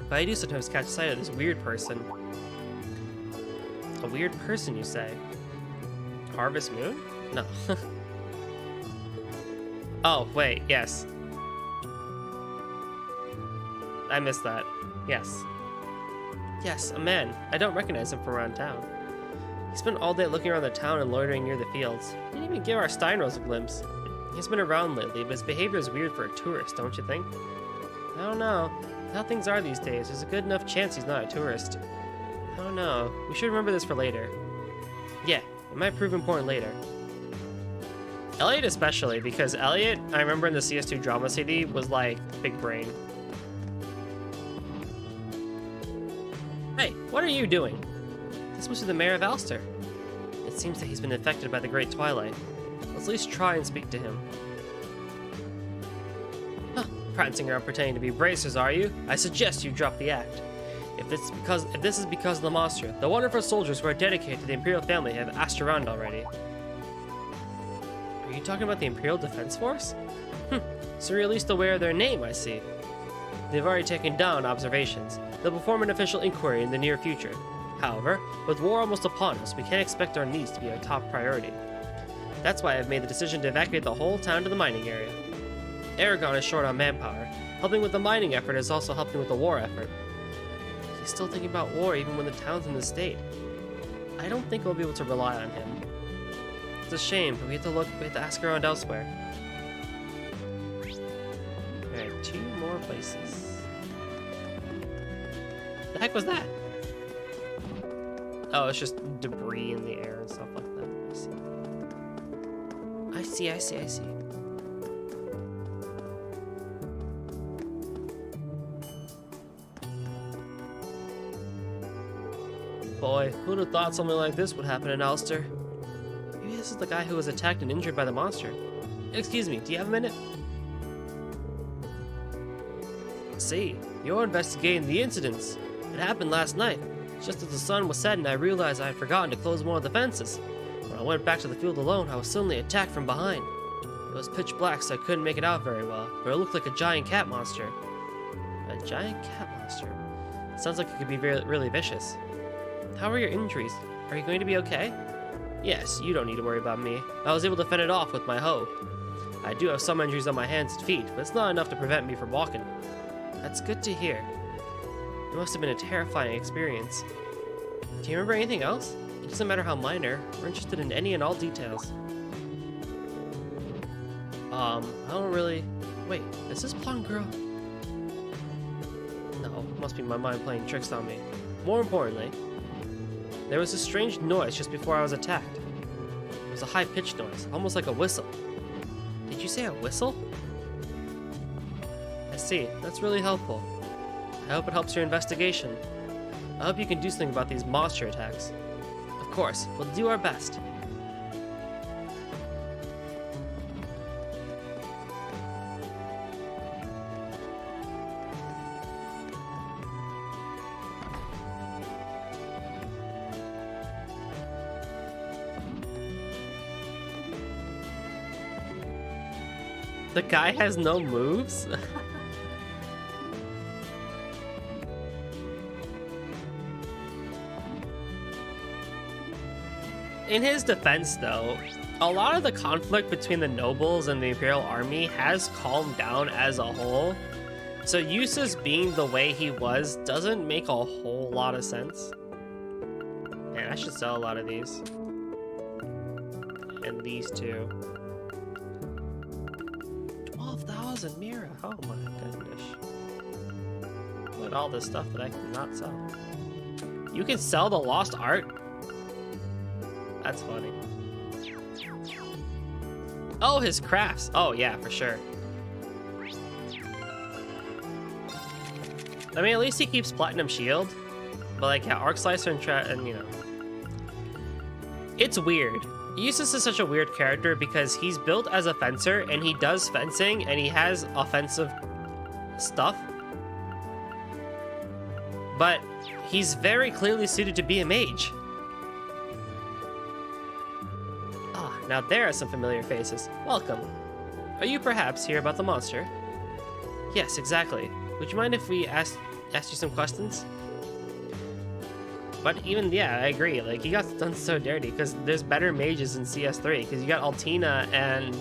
Speaker 1: But I do sometimes catch sight of this weird person. A weird person, you say? Harvest Moon? No. Oh, wait, yes. I missed that. Yes. Yes, a man. I don't recognize him from around town. He spent all day looking around the town and loitering near the fields. He didn't even give our Steinrose a glimpse. He's been around lately, but his behavior is weird for a tourist, don't you think? I don't know. How things are these days, there's a good enough chance he's not a tourist. I don't know. We should remember this for later. Yeah, it might prove important later. Elliot especially, because Elliot, I remember in the CS2 drama CD, was like big brain. Hey, what are you doing? This must be the mayor of Alster. It seems that he's been infected by the Great Twilight. Let's at least try and speak to him. Huh, prancing around pretending to be bracers, are you? I suggest you drop the act. If this is because of the monster, the wonderful soldiers who are dedicated to the Imperial family have asked around already. Are you talking about the Imperial Defense Force? So you're at least aware of their name, I see. They've already taken down observations. They'll perform an official inquiry in the near future. However, with war almost upon us, we can't expect our needs to be our top priority. That's why I've made the decision to evacuate the whole town to the mining area. Aragon is short on manpower. Helping with the mining effort is also helping with the war effort. He's still thinking about war even when the town's in the state. I don't think we'll be able to rely on him. It's a shame, but we have to ask around elsewhere. Alright, 2 more places. The heck was that? Oh, it's just debris in the air and stuff like that. I see. Boy, who'd have thought something like this would happen in Alster? Maybe this is the guy who was attacked and injured by the monster. Excuse me, do you have a minute? See, you're investigating the incidents. It happened last night. Just as the sun was setting, I realized I had forgotten to close one of the fences. When I went back to the field alone, I was suddenly attacked from behind. It was pitch black, so I couldn't make it out very well, but it looked like a giant cat monster. A giant cat monster? Sounds like it could be really vicious. How are your injuries? Are you going to be okay? Yes, you don't need to worry about me. I was able to fend it off with my hoe. I do have some injuries on my hands and feet, but it's not enough to prevent me from walking. That's good to hear. It must have been a terrifying experience. Do you remember anything else? It doesn't matter how minor. We're interested in any and all details. I don't really... Wait, is this blonde girl? No, must be my mind playing tricks on me. More importantly, there was a strange noise just before I was attacked. It was a high-pitched noise, almost like a whistle. Did you say a whistle? I see, that's really helpful. I hope it helps your investigation. I hope you can do something about these monster attacks. Of course, we'll do our best. The guy has no moves? In his defense, though, a lot of the conflict between the nobles and the Imperial army has calmed down as a whole. So Eustace being the way he was doesn't make a whole lot of sense. Man, I should sell a lot of these. And these two. 12,000 Mira. Oh my goodness. Look at all this stuff that I cannot sell. You can sell the lost art? That's funny. Oh, his crafts. Oh yeah, for sure. I mean, at least he keeps Platinum Shield. But like, yeah, Arc Slicer and you know. It's weird. Eustace is such a weird character because he's built as a fencer and he does fencing and he has offensive stuff. But he's very clearly suited to be a mage. Ah, now there are some familiar faces. Welcome. Are you perhaps here about the monster? Yes, exactly. Would you mind if we asked you some questions? But even, yeah, I agree. Like, he got done so dirty because there's better mages in CS3 because you got Altina and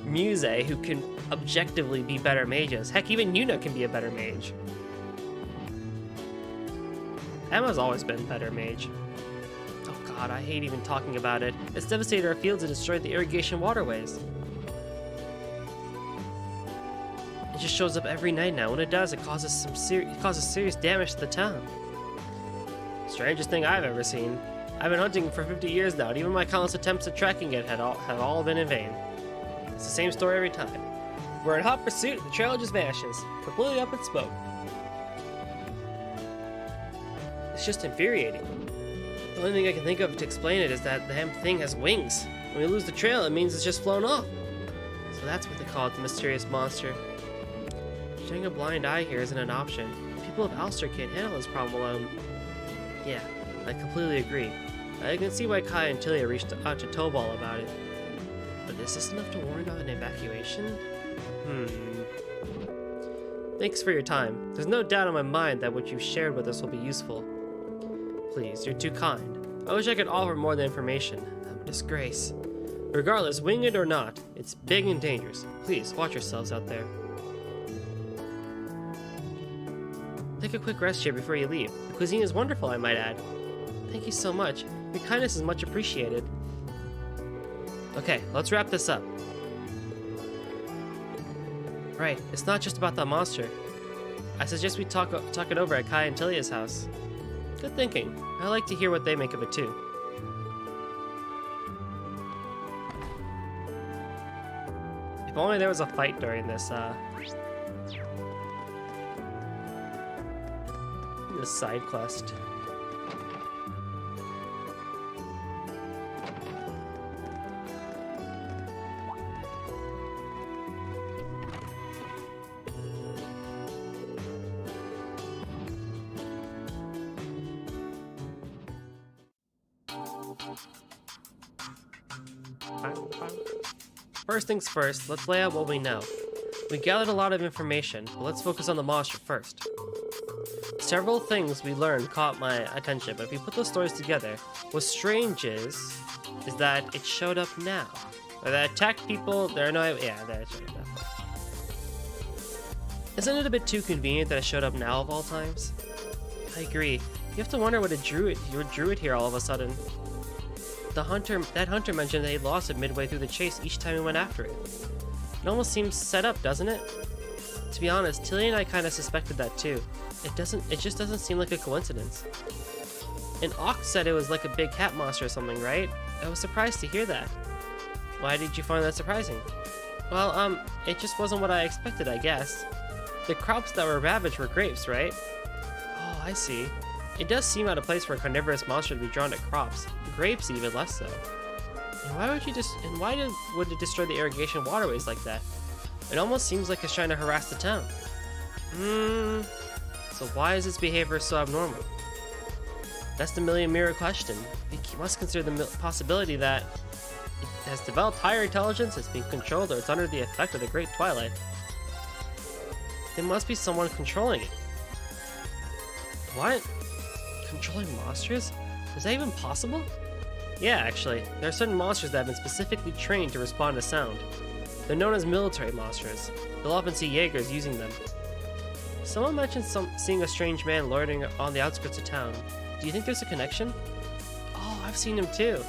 Speaker 1: Muse who can objectively be better mages. Heck, even Yuna can be a better mage. Emma's always been better mage. Oh god, I hate even talking about it. It's devastated our fields and destroyed the irrigation waterways. It just shows up every night now. When it does, it causes serious damage to the town. Strangest thing I've ever seen. I've been hunting for 50 years now, and even my countless attempts at tracking it have all been in vain. It's the same story every time. We're in hot pursuit, the trail just vanishes, completely up in smoke. It's just infuriating. The only thing I can think of to explain it is that the damn thing has wings. When we lose the trail, it means it's just flown off. So that's what they call it, the mysterious monster. Shutting a blind eye here isn't an option. People of Alster can't handle this problem alone. Yeah, I completely agree. I can see why Kai and Tilia reached out to Tobal about it. But is this enough to warrant an evacuation? Thanks for your time. There's no doubt in my mind that what you've shared with us will be useful. Please, you're too kind. I wish I could offer more of the information. I'm a disgrace. Regardless, winged or not, it's big and dangerous. Please, watch yourselves out there. Take a quick rest here before you leave. The cuisine is wonderful, I might add. Thank you so much. Your kindness is much appreciated. Okay, let's wrap this up. Right, it's not just about that monster. I suggest we talk it over at Kai and Tilia's house. Good thinking. I like to hear what they make of it too. If only there was a fight during this side quest. First things first, let's lay out what we know. We gathered a lot of information, but let's focus on the monster first. Several things we learned caught my attention, but if we put those stories together, what's strange is that it showed up now. Or that attacked people, there are no... yeah, that it showed up now. Isn't it a bit too convenient that it showed up now of all times? I agree. You have to wonder what drew it here all of a sudden. That hunter mentioned that he lost it midway through the chase each time he went after it. It almost seems set up, doesn't it? To be honest, Tilly and I kind of suspected that too. It just doesn't seem like a coincidence. And Ox said it was like a big cat monster or something, right? I was surprised to hear that. Why did you find that surprising? Well, it just wasn't what I expected, I guess. The crops that were ravaged were grapes, right? Oh, I see. It does seem out of place for a carnivorous monster to be drawn to crops. Grapes even less so. And why would it destroy the irrigation waterways like that? It almost seems like it's trying to harass the town. So why is its behavior so abnormal? That's the million-mirror question. We must consider the possibility that it has developed higher intelligence, it's being controlled, or it's under the effect of the Great Twilight. There must be someone controlling it. What? Controlling monsters? Is that even possible? Yeah, actually. There are certain monsters that have been specifically trained to respond to sound. They're known as military monsters. You'll often see Jaegers using them. Someone mentioned seeing a strange man loitering on the outskirts of town. Do you think there's a connection? Oh, I've seen him too.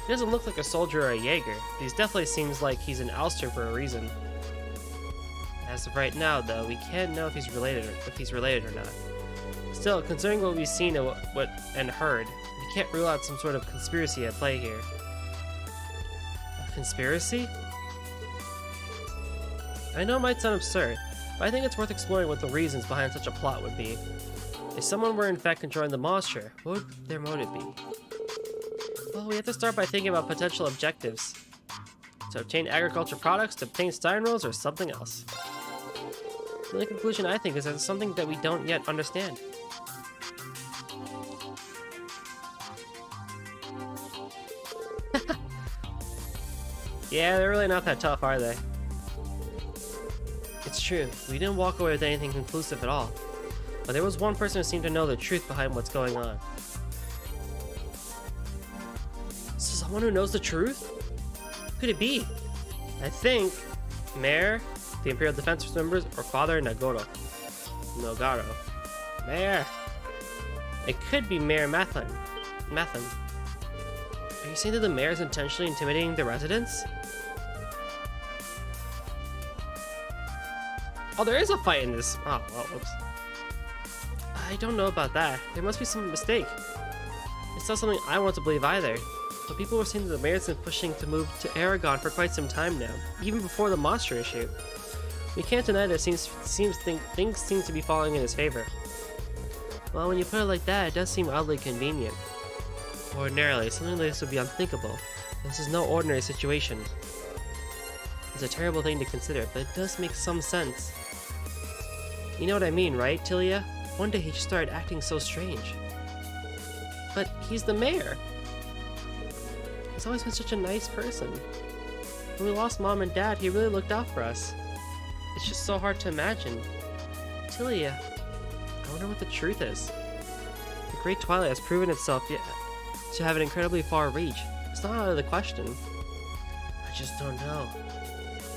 Speaker 1: He doesn't look like a soldier or a Jaeger, but he definitely seems like he's an Alster for a reason. As of right now, though, we can't know if he's related or not. Still, considering what we've seen and heard, we can't rule out some sort of conspiracy at play here. A conspiracy? I know it might sound absurd, but I think it's worth exploring what the reasons behind such a plot would be. If someone were in fact controlling the monster, what would their motive be? Well, we have to start by thinking about potential objectives. To obtain agriculture products, to obtain stein rolls, or something else. The only conclusion I think is that it's something that we don't yet understand. Yeah, they're really not that tough, are they? It's true, we didn't walk away with anything conclusive at all. But there was one person who seemed to know the truth behind what's going on. Someone who knows the truth? Who could it be? I think Mayor, the Imperial Defense members, or Father Nogaro. Mayor! It could be Mayor Mathan. Are you saying that the mayor is intentionally intimidating the residents? Oh, there is a fight in this. Oh, well, whoops. I don't know about that. There must be some mistake. It's not something I want to believe either. But people were saying that the mayor's been pushing to move to Aragon for quite some time now, even before the monster issue. We can't deny that things seem to be falling in his favor. Well, when you put it like that, it does seem oddly convenient. Ordinarily, something like this would be unthinkable. This is no ordinary situation. It's a terrible thing to consider, but it does make some sense. You know what I mean, right, Tilia? One day he just started acting so strange. But he's the mayor. He's always been such a nice person. When we lost Mom and Dad, he really looked out for us. It's just so hard to imagine. Tilia, I wonder what the truth is. The Great Twilight has proven itself to have an incredibly far reach. It's not out of the question. I just don't know.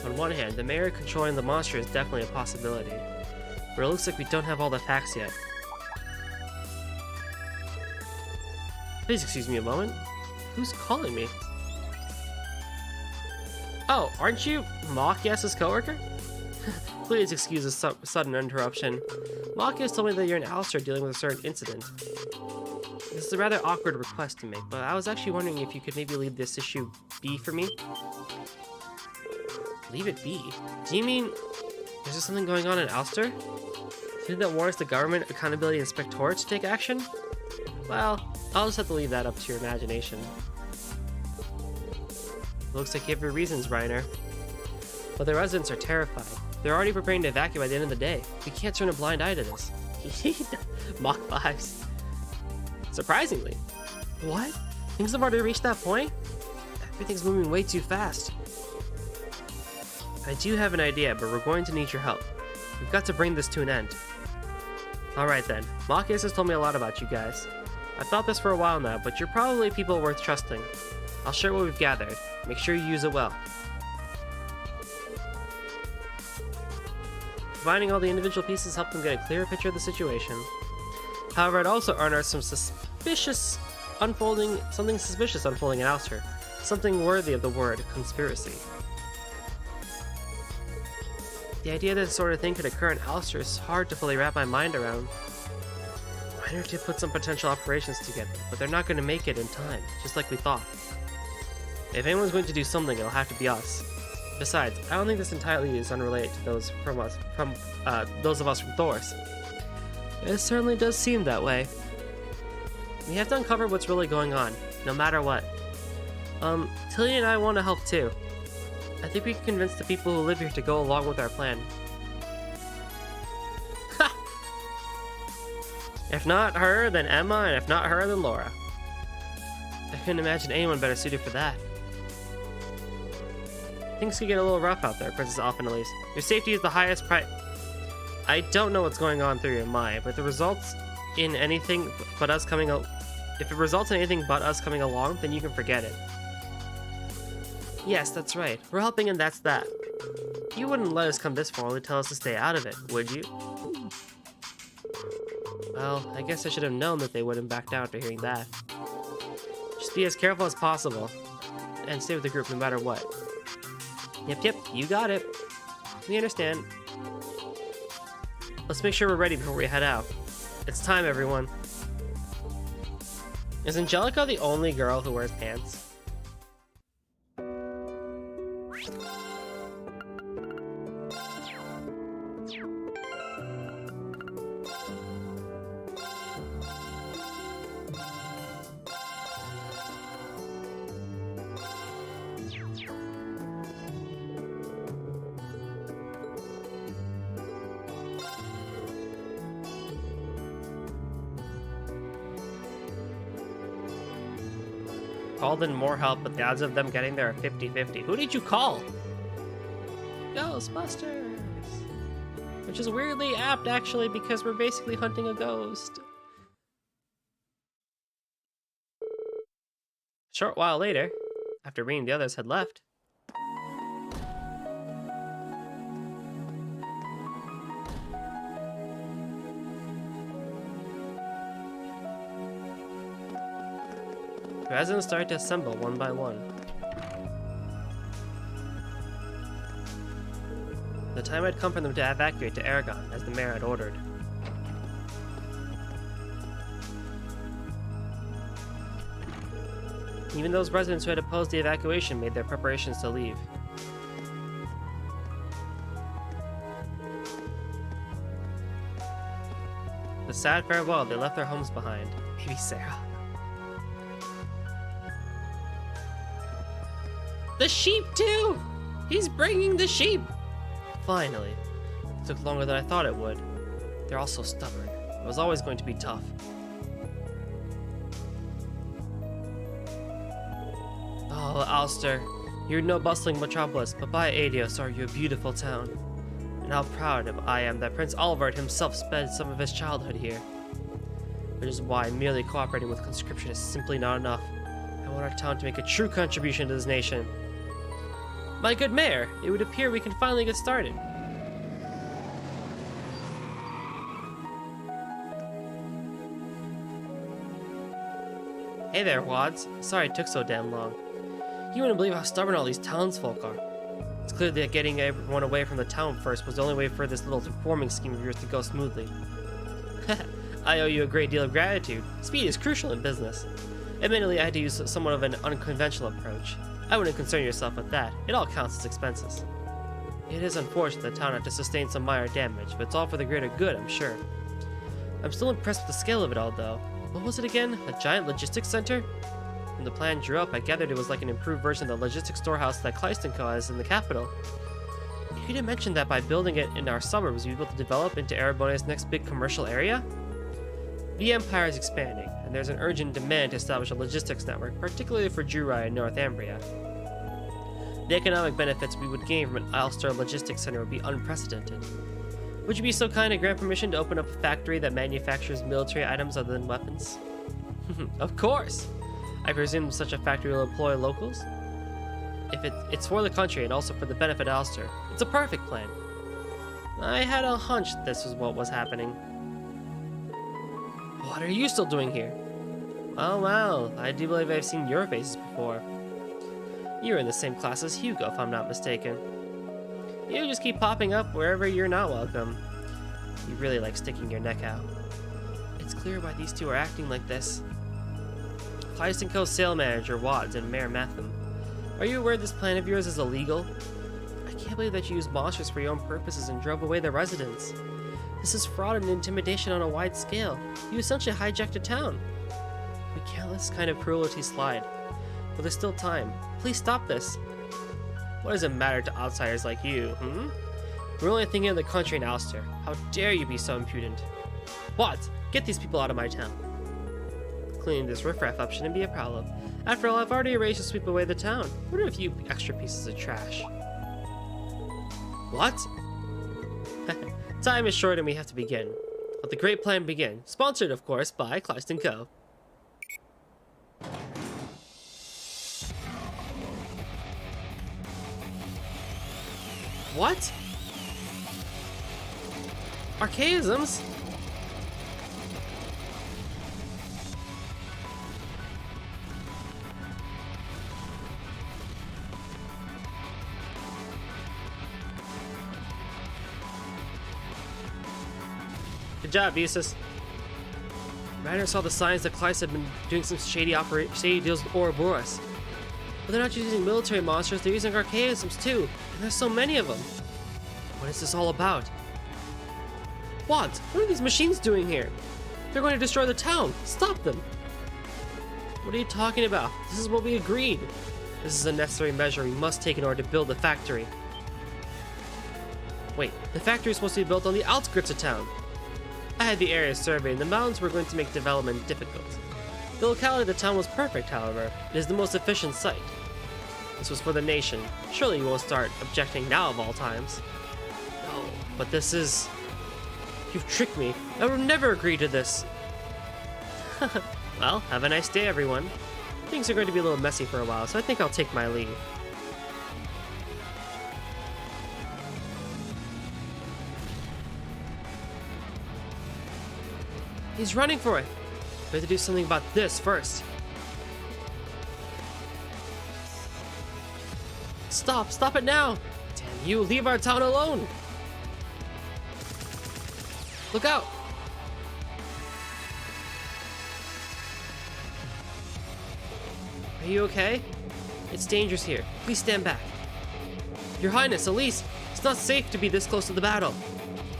Speaker 1: On one hand, the mayor controlling the monster is definitely a possibility, but it looks like we don't have all the facts yet. Please excuse me a moment. Who's calling me? Oh, aren't you Machias's coworker? Please excuse this sudden interruption. Machias told me that you're an Alster dealing with a certain incident. This is a rather awkward request to make, but I was actually wondering if you could maybe leave this issue be for me? Leave it be? Do you mean there's just something going on in Alster? Do you think that warrants the government, accountability, and inspectorate to take action? Well, I'll just have to leave that up to your imagination. Looks like you have your reasons, Reiner. But the residents are terrified. They're already preparing to evacuate by the end of the day. We can't turn a blind eye to this. Mach 5s. Surprisingly. What? Things have already reached that point? Everything's moving way too fast. I do have an idea, but we're going to need your help. We've got to bring this to an end. Alright then, Marcus has told me a lot about you guys. I've thought this for a while now, but you're probably people worth trusting. I'll share what we've gathered. Make sure you use it well. Combining all the individual pieces helped them get a clearer picture of the situation. However, I'd also unearthed something suspicious unfolding in Alster. Something worthy of the word conspiracy. The idea that this sort of thing could occur in Alster is hard to fully wrap my mind around. I need to put some potential operations together, but they're not going to make it in time, just like we thought. If anyone's going to do something, it'll have to be us. Besides, I don't think this entirely is unrelated to those of us from Thor's. It certainly does seem that way. We have to uncover what's really going on, no matter what. Tilly and I want to help too. I think we can convince the people who live here to go along with our plan. Ha! If not her, then Emma, and if not her, then Laura. I couldn't imagine anyone better suited for that. Things could get a little rough out there, Princess Elphinelise. Your safety is the highest I don't know what's going on through your mind, but if it results in anything but us coming along, then you can forget it. Yes, that's right. We're helping and that's that. You wouldn't let us come this far to tell us to stay out of it, would you? Well, I guess I should have known that they wouldn't back down after hearing that. Just be as careful as possible, and stay with the group no matter what. Yep, you got it. We understand. Let's make sure we're ready before we head out. It's time, everyone. Is Angelica the only girl who wears pants? Called in more help, but the odds of them getting there are 50-50. Who did you call? Ghostbusters! Which is weirdly apt, actually, because we're basically hunting a ghost. A short while later, after Reed and the others had left, the residents started to assemble one by one. The time had come for them to evacuate to Aragon, as the mayor had ordered. Even those residents who had opposed the evacuation made their preparations to leave. With a sad farewell, they left their homes behind. Maybe Sarah. The sheep too! He's bringing the sheep! Finally. It took longer than I thought it would. They're all so stubborn. It was always going to be tough. Oh, Alster. You're no bustling metropolis, but by Adios are you a beautiful town. And how proud I am that Prince Olivert himself spent some of his childhood here. Which is why merely cooperating with conscription is simply not enough. I want our town to make a true contribution to this nation. My good mayor, it would appear we can finally get started. Hey there, Wads. Sorry it took so damn long. You wouldn't believe how stubborn all these townsfolk are. It's clear that getting everyone away from the town first was the only way for this little reforming scheme of yours to go smoothly. I owe you a great deal of gratitude. Speed is crucial in business. Admittedly, I had to use somewhat of an unconventional approach. I wouldn't concern yourself with that. It all counts as expenses. It is unfortunate the town had to sustain some minor damage, but it's all for the greater good, I'm sure. I'm still impressed with the scale of it all, though. What was it again? A giant logistics center? When the plan drew up, I gathered it was like an improved version of the logistics storehouse that Kleist & Co. has in the capital. You didn't mention that by building it in our suburbs, we'd be able to develop into Arabone's next big commercial area? The Empire is expanding, and there's an urgent demand to establish a logistics network, particularly for Jurai and Northumbria. The economic benefits we would gain from an Alster logistics center would be unprecedented. Would you be so kind to grant permission to open up a factory that manufactures military items other than weapons? Of course! I presume such a factory will employ locals? If it's for the country and also for the benefit of Alster, it's a perfect plan. I had a hunch this was what was happening. What are you still doing here? Oh well, I do believe I've seen your faces before. You're in the same class as Hugo, if I'm not mistaken. You just keep popping up wherever you're not welcome. You really like sticking your neck out. It's clear why these two are acting like this. Clydeston Co. sale manager Wads and Mayor Matham. Are you aware this plan of yours is illegal? I can't believe that you used monsters for your own purposes and drove away the residents. This is fraud and intimidation on a wide scale. You essentially hijacked a town. We can't let this kind of cruelty slide. But there's still time. Please stop this. What does it matter to outsiders like you, We're only thinking of the country and Alster. How dare you be so impudent? What? Get these people out of my town. Cleaning this riffraff up shouldn't be a problem. After all, I've already arranged to sweep away the town. What are a few extra pieces of trash? What? Time is short and we have to begin. Let the great plan begin. Sponsored, of course, by Clydeston Co. What? Archaisms? Good job, Usus. Ryder saw the signs that Clyde had been doing some shady deals with Ouroboros. But they're not just using military monsters, they're using archaisms too, and there's so many of them. What is this all about? What are these machines doing here? They're going to destroy the town. Stop them. What are you talking about? This is what we agreed. This is a necessary measure we must take in order to build the factory. Wait, the factory is supposed to be built on the outskirts of town. I had the area surveyed and the mountains were going to make development difficult. The locality of the town was perfect, however. It is the most efficient site. This was for the nation. Surely you won't start objecting now of all times. No, but this is... You've tricked me. I would never agree to this. Well, have a nice day, everyone. Things are going to be a little messy for a while, so I think I'll take my leave. He's running for it. We have to do something about this first. Stop it now! Damn you, leave our town alone! Look out! Are you okay? It's dangerous here. Please stand back. Your Highness, Elise, it's not safe to be this close to the battle.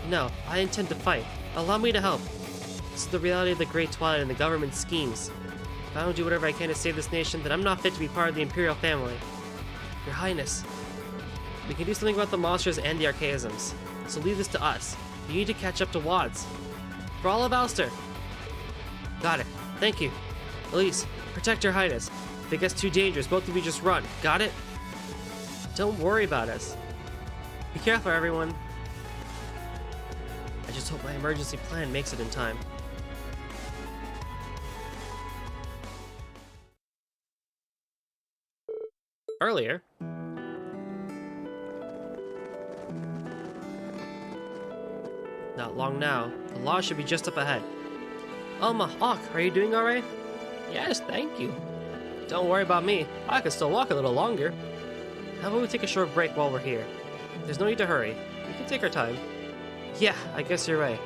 Speaker 1: No, I intend to fight. Allow me to help. This is the reality of the Great Twilight and the government's schemes. If I don't do whatever I can to save this nation, then I'm not fit to be part of the Imperial family. Your Highness, we can do something about the monsters and the archaisms, so leave this to us. You need to catch up to Wads. For all of Alster. Got it. Thank you. Elise, protect Your Highness. If it gets too dangerous, both of you just run. Got it? Don't worry about us. Be careful, everyone. I just hope my emergency plan makes it in time. Earlier, not long now. The lodge should be just up ahead. Alma, Hawk, are you doing alright? Yes, thank you. Don't worry about me. I can still walk a little longer. How about we take a short break while we're here? There's no need to hurry. We can take our time. Yeah, I guess you're right.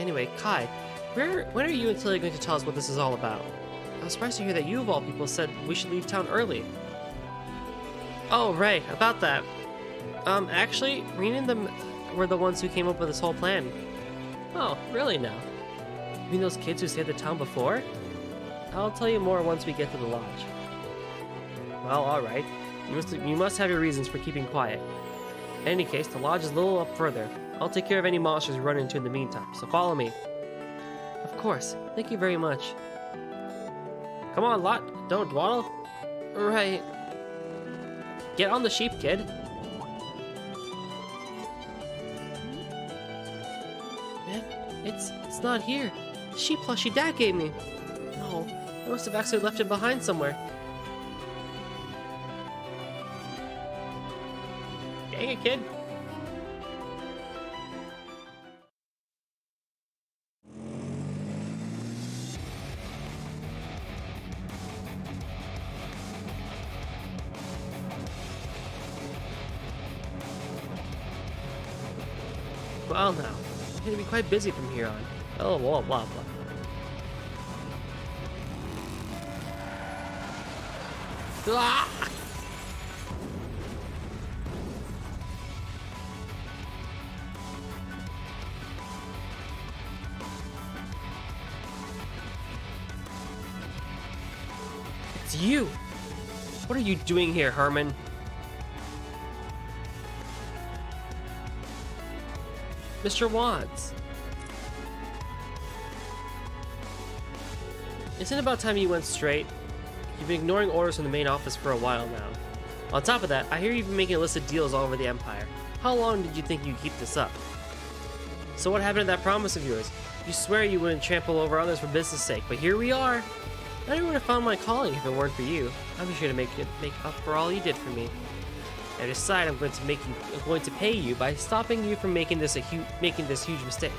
Speaker 1: Anyway, Kai, when are you and Tilly going to tell us what this is all about? I was surprised to hear that you, of all people, said we should leave town early. Oh, right, about that. Actually, Reen and them were the ones who came up with this whole plan. Oh, really now? You mean those kids who stayed at the town before? I'll tell you more once we get to the lodge. Well, alright. You must have your reasons for keeping quiet. In any case, the lodge is a little up further. I'll take care of any monsters you run into in the meantime, so follow me. Of course. Thank you very much. Come on, Lot. Don't dawdle. Right. Get on the sheep, kid. Man, it's not here. The sheep plushie Dad gave me. No, I must have actually left it behind somewhere. Dang it, kid. Well now, I'm gonna be quite busy from here on. Oh, blah, blah, blah. Ah! It's you! What are you doing here, Herman? Mr. Watts. Isn't it about time you went straight? You've been ignoring orders from the main office for a while now. On top of that, I hear you've been making a list of deals all over the Empire. How long did you think you'd keep this up? So what happened to that promise of yours? You swear you wouldn't trample over others for business sake, but here we are. I never would have found my calling if it weren't for you. I'll be sure to make up for all you did for me. I decide I'm going to pay you by stopping you from making this huge mistake.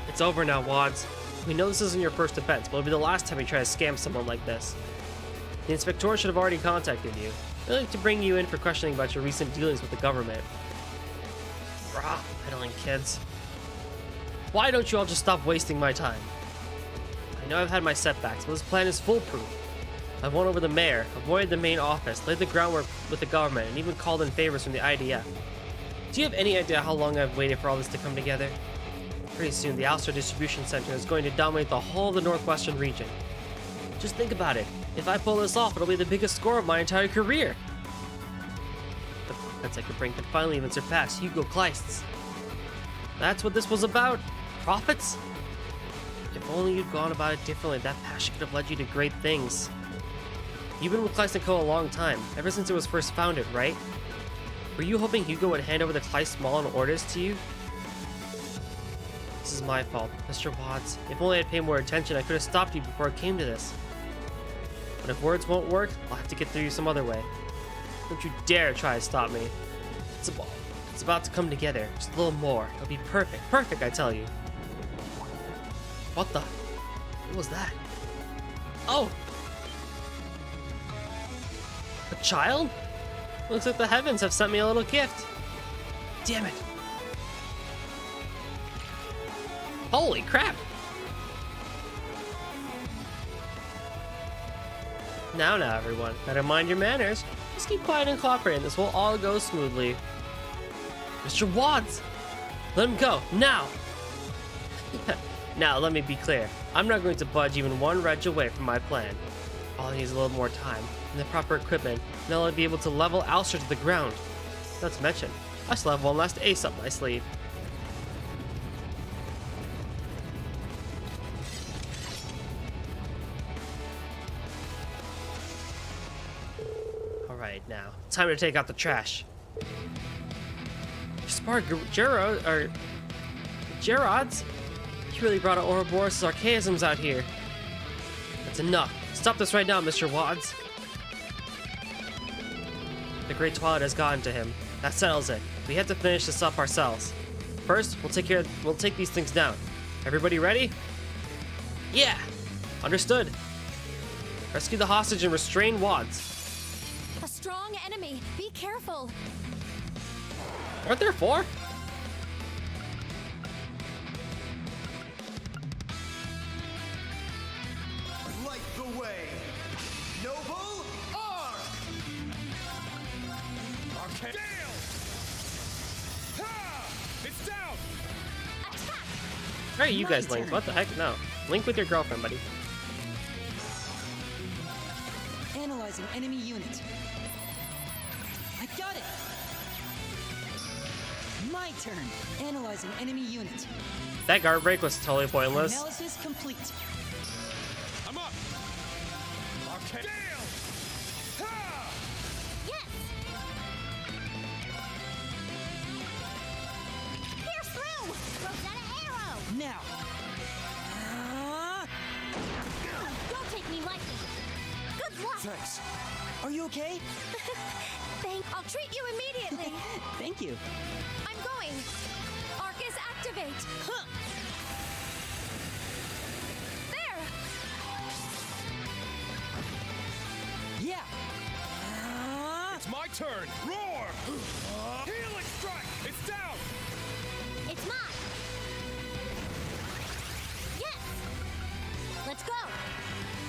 Speaker 1: It's over now, Wads. We know this isn't your first offense, but it'll be the last time you try to scam someone like this. The inspector should have already contacted you. They'd like to bring you in for questioning about your recent dealings with the government. Rah, peddling kids. Why don't you all just stop wasting my time? I know I've had my setbacks, but this plan is foolproof. I've won over the mayor, avoided the main office, laid the groundwork with the government, and even called in favors from the IDF. Do you have any idea how long I've waited for all this to come together? Pretty soon, the Alster distribution center is going to dominate the whole of the northwestern region. Just think about it. If I pull this off, it'll be the biggest score of my entire career. The profits I could bring could finally even surpass Hugo Kleist's. That's what this was about? Profits? If only you'd gone about it differently, that passion could have led you to great things. You've been with Kleist & Co. a long time, ever since it was first founded, right? Were you hoping Hugo would hand over the Kleist Mall and orders to you? This is my fault, Mr. Watts. If only I'd paid more attention, I could have stopped you before it came to this. But if words won't work, I'll have to get through you some other way. Don't you dare try to stop me. It's about to come together. Just a little more. It'll be perfect. Perfect, I tell you. What the? What was that? Oh! A child? Looks like the heavens have sent me a little gift. Damn it. Holy crap! Now, everyone. Better mind your manners. Just keep quiet and cooperate, and this will all go smoothly. Mr. Watts! Let him go, now! Now, let me be clear. I'm not going to budge even one reg away from my plan. All I need is a little more time, and the proper equipment, and I'll be able to level Alster to the ground. Not to mention, I still have one last ace up my sleeve. Alright, now, time to take out the trash. Smart Gerards? You really brought Ouroboros' archaisms out here. That's enough. Stop this right now, Mr. Wads. The Great Twilight has gotten to him. That settles it. We have to finish this up ourselves. First, we'll take these things down. Everybody ready? Yeah! Understood. Rescue the hostage and restrain Wads.
Speaker 8: A strong enemy. Be careful.
Speaker 1: Aren't there four?
Speaker 3: Light the way. Noble Arc! Arcade. Gale! Ha! It's down!
Speaker 1: Alright, you guys linked. What the heck? No. Link with your girlfriend, buddy.
Speaker 6: Analyzing enemy unit. I got it! My turn. Analyzing enemy unit.
Speaker 1: That guard break was totally pointless.
Speaker 6: Analysis complete. Now.
Speaker 2: Don't take me lightly. Good luck.
Speaker 3: Thanks.
Speaker 6: Are you okay?
Speaker 2: I'll treat you immediately.
Speaker 6: Thank you.
Speaker 2: I'm going. Arcus, activate.
Speaker 6: Huh.
Speaker 2: There.
Speaker 6: Yeah.
Speaker 3: It's my turn. Roar! Healing strike! It's down!
Speaker 2: It's mine. Yes. Let's go.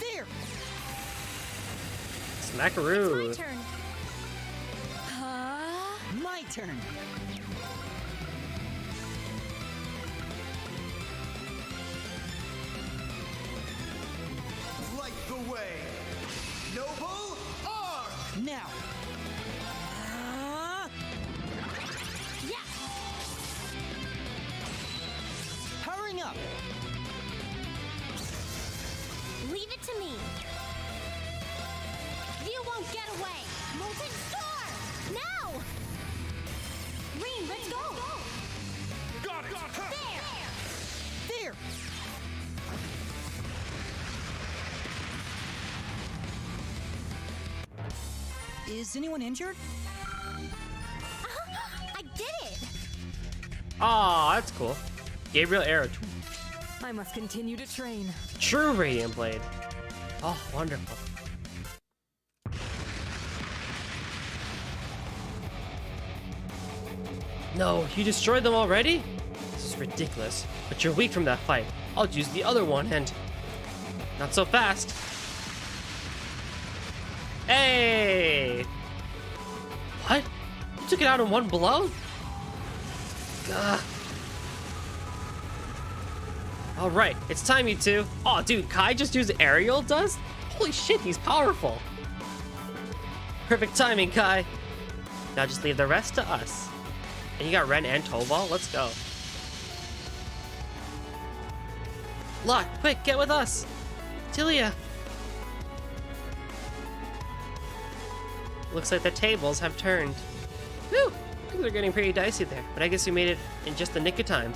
Speaker 6: There.
Speaker 1: Smackaroo.
Speaker 2: My turn.
Speaker 6: My turn.
Speaker 5: Light the way. Noble arc.
Speaker 6: Now.
Speaker 2: Yes.
Speaker 6: Powering up.
Speaker 2: Leave it to me. You won't get away. Molten Star. Now. Reem, let's go.
Speaker 3: Got it!
Speaker 2: There.
Speaker 6: There. Is anyone injured?
Speaker 2: I did it.
Speaker 1: Aw, that's cool. Gabriel Arrow.
Speaker 8: I must continue to train.
Speaker 1: True Radiant Blade. Oh, wonderful. No, you destroyed them already? This is ridiculous. But you're weak from that fight. I'll use the other one and... Not so fast. Hey! What? You took it out in one blow? Gah. Alright, it's time, you two. Oh, dude, Kai just used aerial dust? Holy shit, he's powerful. Perfect timing, Kai. Now just leave the rest to us. And you got Ren and Tobal? Let's go. Lot, quick, get with us. Tilia. Looks like the tables have turned. Whew, things are getting pretty dicey there, but I guess we made it in just the nick of time.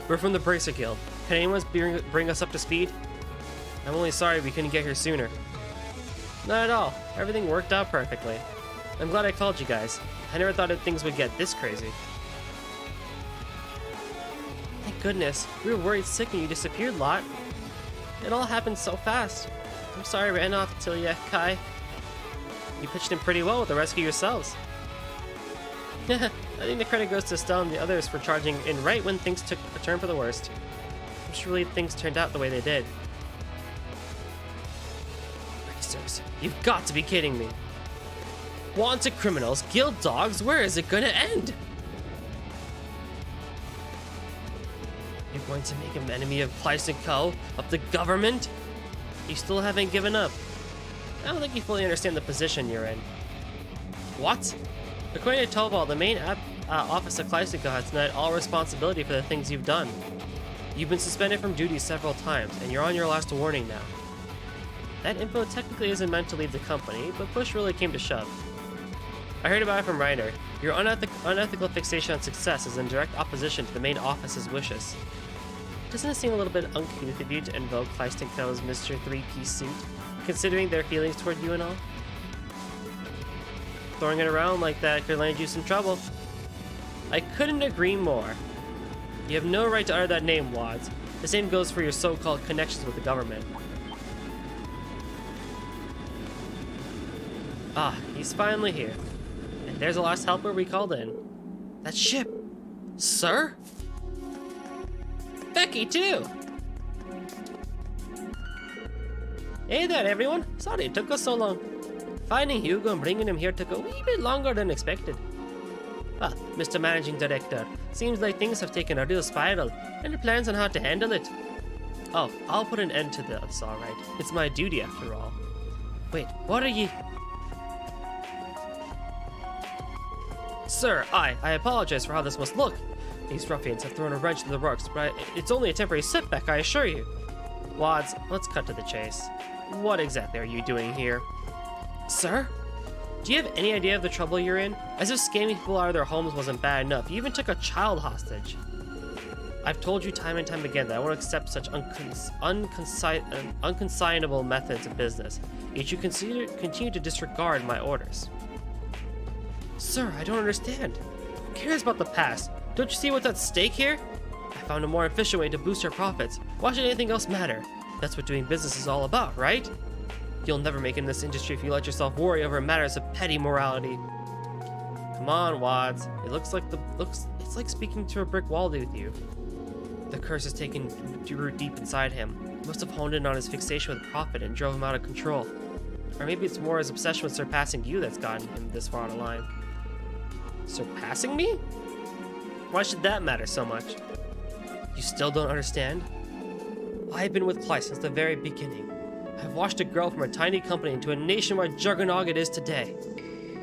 Speaker 1: We're from the Bracer Guild. Can anyone bring us up to speed? I'm only sorry we couldn't get here sooner. Not at all. Everything worked out perfectly. I'm glad I called you guys. I never thought that things would get this crazy. Thank goodness. We were worried sick and you disappeared, Lot. It all happened so fast. I'm sorry I ran off, Tilia, Kai. You pitched in pretty well with the rescue yourselves. I think the credit goes to Stella and the others for charging in right when things took a turn for the worst. I'm just relieved things turned out the way they did. Racers, you've got to be kidding me. Wanted criminals, guild dogs, where is it gonna end? You're going to make an enemy of Plyce & Co., of the government? You still haven't given up. I don't think you fully understand the position you're in. What? According to Tobal, the main office of Plyce & Co. has denied all responsibility for the things you've done. You've been suspended from duty several times, and you're on your last warning now. That info technically isn't meant to leave the company, but push really came to shove. I heard about it from Reiner. Your unethical fixation on success is in direct opposition to the main office's wishes. Doesn't it seem a little bit uncouth of you to invoke Plyce & Co.'s Mr. Three-Piece suit, considering their feelings toward you and all? Throwing it around like that could land you some trouble. I couldn't agree more. You have no right to utter that name, Wads. The same goes for your so-called connections with the government. Ah, he's finally here. And there's the last helper we called in. That ship! Sir? Becky, too! Hey there, everyone. Sorry it took us so long. Finding Hugo and bringing him here took a wee bit longer than expected. Well, Mr. Managing Director, seems like things have taken a real spiral. Any plans on how to handle it? Oh, I'll put an end to this, alright. It's my duty after all. Wait, what are you... Sir, I apologize for how this must look. These ruffians have thrown a wrench in the works, but it's only a temporary setback, I assure you. Wads, let's cut to the chase. What exactly are you doing here? Sir? Do you have any idea of the trouble you're in? As if scamming people out of their homes wasn't bad enough, you even took a child hostage. I've told you time and time again that I won't accept such unconsignable methods of business, yet you continue to disregard my orders. Sir, I don't understand. Who cares about the past? Don't you see what's at stake here? I found a more efficient way to boost our profits. Why should anything else matter? That's what doing business is all about, right? You'll never make it in this industry if you let yourself worry over matters of petty morality. Come on, Wads. It's like speaking to a brick wall with you. The curse has taken root deep inside him. It must have honed in on his fixation with profit and drove him out of control. Or maybe it's more his obsession with surpassing you that's gotten him this far out of line. Surpassing me? Why should that matter so much? You still don't understand? I've been with Clyde since the very beginning. I've watched it grow from a tiny company into a nationwide juggernaut it is today.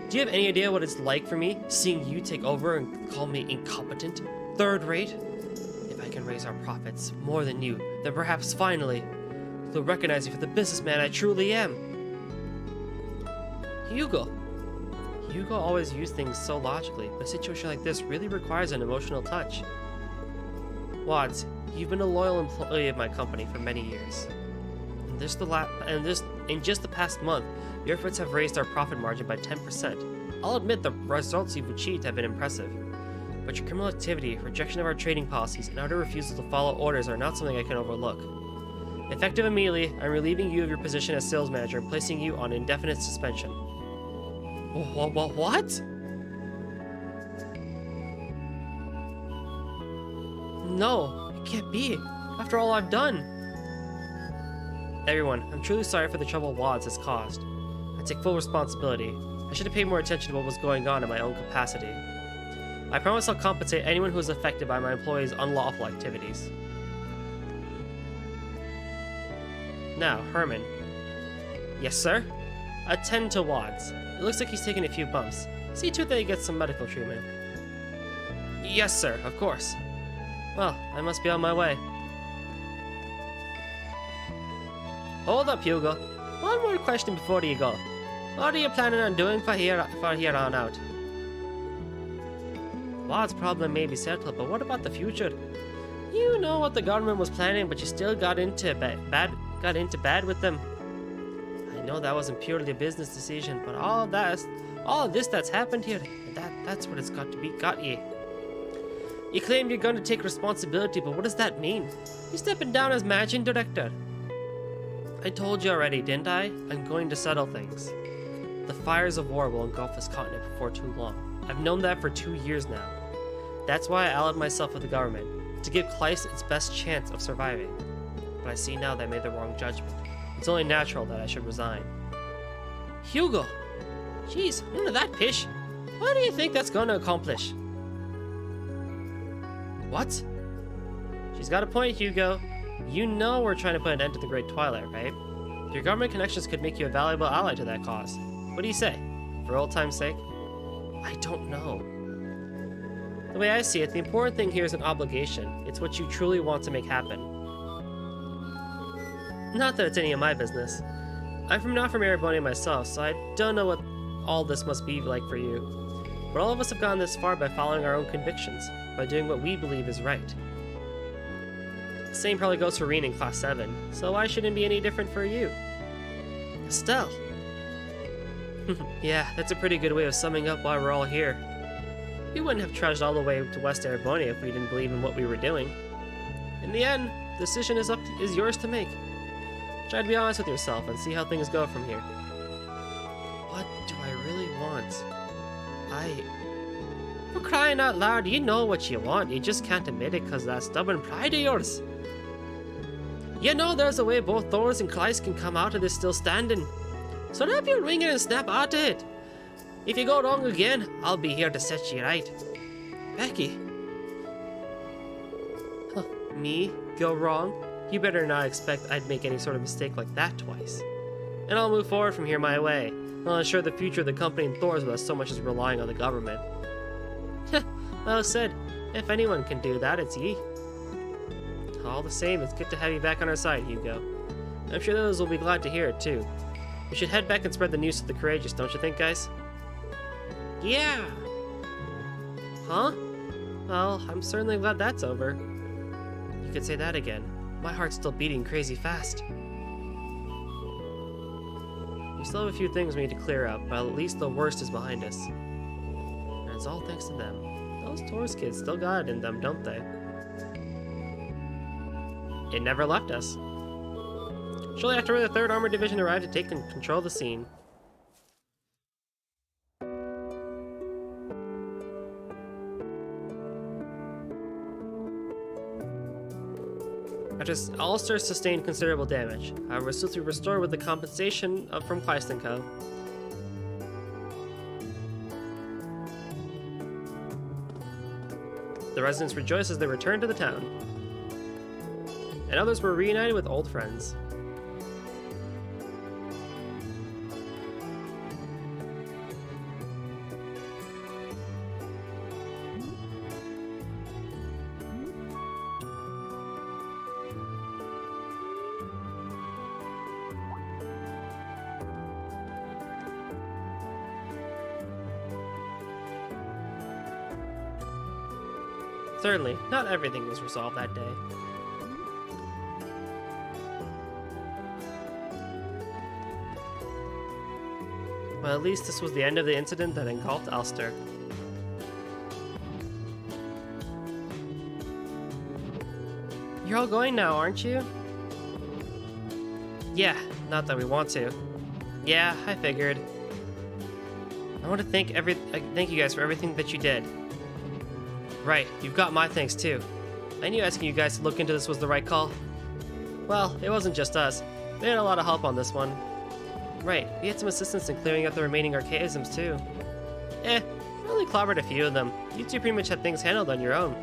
Speaker 1: Do you have any idea what it's like for me, seeing you take over and call me incompetent, third rate? If I can raise our profits more than you, then perhaps finally, you'll recognize me for the businessman I truly am. Hugo always used things so logically, but a situation like this really requires an emotional touch. Wads, you've been a loyal employee of my company for many years. In just the past month, your efforts have raised our profit margin by 10%. I'll admit the results you've achieved have been impressive. But your criminal activity, rejection of our trading policies, and utter refusal to follow orders are not something I can overlook. Effective immediately, I'm relieving you of your position as sales manager and placing you on indefinite suspension. What? No, it can't be. After all I've done. Everyone, I'm truly sorry for the trouble Wads has caused. I take full responsibility. I should have paid more attention to what was going on in my own capacity. I promise I'll compensate anyone who is affected by my employees' unlawful activities. Now, Herman. Yes, sir? Attend to Wads. It looks like he's taken a few bumps. See to it that he gets some medical treatment. Yes, sir, of course. Well, I must be on my way. Hold up, Hugo. One more question before you go. What are you planning on doing for here on out? Wad's problem may be settled, but what about the future? You know what the government was planning, but you still got into bad with them. I know that wasn't purely a business decision, but all of this that's happened here, that's what it's got you. You claim you're going to take responsibility, but what does that mean? You're stepping down as managing director. I told you already, didn't I? I'm going to settle things. The fires of war will engulf this continent before too long. I've known that for 2 years now. That's why I allied myself with the government, to give Kleist its best chance of surviving. But I see now that I made the wrong judgment. It's only natural that I should resign. Hugo! Jeez, none of that pish. What do you think that's going to accomplish? What? She's got a point, Hugo. You know we're trying to put an end to the Great Twilight, right? Your government connections could make you a valuable ally to that cause. What do you say? For old time's sake? I don't know. The way I see it, the important thing here is an obligation. It's what you truly want to make happen. Not that it's any of my business. I'm not from Erebonia myself, so I don't know what all this must be like for you. But all of us have gone this far by following our own convictions, by doing what we believe is right. The same probably goes for Reen in Class 7, so why shouldn't it be any different for you? Estelle! Yeah, that's a pretty good way of summing up why we're all here. We wouldn't have trudged all the way to West Erebonia if we didn't believe in what we were doing. In the end, the decision is yours to make. Try to be honest with yourself and see how things go from here. What do I really want? For crying out loud, you know what you want, you just can't admit it because that stubborn pride of yours. You know there's a way both Thors and Kleist can come out of this still standing. So wrap your ring in and snap out of it. If you go wrong again, I'll be here to set you right. Becky. Huh, me? Go wrong? You better not expect I'd make any sort of mistake like that twice. And I'll move forward from here my way. I'll ensure the future of the company and Thors without so much as relying on the government. Well said. If anyone can do that, it's ye. All the same, it's good to have you back on our side, Hugo. I'm sure those will be glad to hear it, too. We should head back and spread the news to the courageous, don't you think, guys? Yeah! Huh? Well, I'm certainly glad that's over. could say that again. My heart's still beating crazy fast. We still have a few things we need to clear up, but at least the worst is behind us. And it's all thanks to them. Those Taurus kids still got it in them, don't they? It never left us. Shortly after, the 3rd Armored Division arrived to take control of the scene. After Alster sustained considerable damage, however, was swiftly restored with the compensation from Kleist & Co. The residents rejoiced as they returned to the town, and others were reunited with old friends. Certainly, not everything was resolved that day. But at least this was the end of the incident that engulfed Alster. You're all going now, aren't you? Yeah, not that we want to. Yeah, I figured. I want to thank you guys for everything that you did. Right, you've got my thanks too. I knew asking you guys to look into this was the right call. Well, it wasn't just us. They had a lot of help on this one. Right, we had some assistance in clearing up the remaining archaisms too. We only clobbered a few of them. You two pretty much had things handled on your own.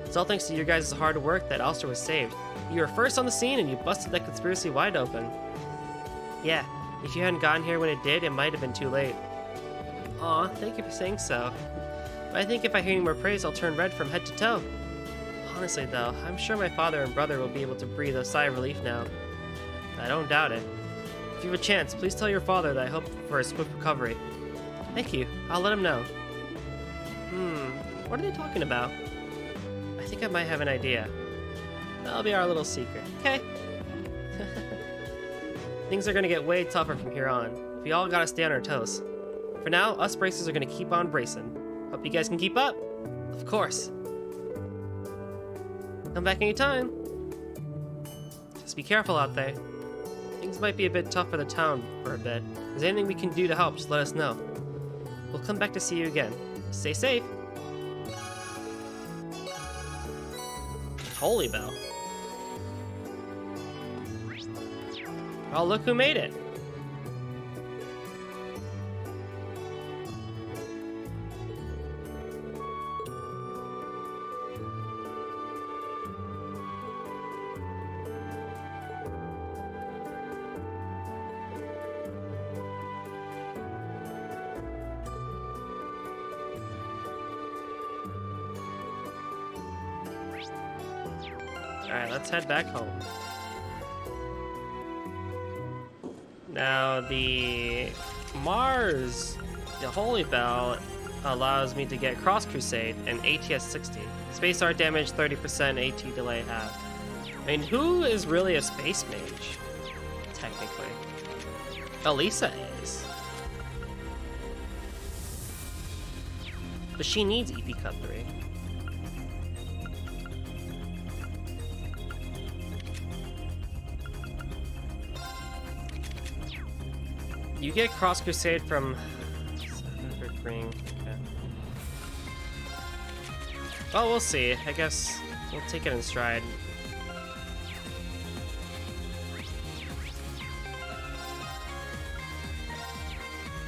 Speaker 1: It's all thanks to your guys' hard work that Alster was saved. You were first on the scene and you busted that conspiracy wide open. Yeah, if you hadn't gotten here when it did, it might have been too late. Aw, thank you for saying so. But I think if I hear any more praise, I'll turn red from head to toe. Honestly though, I'm sure my father and brother will be able to breathe a sigh of relief now. I don't doubt it. If you have a chance, please tell your father that I hope for a swift recovery. Thank you, I'll let him know. What are they talking about? I think I might have an idea. That'll be our little secret, okay? Things are gonna get way tougher from here on. We all gotta stay on our toes. For now, us bracers are gonna keep on bracing. Hope you guys can keep up. Of course. Come back anytime. Just be careful out there. Things might be a bit tough for the town for a bit. If there's anything we can do to help, just let us know. We'll come back to see you again. Stay safe. Holy bell. Oh, look who made it. Alright, let's head back home. Now, the Mars, the Holy Bell, allows me to get Cross Crusade and ATS 60. Space art damage 30%, AT delay half. I mean, who is really a space mage? Technically. Elisa is. But she needs EP Cut 3. You get Cross Crusade from Ring. Okay. Well, we'll see. I guess we'll take it in stride.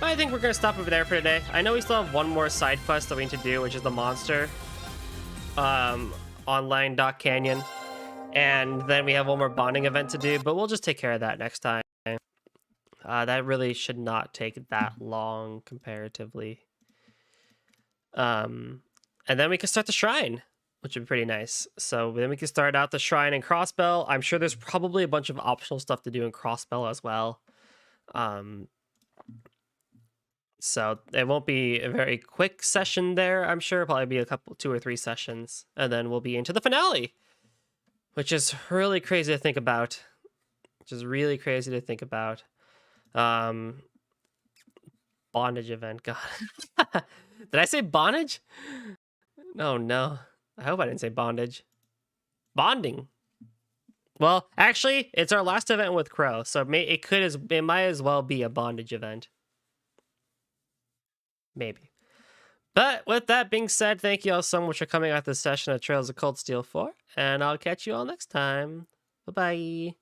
Speaker 1: But I think we're gonna stop over there for today. I know we still have one more side quest that we need to do, which is the monster online Dock Canyon, and then we have one more bonding event to do. But we'll just take care of that next time. That really should not take that long comparatively. And then we can start the shrine, which would be pretty nice. So then we can start out the shrine and Crossbell. I'm sure there's probably a bunch of optional stuff to do in Crossbell as well. So it won't be a very quick session there. I'm sure it'll probably be a couple, 2 or 3 sessions, and then we'll be into the finale. which is really crazy to think about. Which is really crazy to think about. Bondage event, God. Did I say bondage? Oh no. I hope I didn't say bondage. Bonding. Well, actually, it's our last event with Crow, so it might as well be a bondage event. Maybe. But with that being said, thank you all so much for coming out this session of Trails of Cold Steel 4, and I'll catch you all next time. Bye-bye.